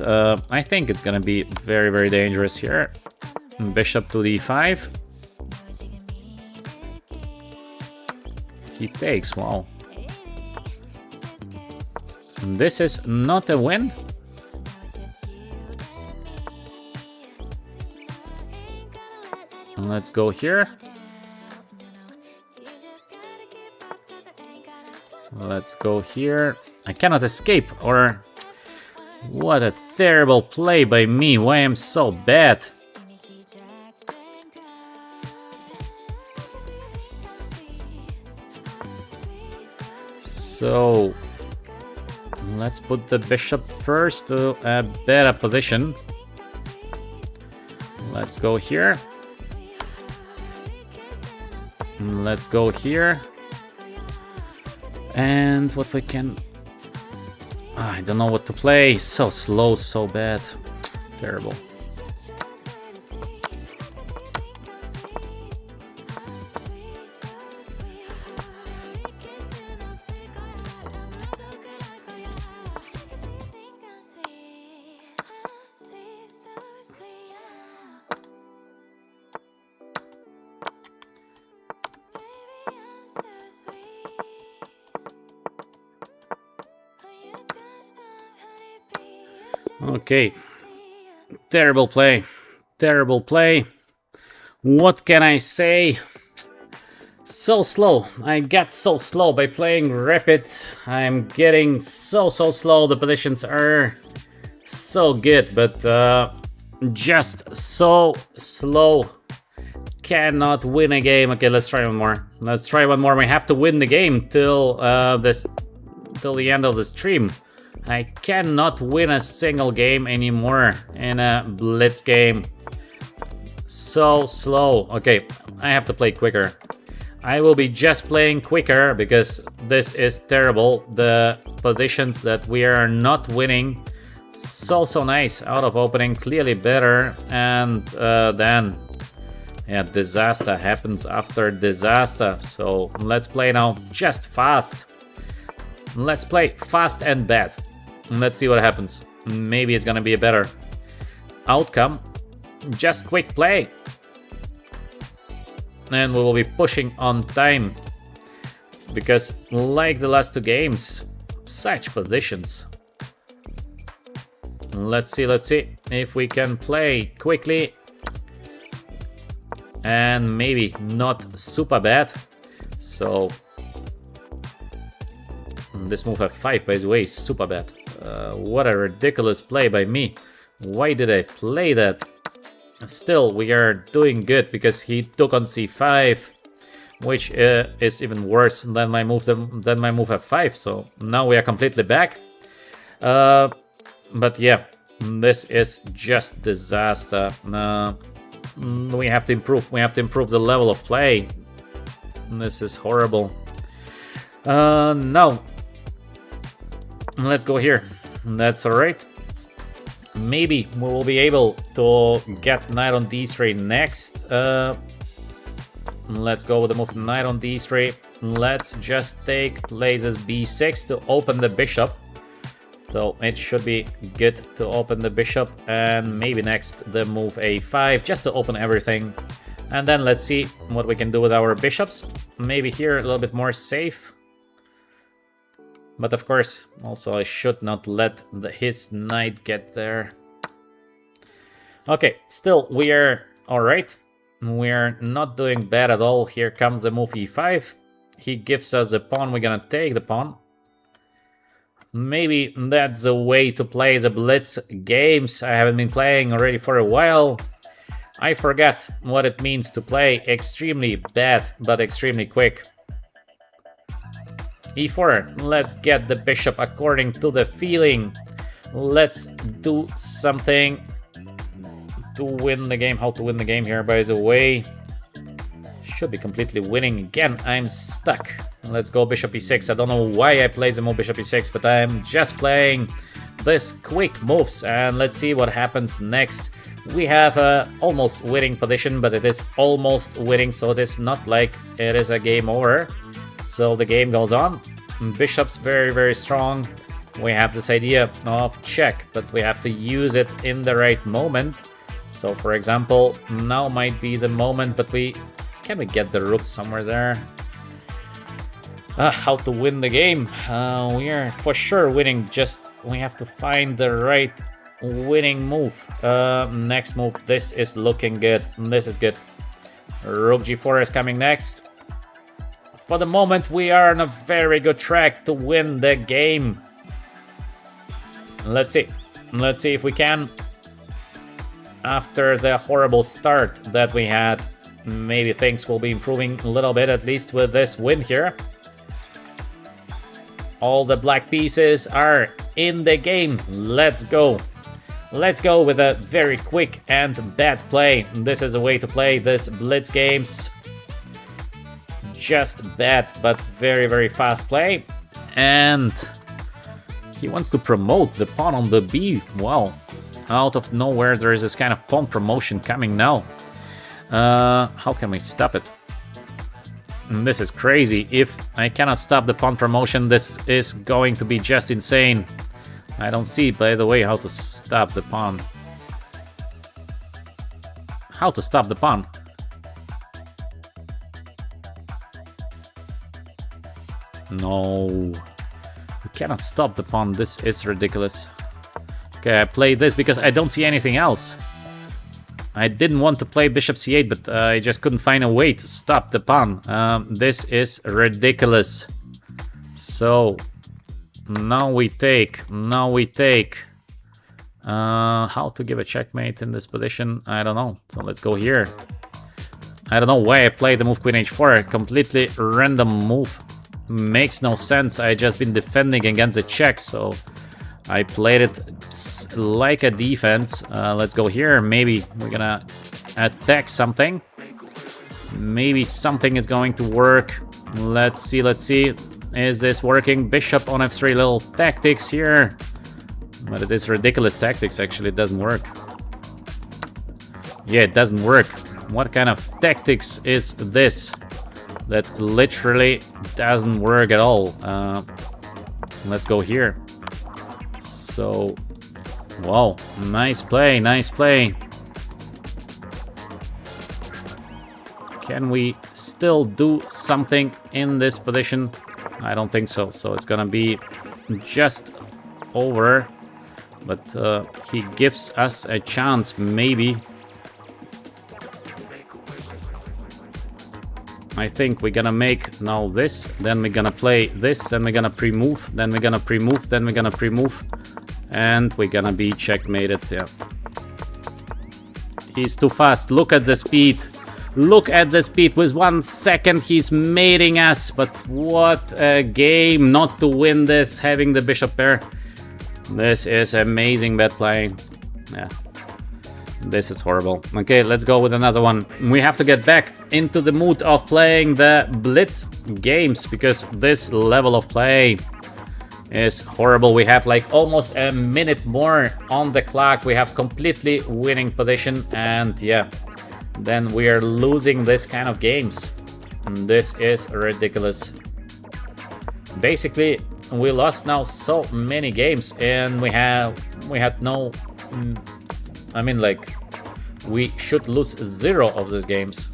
I think it's gonna be very, very dangerous here. Bishop to d5. he takes. Wow. This is not a win. Let's go here. Let's go here. I cannot escape, or... What a terrible play by me. Why am I so bad? So... Let's put the bishop first to a better position. Let's go here. Let's go here. And what we can... I don't know what to play. So slow, so bad. Terrible. Okay, terrible play, terrible play. What can I say? So slow. I got so slow by playing rapid. I'm getting so slow. The positions are so good, but just so slow. Cannot win a game. Okay, let's try one more. Let's try one more. We have to win the game till the end of the stream. I cannot win a single game anymore in a Blitz game. So slow. Okay, I have to play quicker. I will be just playing quicker because this is terrible. The positions that we are not winning. So nice. Out of opening, clearly better. And then, yeah, disaster happens after disaster. So let's play now just fast. Let's play fast and bad. Let's see what happens. Maybe it's gonna be a better outcome. Just quick play. And we will be pushing on time. Because like the last two games, such positions. Let's see if we can play quickly. And maybe not super bad. So this move f5, by the way, is super bad. What a ridiculous play by me. Why did I play that? Still, we are doing good because he took on c5, which is even worse than my move f5. So now we are completely back. But yeah, this is just disaster. We have to improve. We have to improve the level of play. This is horrible. Now let's go here. That's alright. Maybe we will be able to get knight on d3 next. Let's go with the move knight on d3. Let's just take places b6 to open the bishop. So it should be good to open the bishop, and maybe next the move a5 just to open everything. And then let's see what we can do with our bishops. Maybe here a little bit more safe. But of course, also I should not let his knight get there. Okay, still we are alright. We are not doing bad at all. Here comes the move e5. He gives us the pawn. We're gonna take the pawn. Maybe that's the way to play the Blitz games. I haven't been playing already for a while. I forgot what it means to play extremely bad, but extremely quick. e4, let's get the bishop according to the feeling. Let's do something to win the game. How to win the game here, by the way. Should be completely winning. Again, I'm stuck. Let's go bishop e6. I don't know why I played the move bishop e6, but I'm just playing this quick moves. And let's see what happens next. We have a almost winning position, but it is almost winning, so it is not like it is a game over. So the game goes on. Bishop's very, very strong. We have this idea of check, but we have to use it in the right moment. So for example, now might be the moment, but can we get the rook somewhere there? How to win the game. We are for sure winning, just we have to find the right winning move. Next move, this is looking good. This is good. Rook g4 is coming next. For the moment, we are on a very good track to win the game. Let's see. Let's see if we can. After the horrible start that we had, maybe things will be improving a little bit, at least with this win here. All the black pieces are in the game. Let's go. Let's go with a very quick and bad play. This is a way to play this Blitz games. Just bad, but very, very fast play. And he wants to promote the pawn on the B. Wow. Out of nowhere, there is this kind of pawn promotion coming now. How can we stop it? This is crazy. If I cannot stop the pawn promotion, this is going to be just insane. I don't see, by the way, how to stop the pawn. How to stop the pawn? No. We cannot stop the pawn. This is ridiculous. Okay, I play this because I don't see anything else. I didn't want to play bishop c8, but I just couldn't find a way to stop the pawn. This is ridiculous. So now we take. How to give a checkmate in this position? I don't know. So let's go here. I don't know why I played the move queen h4. Completely random move. Makes no sense. I just been defending against a check, so I played it like a defense. Let's go here. Maybe we're gonna attack something. Maybe something is going to work. Let's see, let's see. Is this working? Bishop on f3, little tactics here. But it is ridiculous tactics, actually. It doesn't work. Yeah, it doesn't work. What kind of tactics is this? That literally doesn't work at all. Let's go here. So, wow, nice play, nice play. Can we still do something in this position? I don't think so. So it's gonna be just over. But he gives us a chance, maybe. I think we're gonna make now this, then we're gonna play this, then we're gonna pre-move, then we're gonna pre-move, then we're gonna pre-move, and we're gonna be checkmated. Yeah, he's too fast. Look at the speed. Look at the speed. With 1 second he's mating us. But what a game not to win this, having the bishop pair. This is amazing bad playing. Yeah, this is horrible. Okay, let's go with another one. We have to get back into the mood of playing the Blitz games, because this level of play is horrible. We have like almost a minute more on the clock. We have completely winning position, and yeah, then we are losing this kind of games. And this is ridiculous. Basically, we lost now so many games, and we had no, I mean, like, we should lose 0 of these games.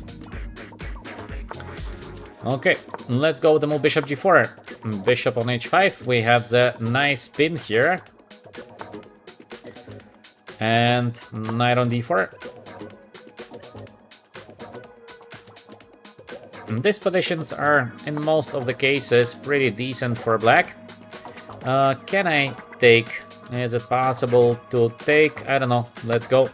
Okay, let's go with the move bishop g4. Bishop on h5. We have the nice pin here. And knight on d4. These positions are, in most of the cases, pretty decent for black. Can I take? Is it possible to take? I don't know. Let's go.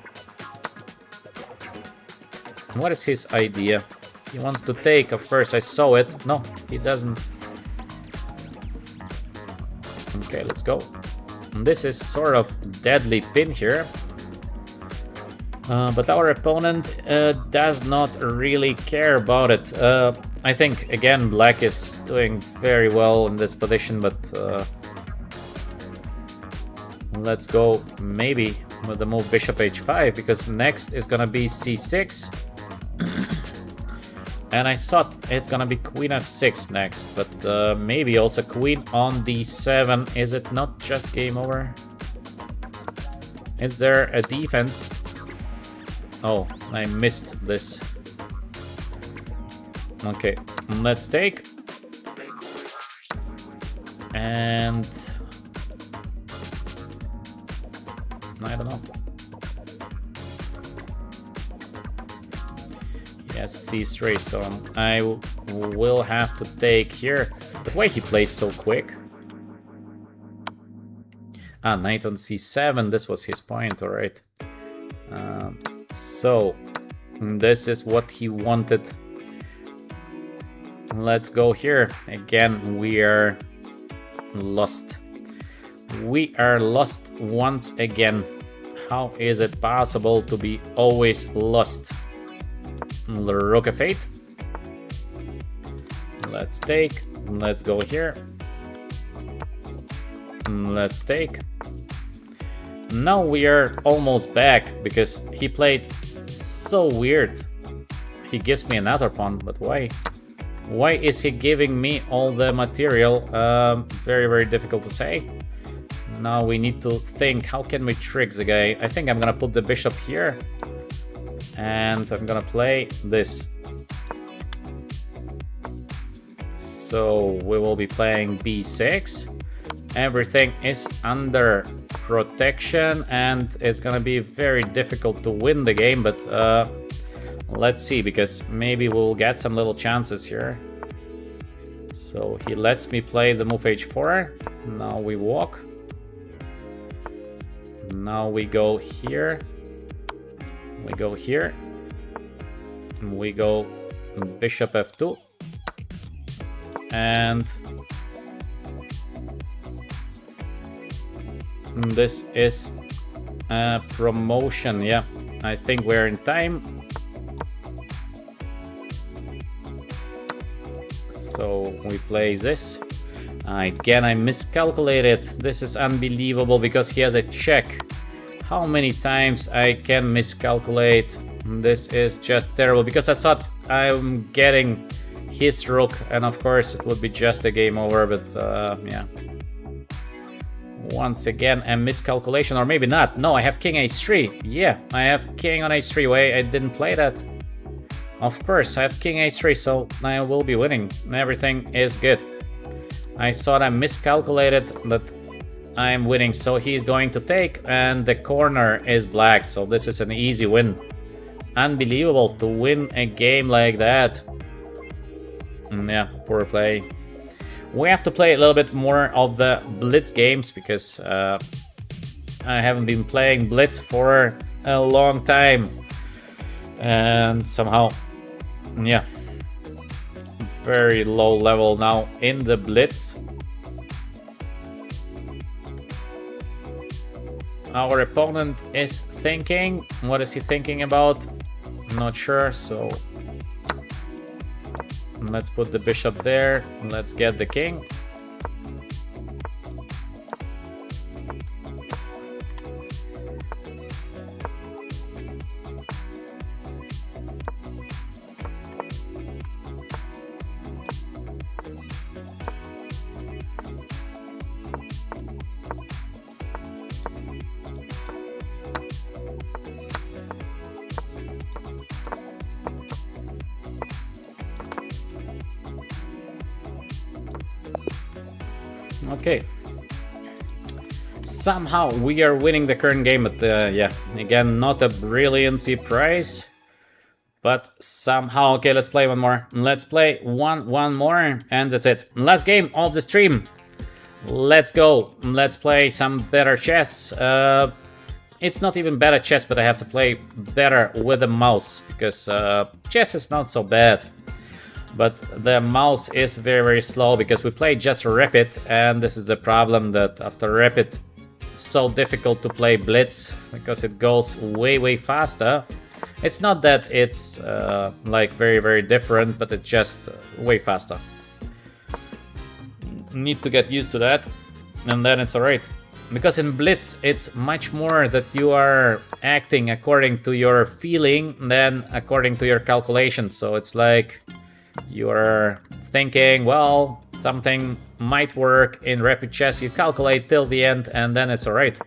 What is his idea? He wants to take, of course, I saw it. No, he doesn't. Okay, let's go. This is sort of deadly pin here. But our opponent does not really care about it. I think, again, black is doing very well in this position, but let's go maybe with the move bishop h5, because next is gonna be c6. And I thought it's gonna be queen f6 next, but maybe also queen on d7. Is it not just game over? Is there a defense? Oh, I missed this. Okay, let's take. And I don't know. Yes, C3, so I will have to take here. But why he plays so quick? Ah, knight on C7, this was his point, alright. So, this is what he wanted. Let's go here. Again, we are lost. We are lost once again. How is it possible to be always lost? Rook f8. Let's take. Let's go here. Let's take. Now we are almost back because he played so weird. He gives me another pawn, but why? Why is he giving me all the material? Very, very difficult to say. Now we need to think, how can we trick the guy? I think I'm gonna put the bishop here. And I'm gonna play this. So we will be playing b6. Everything is under protection and it's gonna be very difficult to win the game, but let's see, because maybe we'll get some little chances here. So he lets me play the move h4. Now we walk. Now we go here. We go here. We go bishop f2. And this is a promotion. Yeah, I think we're in time. So we play this. Again, I miscalculated. This is unbelievable because he has a check. How many times I can miscalculate? This is just terrible because I thought I'm getting his rook and of course it would be just a game over, but yeah. Once again, a miscalculation, or maybe not. No, I have king h3. Yeah, I have king on h3. Wait, I didn't play that. Of course, I have king h3, so I will be winning. Everything is good. I thought I miscalculated, but I'm winning. So he's going to take, and the corner is black. So this is an easy win. Unbelievable to win a game like that. Yeah, poor play. We have to play a little bit more of the Blitz games because I haven't been playing Blitz for a long time. And somehow, yeah, very low level now in the Blitz. Our opponent is thinking. What is he thinking about? Not sure, so let's put the bishop there. Let's get the king. Okay. Somehow we are winning the current game, but yeah, again, not a brilliancy prize, but somehow. Okay, let's play one more. Let's play one more, and that's it. Last game of the stream. Let's go. Let's play some better chess. It's not even better chess, but I have to play better with the mouse because chess is not so bad. But the mouse is very, very slow because we play just rapid, and this is the problem that after rapid, it's so difficult to play Blitz because it goes way, way faster. It's not that it's like very, very different, but it's just way faster. Need to get used to that, and then it's alright. Because in Blitz, it's much more that you are acting according to your feeling than according to your calculation. So it's like you're thinking, well, something might work in rapid chess, you calculate till the end and then it's alright.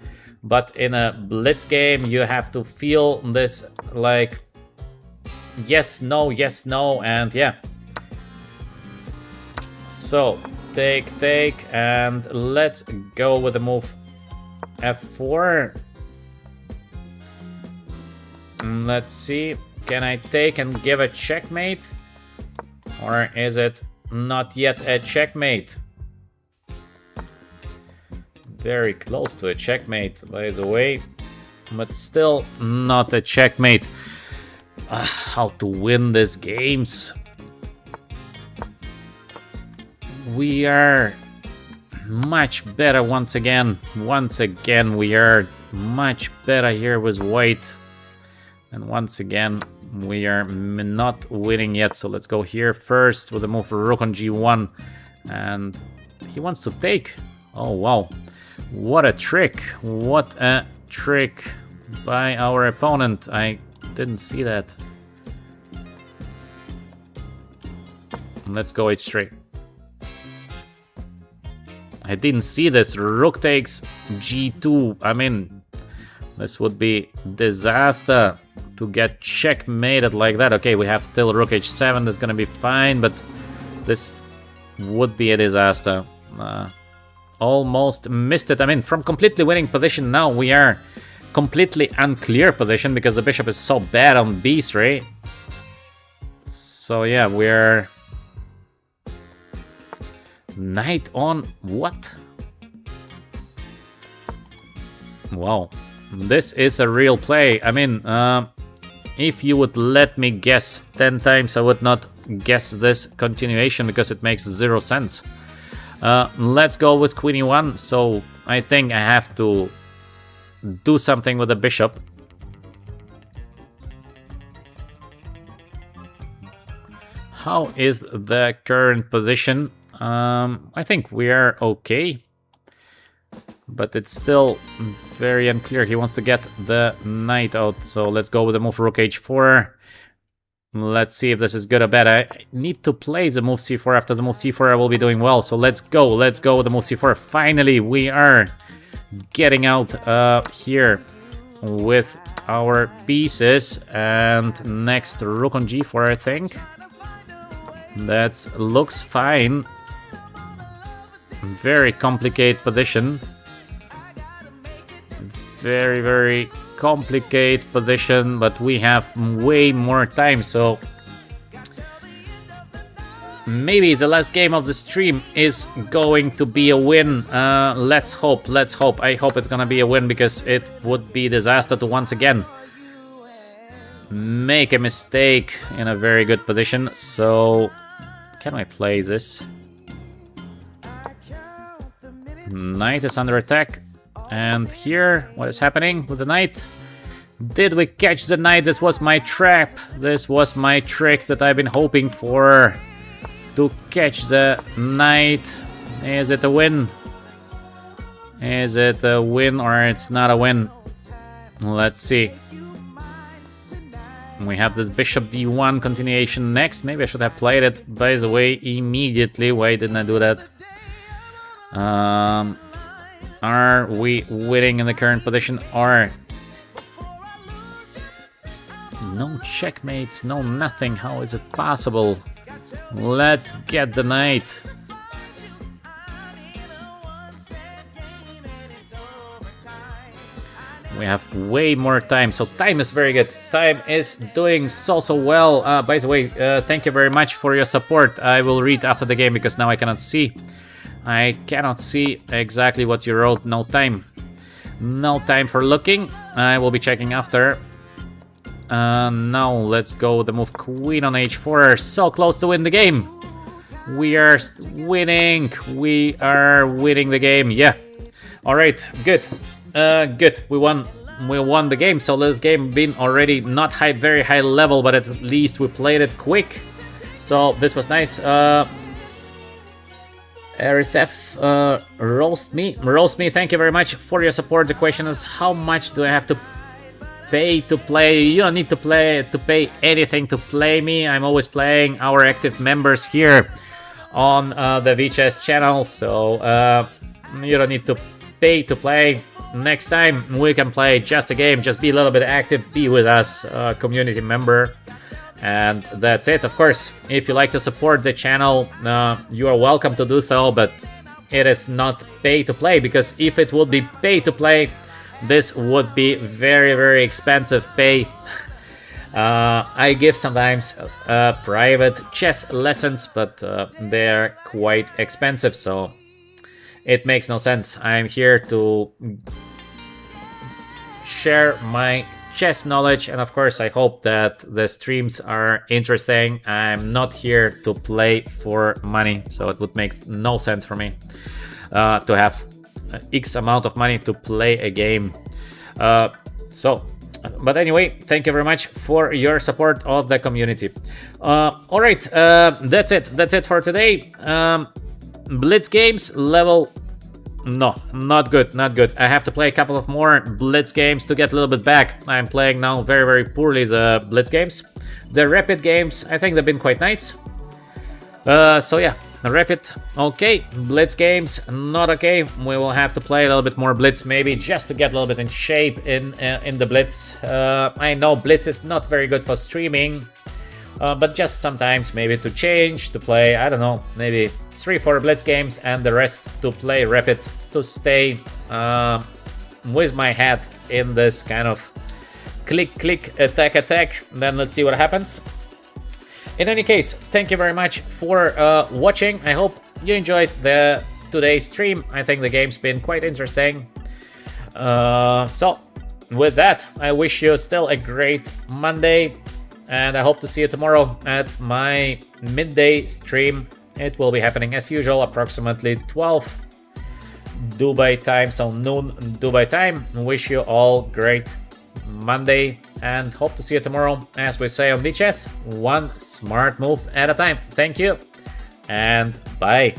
But in a Blitz game, you have to feel this like yes, no, and yeah. So take, and let's go with the move f4. Let's see, can I take and give a checkmate? Or is it not yet a checkmate? Very close to a checkmate, by the way, but still not a checkmate. How to win these games? We are much better once again. Once again, we are much better here with white. And once again, we are not winning yet. So let's go here first with a move for rook on g1. And he wants to take. Oh, wow. What a trick. What a trick by our opponent. I didn't see that. Let's go h3. I didn't see this. Rook takes g2. I mean, this would be disaster to get checkmated like that. Okay, we have still rook h7. That's gonna be fine, but this would be a disaster. Almost missed it. I mean, from completely winning position, now we are completely unclear position because the bishop is so bad on b3. So yeah, we're knight on what? Wow, this is a real play. I mean, if you would let me guess 10 times, I would not guess this continuation because it makes 0 sense. Let's go with queen e1. So I think I have to do something with the bishop. How is the current position? I think we are okay, but it's still very unclear. He wants to get the knight out, so let's go with the move rook h4. Let's see if this is good or bad. I need to play the move c4. After the move c4, I will be doing well. So let's go with the move c4. Finally, we are getting out here with our pieces. And next, rook on g4, I think. That looks fine. Very complicated position. Very, very complicated position, but we have way more time, so maybe the last game of the stream is going to be a win. Let's hope. I hope it's gonna be a win because it would be disaster to once again make a mistake in a very good position. So can I play this? Knight is under attack. And here, what is happening with the knight? Did we catch the knight? This was my trap. This was my trick that I've been hoping for. To catch the knight. Is it a win? Is it a win or it's not a win? Let's see. We have this bishop d1 continuation next. Maybe I should have played it, by the way, immediately. Why didn't I do that? Are we winning in the current position or no checkmates, no nothing? How is it possible? Let's get the knight. We have way more time, so time is very good. Time is doing so well. By the way, thank you very much for your support. I will read after the game because now I cannot see. I cannot see exactly what you wrote. No time. No time for looking. I will be checking after. Now let's go with the move queen on h4. So close to win the game. We are winning. We are winning the game. Yeah. All right. Good. Good. We won. We won the game. So this game been already not very high level, but at least we played it quick. So this was nice. RSF, roast me. Thank you very much for your support. The question is, how much do I have to pay to play? You don't need to pay anything to play me. I'm always playing our active members here on the VChess channel, so you don't need to pay to play. Next time we can play just a game. Just be a little bit active, be with us, community member, And that's it. Of course, if you like to support the channel, you are welcome to do so, but it is not pay to play, because if it would be pay to play, this would be very, very expensive pay. I give sometimes private chess lessons, but they're quite expensive, so it makes no sense. I'm here to share my chess knowledge, and of course I hope that the streams are interesting. I'm not here to play for money, so it would make no sense for me to have X amount of money to play a game. But anyway, thank you very much for your support of the community. All right, that's it for today. Blitz games level, no, not good. I have to play a couple of more Blitz games to get a little bit back. I'm playing now very, very poorly the Blitz games. The Rapid games, I think they've been quite nice. So yeah, Rapid, okay. Blitz games, not okay. We will have to play a little bit more Blitz, maybe just to get a little bit in shape in the Blitz. I know Blitz is not very good for streaming, but just sometimes maybe to change, to play, I don't know, maybe 3-4 Blitz games and the rest to play Rapid, to stay with my head in this kind of click, attack. Then let's see what happens. In any case, thank you very much for watching. I hope you enjoyed today's stream. I think the game's been quite interesting. So, with that, I wish you still a great Monday, and I hope to see you tomorrow at my midday stream. It will be happening as usual, approximately 12 Dubai time, so noon Dubai time. Wish you all great Monday, and hope to see you tomorrow. As we say on Naiditsch, one smart move at a time. Thank you, and bye.